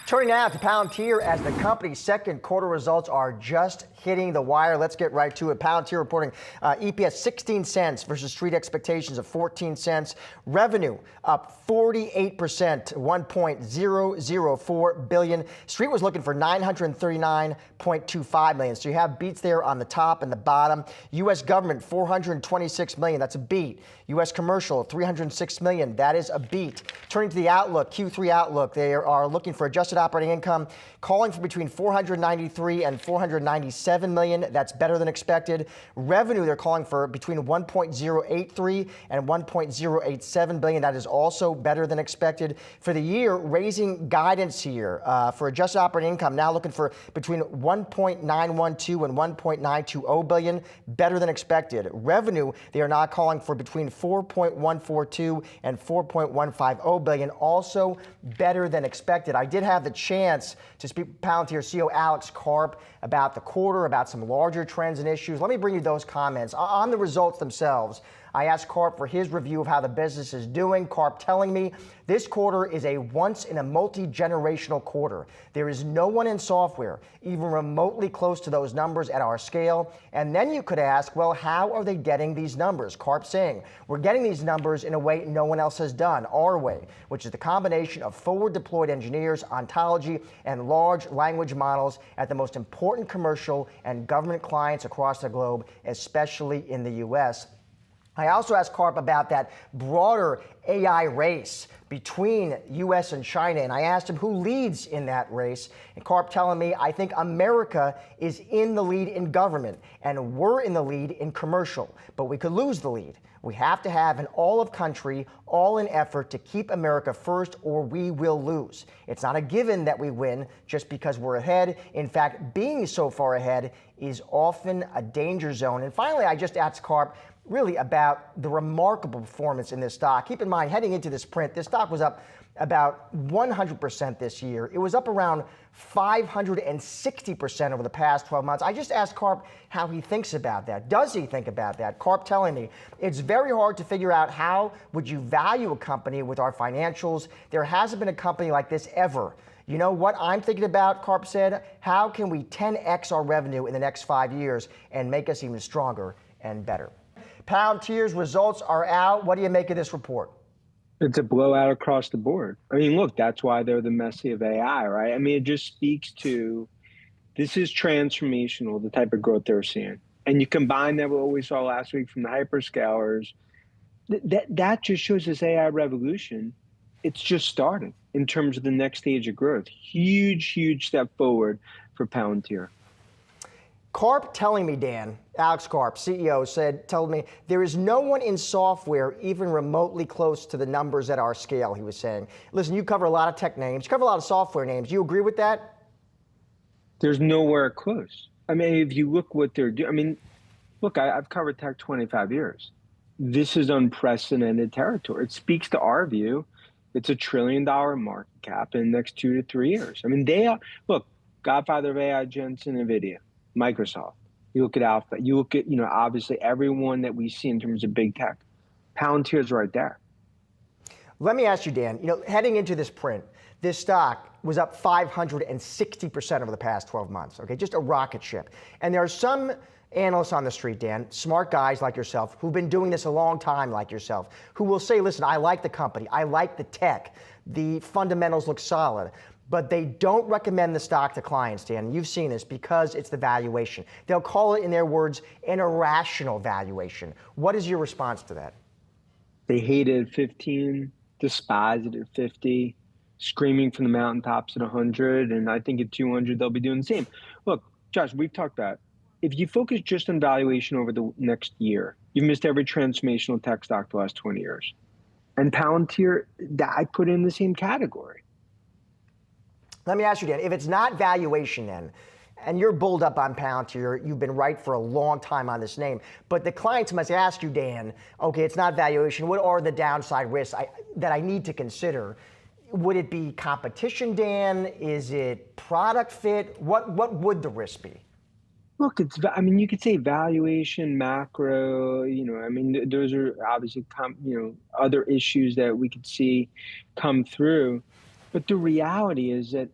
Turning now to Palantir, as the company's second quarter results are just hitting the wire. Let's get right to it. Palantir reporting EPS 16 cents versus street expectations of 14 cents. Revenue up 48%, $1.004 billion. Street was looking for $939.25 million. So you have beats there on the top and the bottom. U.S. government, $426 million. That's a beat. U.S. commercial, $306 million. That is a beat. Turning to the outlook, Q3 outlook, they are looking for adjusted operating income, calling for between $493 and $497 million. That's better than expected. Revenue, they're calling for between $1.083 and $1.087 billion. That is also better than expected. For the year, raising guidance here for adjusted operating income, now looking for between $1.912 and $1.920 billion, better than expected. Revenue, they are now calling for between $4.142 and $4.150 billion, also better than expected. I did have the chance to speak with Palantir CEO Alex Karp about the quarter, about some larger trends and issues. Let me bring you those comments. On the results themselves, I asked Karp for his review of how the business is doing. Karp telling me this quarter is a once in a multi-generational quarter. There is no one in software even remotely close to those numbers at our scale. And then you could ask, well, how are they getting these numbers? Karp saying, we're getting these numbers in a way no one else has done, our way, which is the combination of forward deployed engineers, ontology, and large language models at the most important commercial and government clients across the globe, especially in the US. I also asked Karp about that broader AI race between US and China, and I asked him who leads in that race. And Karp telling me, I think America is in the lead in government, and we're in the lead in commercial, but we could lose the lead. We have to have an all-of-country, all-in effort to keep America first, or we will lose. It's not a given that we win just because we're ahead. In fact, being so far ahead is often a danger zone. And finally, I just asked Karp really about the remarkable performance in this stock. Keep in mind, heading into this print, this stock was up about 100% this year. It was up around 560% over the past 12 months. I just asked Karp how he thinks about that. Does he think about that? Karp telling me, it's very hard to figure out how would you value a company with our financials. There hasn't been a company like this ever. You know what I'm thinking about, Karp said? How can we 10x our revenue in the next 5 years and make us even stronger and better? Palantir's results are out. What do you make of this report? It's a blowout across the board. I mean, look, that's why they're the Messi of AI, right? I mean, it just speaks to this is transformational, the type of growth they're seeing. And you combine that with what we saw last week from the hyperscalers, that just shows this AI revolution. It's just starting in terms of the next stage of growth. Huge, huge step forward for Palantir. Karp telling me, Dan, Alex Karp, CEO, told me there is no one in software even remotely close to the numbers at our scale, he was saying. Listen, you cover a lot of tech names, you cover a lot of software names. You agree with that? There's nowhere close. I mean, if you look what they're doing, I mean, look, I've covered tech 25 years. This is unprecedented territory. It speaks to our view. It's $1 trillion market cap in the next 2 to 3 years. I mean, they are, look, godfather of AI, Jensen, Nvidia. Microsoft, you look at Alphabet, you look at, obviously everyone that we see in terms of big tech. Palantir's right there. Let me ask you, Dan, heading into this print, this stock was up 560% over the past 12 months, okay? Just a rocket ship. And there are some analysts on the street, Dan, smart guys like yourself, who've been doing this a long time like yourself, who will say, listen, I like the company, I like the tech, the fundamentals look solid. But they don't recommend the stock to clients, Dan. You've seen this because it's the valuation. They'll call it, in their words, an irrational valuation. What is your response to that? They hate it at 15, despise it at 50, screaming from the mountaintops at 100, and I think at 200 they'll be doing the same. Look, Josh, we've talked about it. If you focus just on valuation over the next year, you've missed every transformational tech stock the last 20 years. And Palantir, I put in the same category. Let me ask you, Dan, if it's not valuation then, and you're bulled up on Palantir, you've been right for a long time on this name, but the clients must ask you, Dan, okay, it's not valuation, what are the downside risks that I need to consider? Would it be competition, Dan? Is it product fit? What would the risk be? Look, you could say valuation, macro, those are obviously, other issues that we could see come through. But the reality is that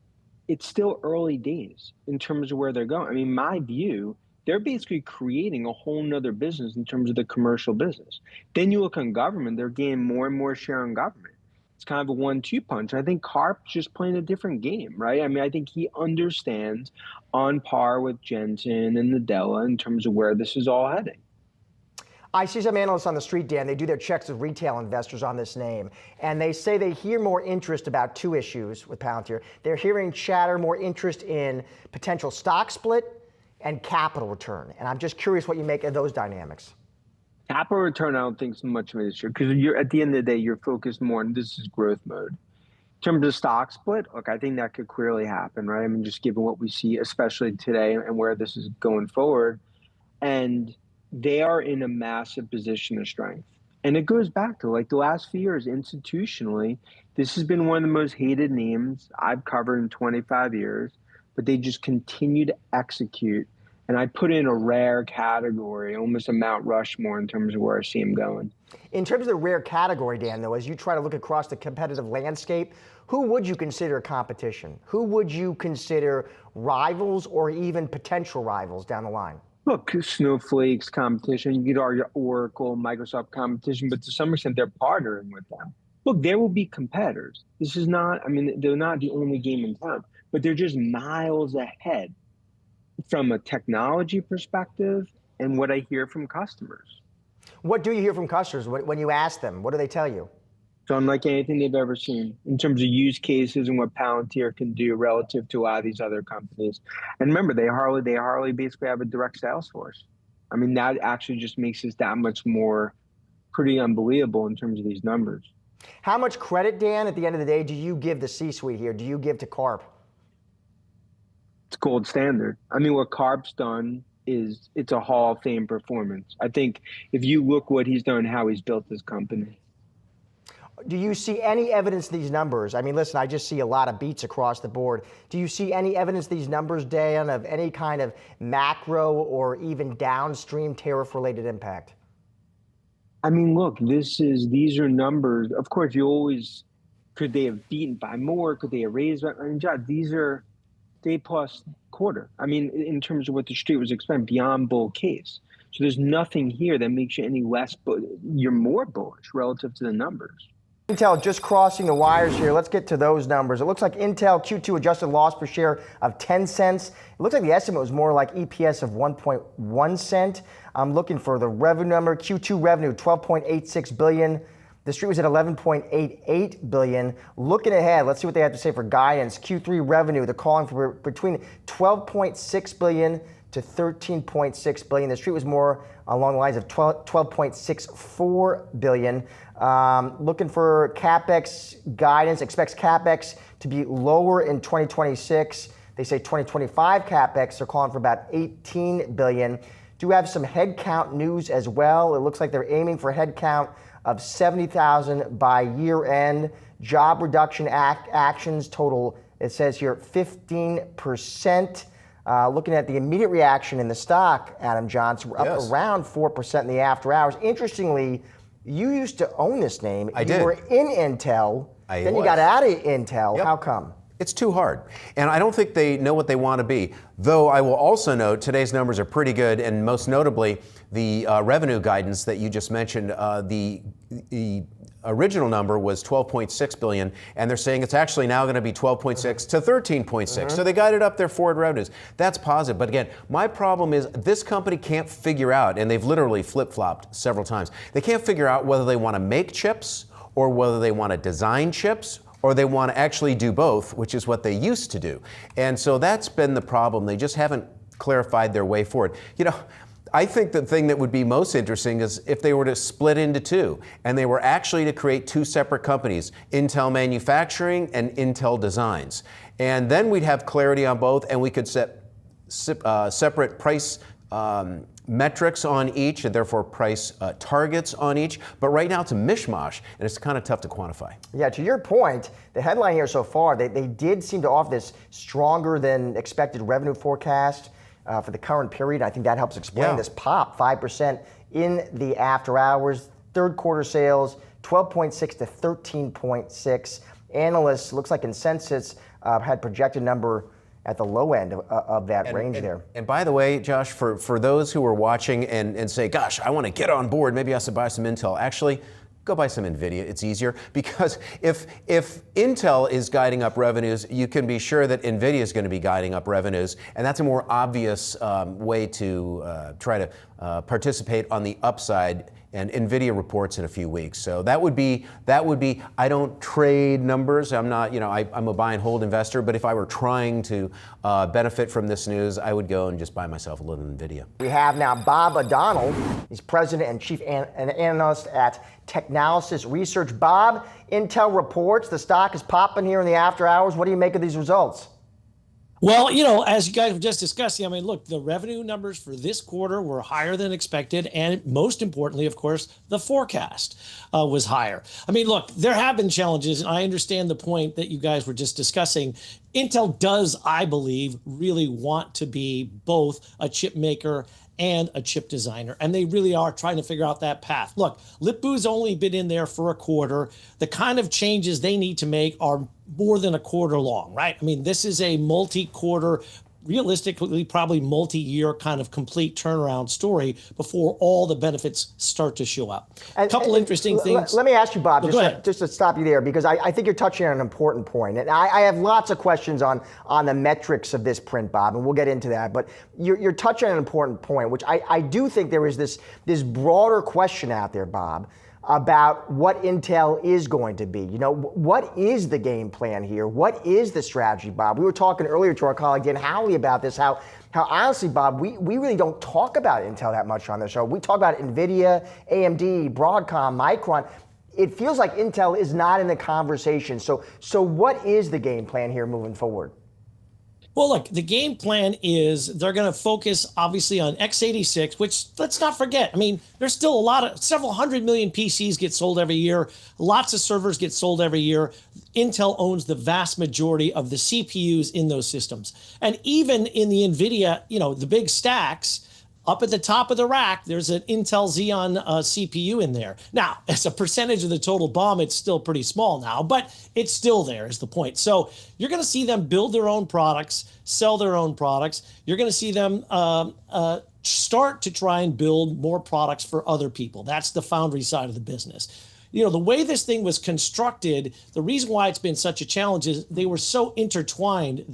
it's still early days in terms of where they're going. I mean, my view, they're basically creating a whole nother business in terms of the commercial business. Then you look on government, they're gaining more and more share in government. It's kind of a 1-2 punch. I think Karp's just playing a different game, right? I mean, I think he understands on par with Jensen and Nadella in terms of where this is all heading. I see some analysts on the street, Dan, they do their checks with retail investors on this name, and they say they hear more interest about two issues with Palantir. They're hearing chatter, more interest in potential stock split and capital return. And I'm just curious what you make of those dynamics. Capital return, I don't think is much of an issue because you're at the end of the day, you're focused more on this is growth mode. In terms of stock split, look, I think that could clearly happen, right? I mean, just given what we see, especially today and where this is going forward. And they are in a massive position of strength. And it goes back to like the last few years institutionally, this has been one of the most hated names I've covered in 25 years, but they just continue to execute. And I put in a rare category, almost a Mount Rushmore in terms of where I see them going. In terms of the rare category, Dan, though, as you try to look across the competitive landscape, who would you consider competition? Who would you consider rivals or even potential rivals down the line? Look, Snowflake's competition, you could argue Oracle, Microsoft competition, but to some extent they're partnering with them. Look, there will be competitors. This is not, I mean, they're not the only game in town, but they're just miles ahead from a technology perspective and what I hear from customers. What do you hear from customers when you ask them? What do they tell you? So unlike anything they've ever seen in terms of use cases and what Palantir can do relative to a lot of these other companies. And remember, they hardly basically have a direct sales force. I mean, that actually just makes this that much more pretty unbelievable in terms of these numbers. How much credit, Dan, at the end of the day, do you give the C-suite here? Do you give to Karp? It's gold standard. I mean, what Karp's done is it's a Hall of Fame performance. I think if you look what he's done, how he's built this company. Do you see any evidence in these numbers? I mean, listen, I just see a lot of beats across the board. Do you see any evidence in these numbers, Dan, of any kind of macro or even downstream tariff-related impact? I mean, look, these are numbers. Of course, you always, could they have beaten by more? Could they have raised by? I mean, John, these are day plus quarter. I mean, in terms of what the street was expecting, beyond bull case. So there's nothing here that makes you any less, but you're more bullish relative to the numbers. Intel just crossing the wires here. Let's get to those numbers. It looks like Intel Q2 adjusted loss per share of 10 cents. It looks like the estimate was more like EPS of 1.1 cent. I'm looking for the revenue number. Q2 revenue, 12.86 billion. The street was at 11.88 billion. Looking ahead, let's see what they have to say for guidance. Q3 revenue, they're calling for between 12.6 billion to 13.6 billion. The street was more along the lines of 12.64 billion. Looking for CapEx guidance, expects CapEx to be lower in 2026. They say 2025 CapEx, they're calling for about 18 billion. Do have some headcount news as well. It looks like they're aiming for headcount of 70,000 by year end. Job reduction actions total, it says here, 15%. Looking at the immediate reaction in the stock, Adam Johnson, we're up around 4% in the after hours. Interestingly, you used to own this name. I did. You were in Intel, then you got out of Intel. Yep. How come? It's too hard. And I don't think they know what they want to be. Though I will also note today's numbers are pretty good, and most notably the revenue guidance that you just mentioned, the original number was 12.6 billion, and they're saying it's actually now going to be 12.6 to 13.6. So they guided up their forward revenues. That's positive. But again, my problem is this company can't figure out, and they've literally flip-flopped several times, they can't figure out whether they want to make chips or whether they want to design chips or they want to actually do both, which is what they used to do. And so that's been the problem. They just haven't clarified their way forward. You know, I think the thing that would be most interesting is if they were to split into two and they were actually to create two separate companies, Intel Manufacturing and Intel Designs. And then we'd have clarity on both and we could set separate price metrics on each and therefore price targets on each. But right now it's a mishmash and it's kind of tough to quantify. Yeah, to your point, the headline here so far, they did seem to offer this stronger than expected revenue forecast for the current period. I think that helps explain this pop, 5% in the after hours. Third quarter sales, 12.6 to 13.6. Analysts, looks like consensus had projected number at the low end of that range there. And by the way, Josh, for those who are watching and say, gosh, I want to get on board, maybe I should buy some Intel. Actually, go buy some Nvidia. It's easier, because if Intel is guiding up revenues, you can be sure that Nvidia is going to be guiding up revenues, and that's a more obvious way to try to participate on the upside. And Nvidia reports in a few weeks, so that would be. I don't trade numbers. I'm not, I'm a buy and hold investor. But if I were trying to benefit from this news, I would go and just buy myself a little Nvidia. We have now Bob O'Donnell. He's president and chief analyst at Technalysis Research. Bob, Intel reports the stock is popping here in the after hours. What do you make of these results? Well, as you guys were just discussing, I mean, look, the revenue numbers for this quarter were higher than expected. And most importantly, of course, the forecast was higher. I mean, look, there have been challenges. And I understand the point that you guys were just discussing. Intel does, I believe, really want to be both a chip maker and a chip designer. And they really are trying to figure out that path. Look, Lip-Bu's only been in there for a quarter. The kind of changes they need to make are more than a quarter long, right? I mean, this is a multi-quarter, realistically, probably multi-year kind of complete turnaround story before all the benefits start to show up. A couple interesting things. Let me ask you, Bob, Well, just to stop you there, because I think you're touching on an important point. And I have lots of questions on the metrics of this print, Bob, and we'll get into that. But you're touching on an important point, which I do think there is this broader question out there, Bob, about what Intel is going to be. What is the game plan here? What is the strategy, Bob? We were talking earlier to our colleague Dan Howley about this, how honestly, Bob, we really don't talk about Intel that much on the show. We talk about Nvidia, AMD, Broadcom, Micron. It feels like Intel is not in the conversation. So what is the game plan here moving forward? Well, look, the game plan is they're going to focus obviously on x86, which let's not forget. I mean, there's still several hundred million PCs get sold every year. Lots of servers get sold every year. Intel owns the vast majority of the CPUs in those systems. And even in the Nvidia, the big stacks, up at the top of the rack, there's an Intel Xeon CPU in there. Now, as a percentage of the total BOM, it's still pretty small now, but it's still there is the point. So you're going to see them build their own products, sell their own products. You're going to see them start to try and build more products for other people. That's the foundry side of the business. The way this thing was constructed, the reason why it's been such a challenge is they were so intertwined,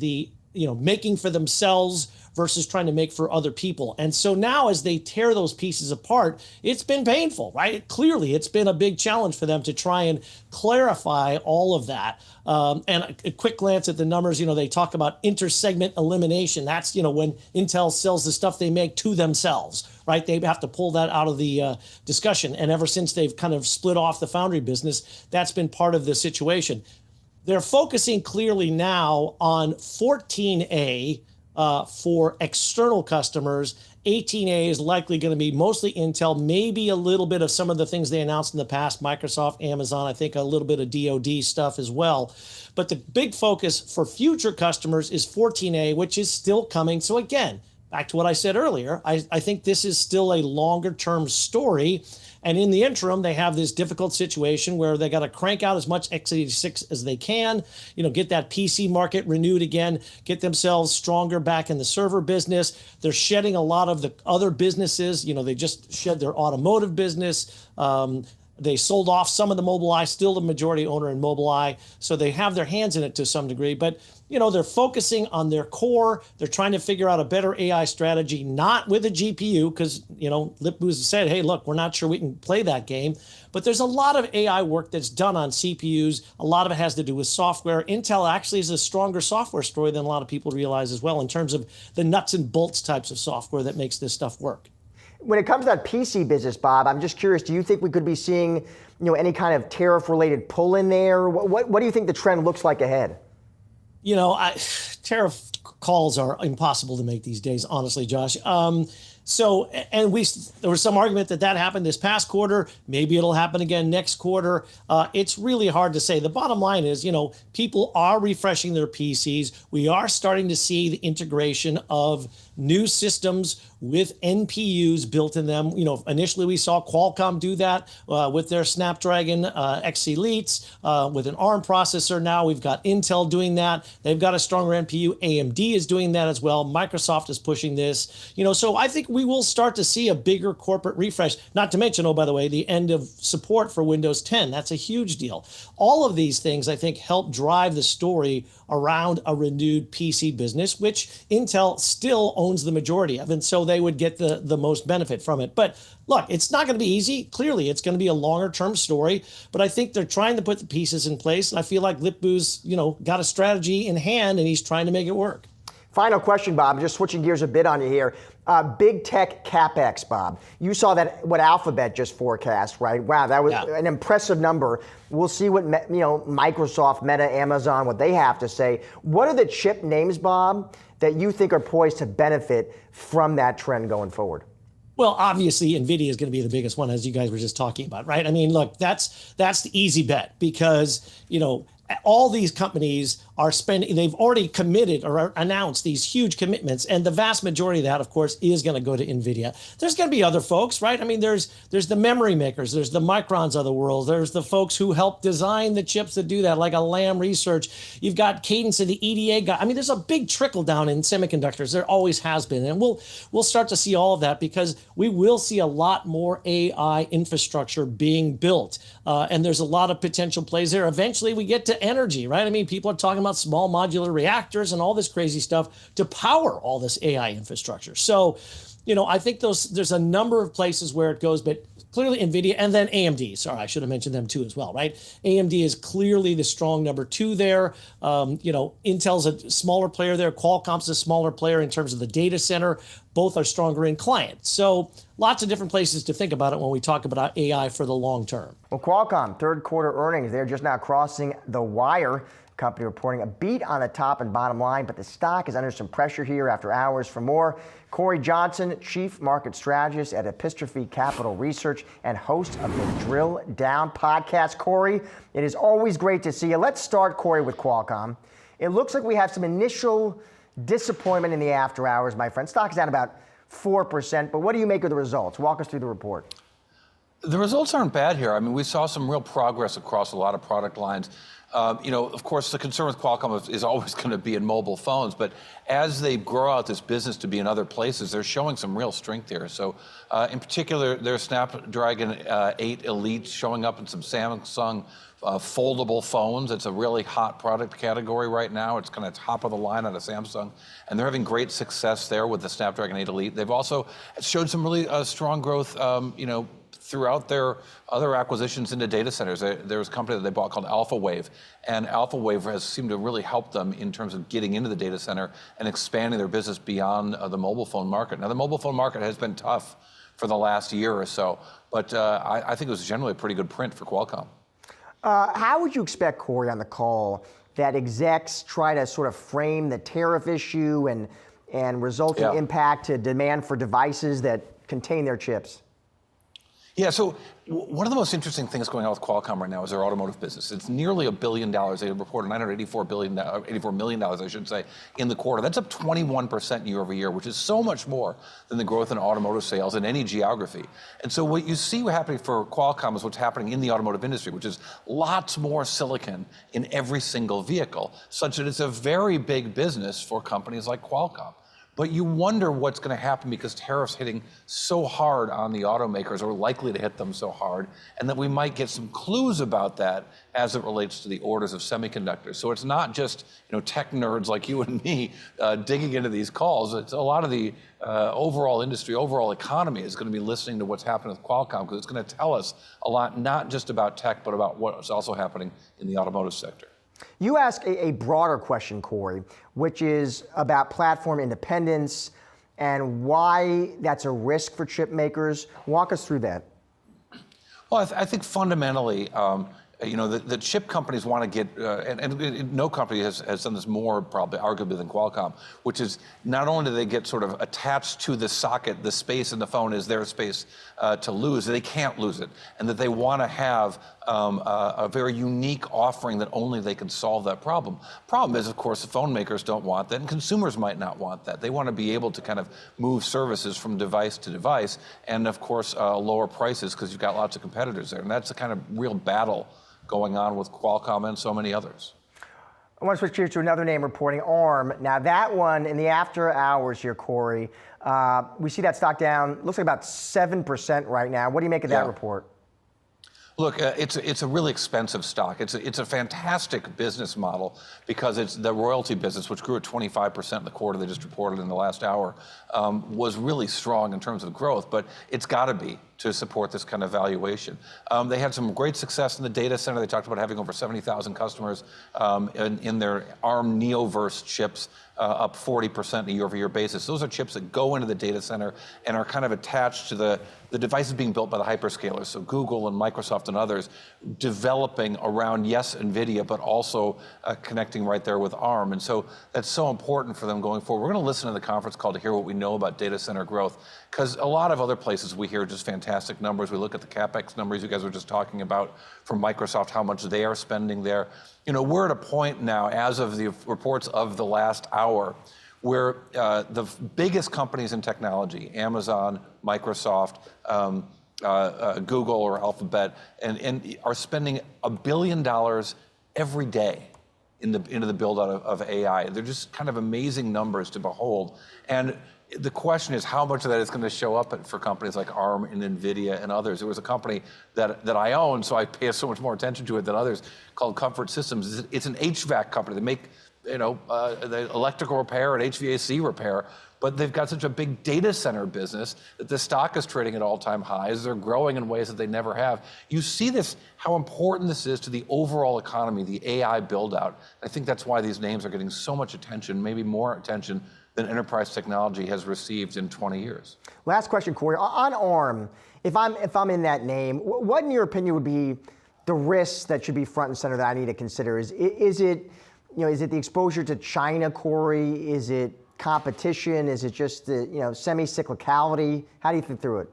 making for themselves versus trying to make for other people. And so now as they tear those pieces apart, it's been painful, right? Clearly, it's been a big challenge for them to try and clarify all of that. And a quick glance at the numbers, they talk about inter-segment elimination. That's, when Intel sells the stuff they make to themselves, right? They have to pull that out of the discussion. And ever since they've kind of split off the foundry business, that's been part of the situation. They're focusing clearly now on 14A, for external customers. 18A is likely going to be mostly Intel, maybe a little bit of some of the things they announced in the past, Microsoft, Amazon, I think a little bit of DoD stuff as well. But the big focus for future customers is 14A, which is still coming. So again, back to what I said earlier, I think this is still a longer term story. And in the interim, they have this difficult situation where they got to crank out as much x86 as they can, get that PC market renewed again, get themselves stronger back in the server business. They're shedding a lot of the other businesses. They just shed their automotive business. They sold off some of the Mobileye, still the majority owner in Mobileye. So they have their hands in it to some degree. But, they're focusing on their core. They're trying to figure out a better AI strategy, not with a GPU, because, Lip-Bu's said, hey, look, we're not sure we can play that game. But there's a lot of AI work that's done on CPUs. A lot of it has to do with software. Intel actually is a stronger software story than a lot of people realize as well in terms of the nuts and bolts types of software that makes this stuff work. When it comes to that PC business, Bob, I'm just curious, do you think we could be seeing, any kind of tariff-related pull in there? What do you think the trend looks like ahead? Tariff calls are impossible to make these days, honestly, Josh. So, and there was some argument that happened this past quarter. Maybe it'll happen again next quarter. It's really hard to say. The bottom line is, people are refreshing their PCs. We are starting to see the integration of new systems with NPUs built in them. Initially we saw Qualcomm do that with their Snapdragon X Elites with an ARM processor. Now we've got Intel doing that. They've got a stronger NPU. AMD is doing that as well. Microsoft is pushing this. So I think we will start to see a bigger corporate refresh. Not to mention, oh, by the way, the end of support for Windows 10. That's a huge deal. All of these things, I think, help drive the story around a renewed PC business, which Intel still owns the majority of, and so they would get the most benefit from it. But look, it's not going to be easy. Clearly, it's going to be a longer-term story, but I think they're trying to put the pieces in place, and I feel like Lip-Bu's, got a strategy in hand, and he's trying to make it work. Final question, Bob. Just switching gears a bit on you here. Big tech CapEx, Bob. You saw that what Alphabet just forecast, right? Wow, that was an impressive number. We'll see what Microsoft, Meta, Amazon, what they have to say. What are the chip names, Bob, that you think are poised to benefit from that trend going forward? Well, obviously, Nvidia is going to be the biggest one, as you guys were just talking about, right? I mean, look, that's the easy bet because all these companies are spending, they've already committed or announced these huge commitments. And the vast majority of that, of course, is going to go to NVIDIA. There's going to be other folks, right? I mean, there's the memory makers, there's the Microns of the world, there's the folks who help design the chips that do that, like a Lam Research. You've got Cadence of the EDA guy. I mean, there's a big trickle down in semiconductors. There always has been. And we'll start to see all of that because we will see a lot more AI infrastructure being built. And there's a lot of potential plays there. Eventually, we get to energy, right? I mean, people are talking about small modular reactors and all this crazy stuff to power all this AI infrastructure. So, I think there's a number of places where it goes, but clearly NVIDIA and then AMD. Sorry, I should have mentioned them too as well, right? AMD is clearly the strong number two there. Intel's a smaller player there. Qualcomm's a smaller player in terms of the data center. Both are stronger in client. So lots of different places to think about it when we talk about AI for the long term. Well, Qualcomm, third quarter earnings, they're just now crossing the wire. Company reporting a beat on the top and bottom line, but the stock is under some pressure here after hours. For more, Corey Johnson, Chief Market Strategist at Epistrophe Capital Research and host of the Drill Down podcast. Corey, it is always great to see you. Let's start, Corey, with Qualcomm. It looks like we have some initial disappointment in the after hours, my friend. Stock is down about 4%, but what do you make of the results? Walk us through the report. The results aren't bad here. I mean, we saw some real progress across a lot of product lines. Of course, the concern with Qualcomm is always going to be in mobile phones, but as they grow out this business to be in other places, they're showing some real strength here. So, in particular, their Snapdragon 8 Elite showing up in some Samsung foldable phones. It's a really hot product category right now. It's kind of top of the line out of Samsung, and they're having great success there with the Snapdragon 8 Elite. They've also showed some really strong growth, throughout their other acquisitions into data centers. There was a company that they bought called AlphaWave, and AlphaWave has seemed to really help them in terms of getting into the data center and expanding their business beyond the mobile phone market. Now, the mobile phone market has been tough for the last year or so, but I think it was generally a pretty good print for Qualcomm. How would you expect, Corey, on the call that execs try to sort of frame the tariff issue and resulting impact to demand for devices that contain their chips? Yeah, so one of the most interesting things going on with Qualcomm right now is their automotive business. It's nearly $1 billion. They reported $84 million, I should say, in the quarter. That's up 21% year over year, which is so much more than the growth in automotive sales in any geography. And so what you see happening for Qualcomm is what's happening in the automotive industry, which is lots more silicon in every single vehicle, such that it's a very big business for companies like Qualcomm. But you wonder what's going to happen because tariffs hitting so hard on the automakers, or likely to hit them so hard, and that we might get some clues about that as it relates to the orders of semiconductors. So it's not just tech nerds like you and me digging into these calls. It's a lot of the overall industry, overall economy is going to be listening to what's happening with Qualcomm, because it's going to tell us a lot, not just about tech, but about what's also happening in the automotive sector. You ask a broader question, Corey, which is about platform independence and why that's a risk for chip makers. Walk us through that. Well, I think fundamentally, The chip companies want to get, no company has done this more probably arguably than Qualcomm, which is not only do they get sort of attached to the socket, the space in the phone is their space to lose, they can't lose it, and that they want to have a very unique offering that only they can solve that problem. Problem is, of course, the phone makers don't want that, and consumers might not want that. They want to be able to kind of move services from device to device, and of course, lower prices because you've got lots of competitors there, and that's the kind of real battle going on with Qualcomm and so many others. I want to switch gears to another name reporting, ARM. Now that one, in the after hours here, Corey, we see that stock down, looks like about 7% right now. What do you make of that report? Look, it's a really expensive stock. It's a fantastic business model because it's the royalty business, which grew at 25% in the quarter they just reported in the last hour, was really strong in terms of growth, but it's got to be to support this kind of valuation. They had some great success in the data center. They talked about having over 70,000 customers in their ARM Neoverse chips, up 40% on a year-over-year basis. Those are chips that go into the data center and are kind of attached to the devices being built by the hyperscalers. So Google and Microsoft and others developing around, yes, Nvidia, but also connecting right there with ARM. And so that's so important for them going forward. We're going to listen to the conference call to hear what we know about data center growth, because a lot of other places we hear just fantastic numbers. We look at the CapEx numbers you guys were just talking about from Microsoft, how much they are spending there. We're at a point now, as of the reports of the last hour, where the biggest companies in technology, Amazon, Microsoft, Google or Alphabet, and are spending $1 billion every day into the build out of AI. They're just kind of amazing numbers to behold. And the question is how much of that is going to show up for companies like ARM and Nvidia and others. There was a company that I own, so I pay so much more attention to it than others, called Comfort Systems. It's an HVAC company. They make the electrical repair and HVAC repair, but they've got such a big data center business that the stock is trading at all-time highs. They're growing in ways that they never have. You see this, how important this is to the overall economy, the AI build-out. I think that's why these names are getting so much attention, maybe more attention than enterprise technology has received in 20 years. Last question, Corey. On ARM, if I'm in that name, what in your opinion would be the risks that should be front and center that I need to consider? Is it the exposure to China, Corey? Is it competition? Is it just the semi-cyclicality? How do you think through it?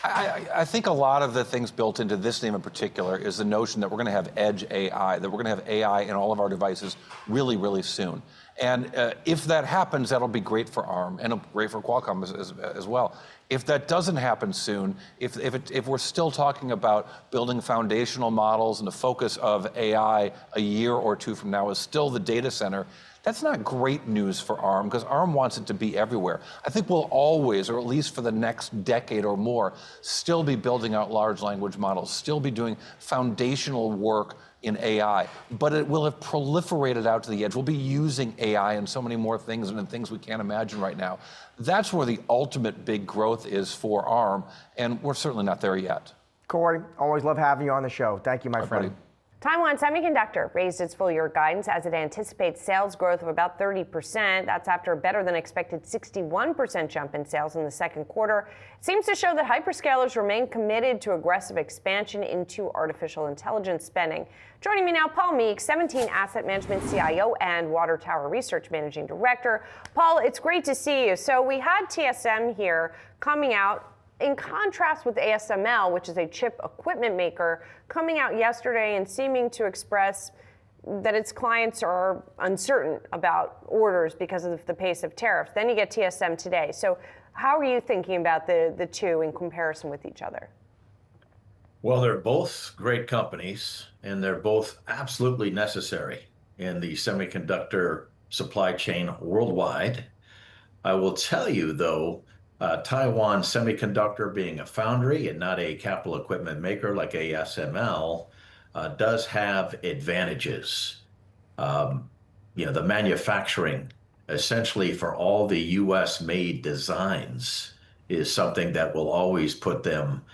I think a lot of the things built into this name in particular is the notion that we're going to have edge AI, that we're going to have AI in all of our devices really, really soon. And if that happens, that'll be great for ARM and great for Qualcomm as well. If that doesn't happen soon, if we're still talking about building foundational models and the focus of AI a year or two from now is still the data center, that's not great news for ARM because ARM wants it to be everywhere. I think we'll always, or at least for the next decade or more, still be building out large language models, still be doing foundational work in AI, but it will have proliferated out to the edge. We'll be using AI in so many more things and in things we can't imagine right now. That's where the ultimate big growth is for ARM, and we're certainly not there yet. Corey, always love having you on the show. Thank you, my friend. Buddy. Taiwan Semiconductor raised its full-year guidance as it anticipates sales growth of about 30%. That's after a better-than-expected 61% jump in sales in the second quarter. It seems to show that hyperscalers remain committed to aggressive expansion into artificial intelligence spending. Joining me now, Paul Meek, 17 Asset Management CIO and Water Tower Research Managing Director. Paul, it's great to see you. So we had TSM here coming out in contrast with ASML, which is a chip equipment maker, coming out yesterday and seeming to express that its clients are uncertain about orders because of the pace of tariffs. Then you get TSM today. So how are you thinking about the two in comparison with each other? Well, they're both great companies, and they're both absolutely necessary in the semiconductor supply chain worldwide. I will tell you, though, Taiwan Semiconductor, being a foundry and not a capital equipment maker like ASML, does have advantages. The manufacturing, essentially for all the US-made designs, is something that will always put them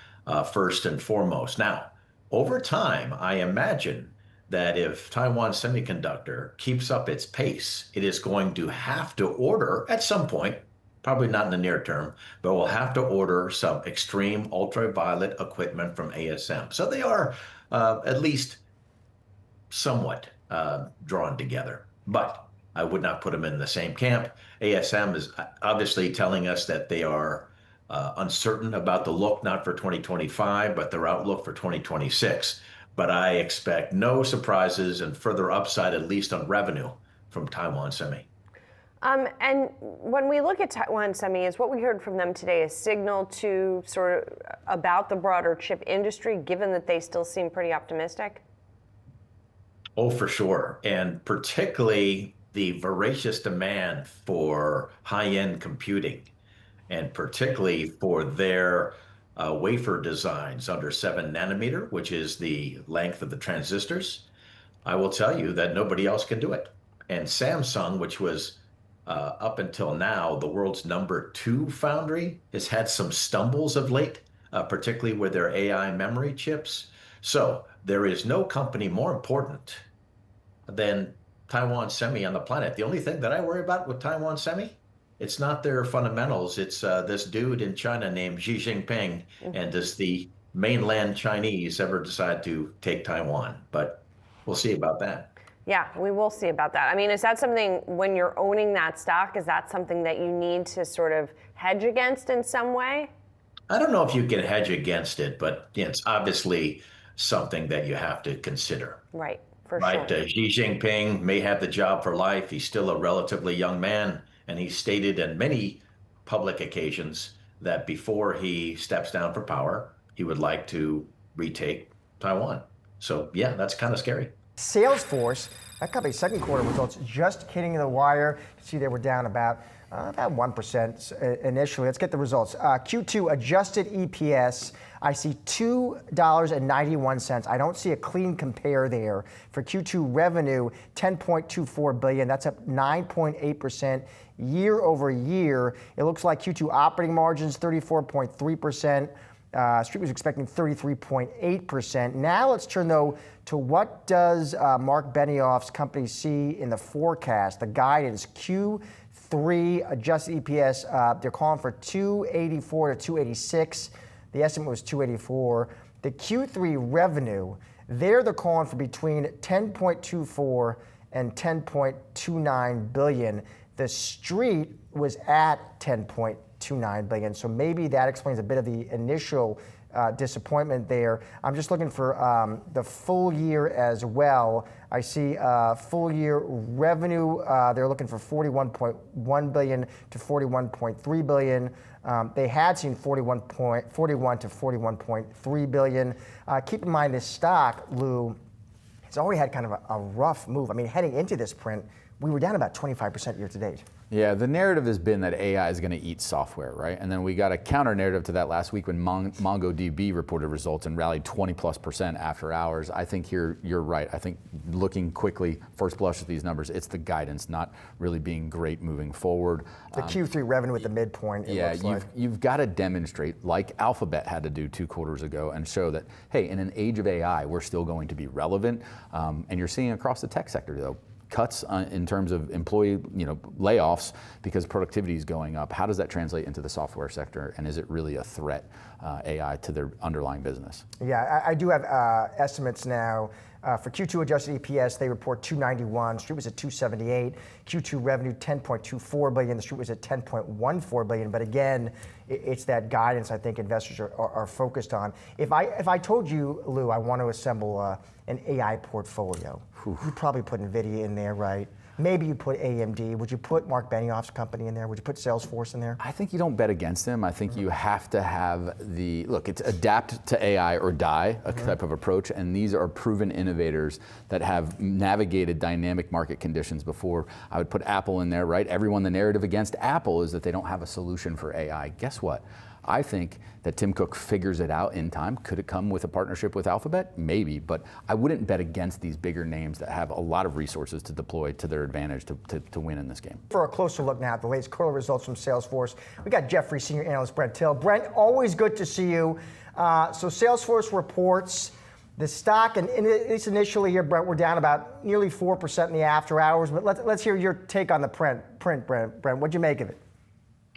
first and foremost. Now, over time, I imagine that if Taiwan Semiconductor keeps up its pace, it is going to have to order at some point, probably not in the near term, but we'll have to order some extreme ultraviolet equipment from ASM. So they are at least somewhat drawn together. But I would not put them in the same camp. ASM is obviously telling us that they are uncertain about the look, not for 2025, but their outlook for 2026. But I expect no surprises and further upside, at least on revenue, from Taiwan Semi. And when we look at Taiwan Semi, is what we heard from them today a signal to sort of about the broader chip industry, given that they still seem pretty optimistic? Oh, for sure. And particularly the voracious demand for high-end computing, and particularly for their wafer designs under 7 nanometer, which is the length of the transistors. I will tell you that nobody else can do it. And Samsung, which was up until now the world's #2 foundry, has had some stumbles of late, particularly with their AI memory chips. So there is no company more important than Taiwan Semi on the planet. The only thing that I worry about with Taiwan Semi, it's not their fundamentals. It's this dude in China named Xi Jinping. And does the mainland Chinese ever decide to take Taiwan? But we'll see about that. Yeah, we will see about that. I mean, is that something, when you're owning that stock, is that something that you need to sort of hedge against in some way? I don't know if you can hedge against it, but it's obviously something that you have to consider. Right, for Right, sure. Xi Jinping may have the job for life. He's still a relatively young man, and he stated on many public occasions that before he steps down for power, he would like to retake Taiwan. So yeah, that's kind of scary. Salesforce, that company's second quarter results just hitting the wire. You see they were down about 1% initially. Let's get the results. Q2 adjusted EPS, I see $2.91. I don't see a clean compare there. For Q2 revenue, $10.24 billion. That's up 9.8% year over year. It looks like Q2 operating margins 34.3%. Street was expecting 33.8%. Now let's turn though to what does Mark Benioff's company see in the forecast, the guidance. Q3 adjusted EPS, they're calling for 284 to 286. The estimate was 284. The Q3 revenue, they're calling for between 10.24 and 10.29 billion. The street was at 10.29 billion. So maybe that explains a bit of the initial disappointment there. I'm just looking for the full year as well. I see full year revenue, they're looking for 41.1 billion to 41.3 billion. They had seen 41 to 41.3 billion. Keep in mind this stock, Lou, it's already had kind of a rough move. I mean, heading into this print, we were down about 25% year to date. Yeah, the narrative has been that AI is going to eat software, right? And then we got a counter narrative to that last week when MongoDB reported results and rallied 20+% after hours. I think you're right. I think looking quickly, first blush at these numbers, it's the guidance, not really being great moving forward. The Q3 revenue at the midpoint, it looks like. You've got to demonstrate, like Alphabet had to do 2 quarters ago, and show that, hey, in an age of AI, we're still going to be relevant. And you're seeing across the tech sector, though, cuts in terms of employee layoffs because productivity is going up. How does that translate into the software sector, and is it really a threat, AI, to their underlying business? Yeah, I do have estimates now. For Q2 adjusted EPS, they report 291. Street was at 278. Q2 revenue 10.24 billion. The Street was at 10.14 billion. But again, it's that guidance I think investors are focused on. If I told you, Lou, I want to assemble an AI portfolio, you'd probably put Nvidia in there, right? Maybe you put AMD. Would you put Mark Benioff's company in there? Would you put Salesforce in there? I think you don't bet against them. I think you have to have it's adapt to AI or die, a type of approach. And these are proven innovators that have navigated dynamic market conditions before. I would put Apple in there, right? The narrative against Apple is that they don't have a solution for AI. Guess what? I think that Tim Cook figures it out in time. Could it come with a partnership with Alphabet? Maybe, but I wouldn't bet against these bigger names that have a lot of resources to deploy to their advantage to win in this game. For a closer look now at the latest quarterly results from Salesforce, we got Jeffrey Senior Analyst Brent Till. Brent, always good to see you. So Salesforce reports the stock, and at least initially here, Brent, we're down about nearly 4% in the after hours, but let's hear your take on the print, Brent. What'd you make of it?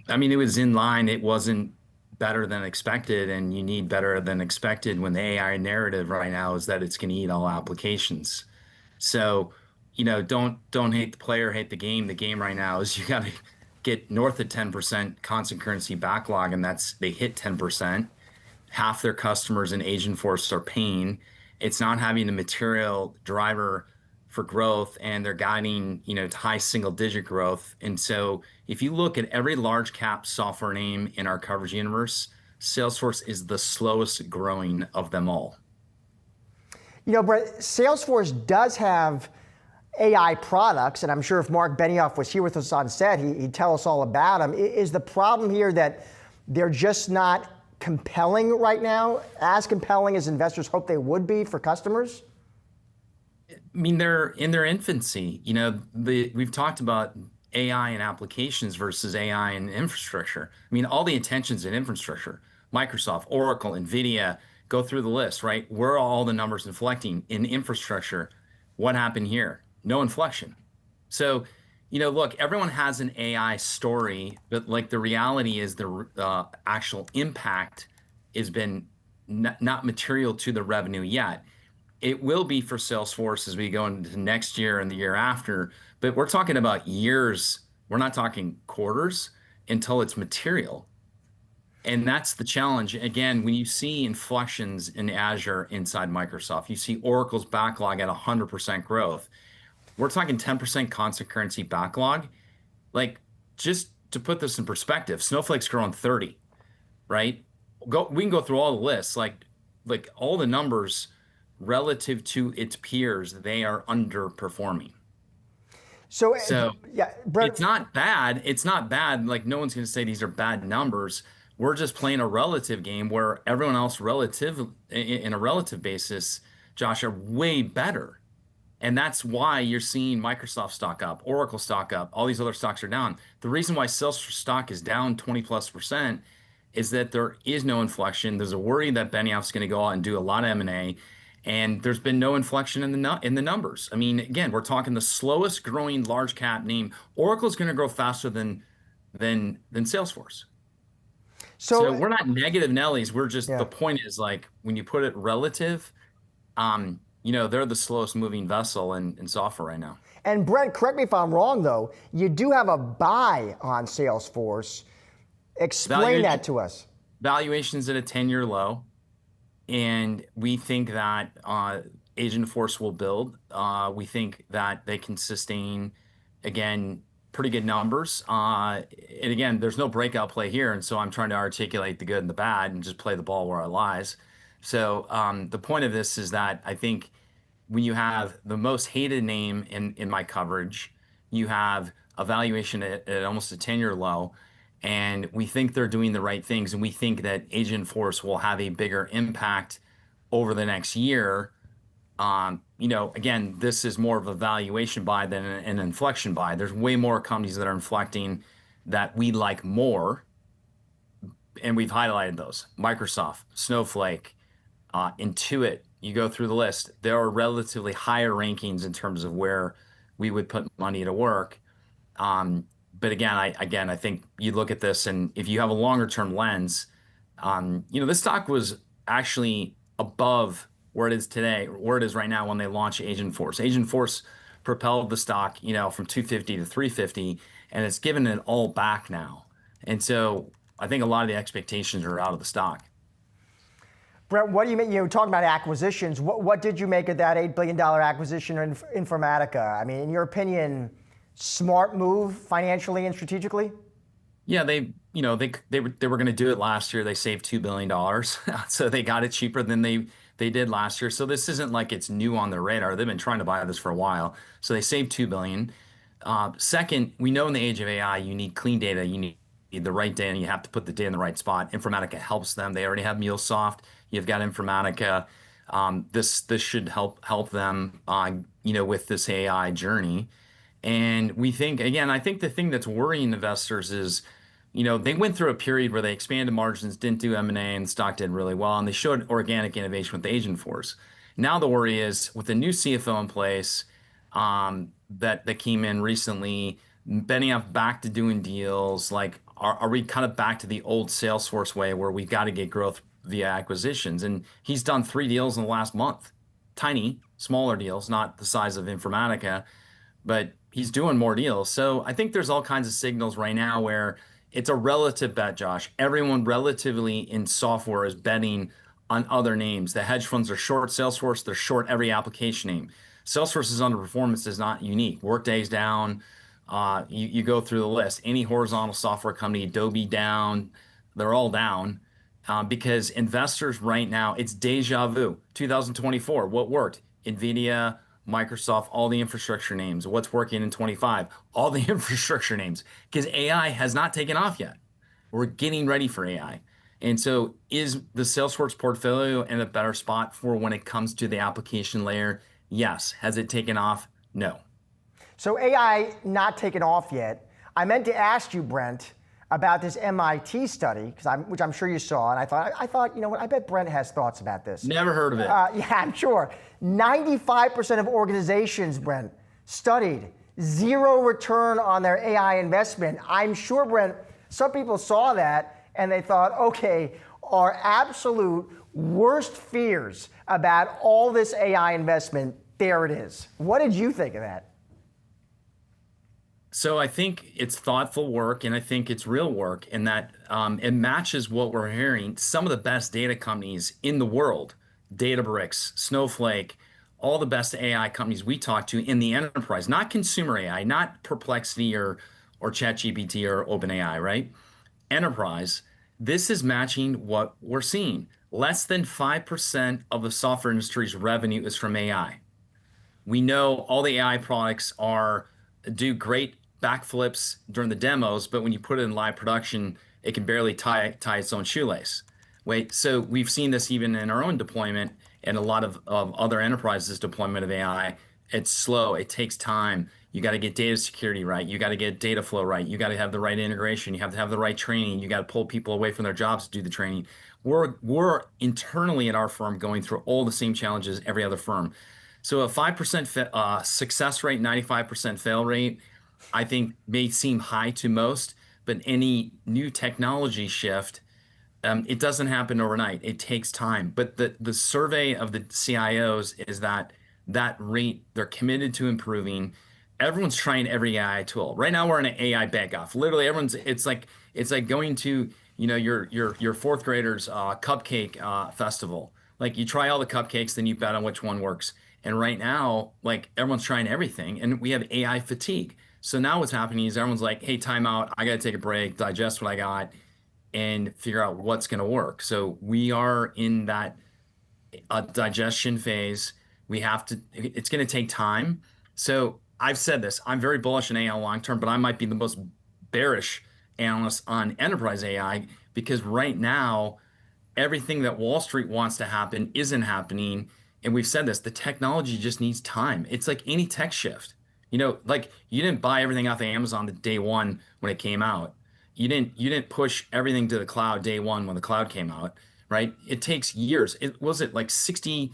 I mean, it was in line. It wasn't better than expected, and you need better than expected when the AI narrative right now is that it's going to eat all applications. So, don't hate the player, hate the game. The game right now is you got to get north of 10% constant currency backlog, and they hit 10%. Half their customers in Agentforce are paying. It's not having a material driver for growth, and they're guiding, to high single-digit growth. And so, if you look at every large cap software name in our coverage universe, Salesforce is the slowest growing of them all. Brett, Salesforce does have AI products, and I'm sure if Mark Benioff was here with us on set, he'd tell us all about them. Is the problem here that they're just not compelling right now, as compelling as investors hope they would be for customers? I mean, they're in their infancy. We've talked about AI and applications versus AI and infrastructure. I mean, all the attention's in infrastructure. Microsoft, Oracle, Nvidia, go through the list, right? Where are all the numbers inflecting? In infrastructure, what happened here? No inflection. So, look, everyone has an AI story, but the reality is the actual impact has been not material to the revenue yet. It will be for Salesforce as we go into next year and the year after, but we're talking about years. We're not talking quarters until it's material. And that's the challenge. Again, when you see inflections in Azure inside Microsoft, you see Oracle's backlog at 100% growth. We're talking 10% constant currency backlog. Just to put this in perspective, Snowflake's growing 30, right? We can go through all the lists, like all the numbers relative to its peers, they are underperforming. So yeah, Brett, it's not bad. It's not bad. No one's going to say these are bad numbers. We're just playing a relative game where everyone else in a relative basis, Josh, are way better. And that's why you're seeing Microsoft stock up, Oracle stock up, all these other stocks are down. The reason why Salesforce stock is down 20+% is that there is no inflection. There's a worry that Benioff's going to go out and do a lot of M&A, and there's been no inflection in the numbers. I mean, again, we're talking the slowest growing large cap name. Oracle's going to grow faster than Salesforce. So we're not negative Nellies. We're just, the point is when you put it relative, they're the slowest moving vessel in software right now. And Brent, correct me if I'm wrong though, you do have a buy on Salesforce. Explain that to us. Valuation's at a 10-year low, and we think that Agentforce will build. We think that they can sustain, again, pretty good numbers. And again, there's no breakout play here, and so I'm trying to articulate the good and the bad and just play the ball where it lies. So the point of this is that I think when you have the most hated name in my coverage, you have a valuation at almost a 10-year low, and we think they're doing the right things, and we think that Agentforce will have a bigger impact over the next year. Again, this is more of a valuation buy than an inflection buy. There's way more companies that are inflecting that we like more, and we've highlighted those. Microsoft, Snowflake, Intuit, you go through the list. There are relatively higher rankings in terms of where we would put money to work. But again, I think you look at this, and if you have a longer term lens, this stock was actually above where it is today, where it is right now when they launched Agentforce. Agentforce propelled the stock, from 250 to 350, and it's given it all back now. And so I think a lot of the expectations are out of the stock. Brett, what do you mean? You were talking about acquisitions. What did you make of that $8 billion acquisition in Informatica? I mean, in your opinion, smart move financially and strategically? Yeah, they were going to do it last year. They saved $2 billion, so they got it cheaper than they did last year. So this isn't like it's new on their radar. They've been trying to buy this for a while. So they saved $2 billion. Second, we know in the age of AI, you need clean data. You need the right data, and you have to put the data in the right spot. Informatica helps them. They already have MuleSoft. You've got Informatica. This should help them, with this AI journey. And we think, again, I think the thing that's worrying investors is, they went through a period where they expanded margins, didn't do M&A, and the stock did really well, and they showed organic innovation with the Agentforce. Now the worry is with the new CFO in place that came in recently, Benioff back to doing deals, are we kind of back to the old Salesforce way where we've got to get growth via acquisitions? And he's done 3 deals in the last month, tiny, smaller deals, not the size of Informatica, but he's doing more deals. So I think there's all kinds of signals right now where it's a relative bet, Josh. Everyone relatively in software is betting on other names. The hedge funds are short Salesforce, they're short every application name. Salesforce's underperformance is not unique. Workday's down. You go through the list. Any horizontal software company, Adobe down, they're all down because investors right now, it's deja vu. 2024, what worked? Nvidia, Microsoft, all the infrastructure names. What's working in 25? All the infrastructure names, because AI has not taken off yet. We're getting ready for AI. And so is the Salesforce portfolio in a better spot for when it comes to the application layer? Yes. Has it taken off? No. So AI not taken off yet. I meant to ask you, Brent, about this MIT study, which I'm sure you saw, and I thought, you know what? I bet Brent has thoughts about this. Never heard of it. Yeah, I'm sure. 95% of organizations, Brent, studied zero return on their AI investment. I'm sure, Brent, some people saw that and they thought, okay, our absolute worst fears about all this AI investment, there it is. What did you think of that? So I think it's thoughtful work, and I think it's real work in that it matches what we're hearing. Some of the best data companies in the world, Databricks, Snowflake, all the best AI companies we talk to in the enterprise, not consumer AI, not Perplexity or ChatGPT or OpenAI, right? Enterprise, this is matching what we're seeing. Less than 5% of the software industry's revenue is from AI. We know all the AI products do great backflips during the demos, but when you put it in live production, it can barely tie its own shoelace. Wait, so we've seen this even in our own deployment and a lot of other enterprises' deployment of AI. It's slow. It takes time. You got to get data security right. You got to get data flow right. You got to have the right integration. You have to have the right training. You got to pull people away from their jobs to do the training. We're internally at our firm going through all the same challenges every other firm. So a 5% success rate, 95% fail rate, I think may seem high to most, but any new technology shift, it doesn't happen overnight. It takes time. But the survey of the CIOs is that rate, they're committed to improving. Everyone's trying every AI tool. Right now we're in an AI bake-off. Literally it's like going to, your fourth grader's cupcake festival. Like you try all the cupcakes, then you bet on which one works. And right now, like everyone's trying everything, and we have AI fatigue. So now what's happening is everyone's like, hey, time out. I got to take a break, digest what I got, and figure out what's going to work. So we are in that digestion phase. It's going to take time. So I've said this, I'm very bullish on AI long term, but I might be the most bearish analyst on enterprise AI because right now, everything that Wall Street wants to happen isn't happening. And we've said this, the technology just needs time. It's like any tech shift. Like you didn't buy everything off of Amazon the day one when it came out. You didn't push everything to the cloud day one when the cloud came out, right? It takes years. It was like 6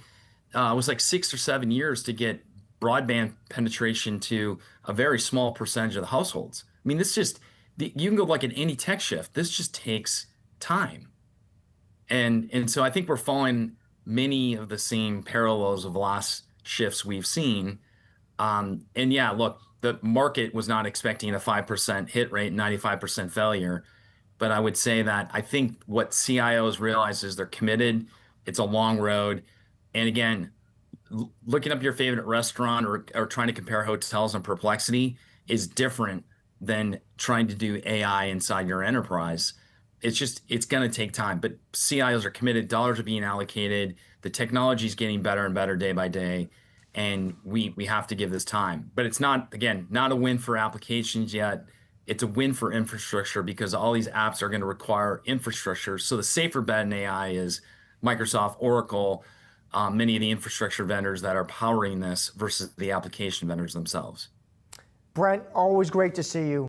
or 7 years to get broadband penetration to a very small percentage of the households. I mean, you can go like at any tech shift. This just takes time. And so I think we're following many of the same parallels of the last shifts we've seen. And yeah, look, the market was not expecting a 5% hit rate, 95% failure. But I would say that I think what CIOs realize is they're committed. It's a long road. And again, looking up your favorite restaurant or trying to compare hotels on Perplexity is different than trying to do AI inside your enterprise. It's going to take time, but CIOs are committed. Dollars are being allocated. The technology is getting better and better day by day. And we have to give this time. But it's not a win for applications yet. It's a win for infrastructure because all these apps are going to require infrastructure. So the safer bet in AI is Microsoft, Oracle, many of the infrastructure vendors that are powering this versus the application vendors themselves. Brent, always great to see you.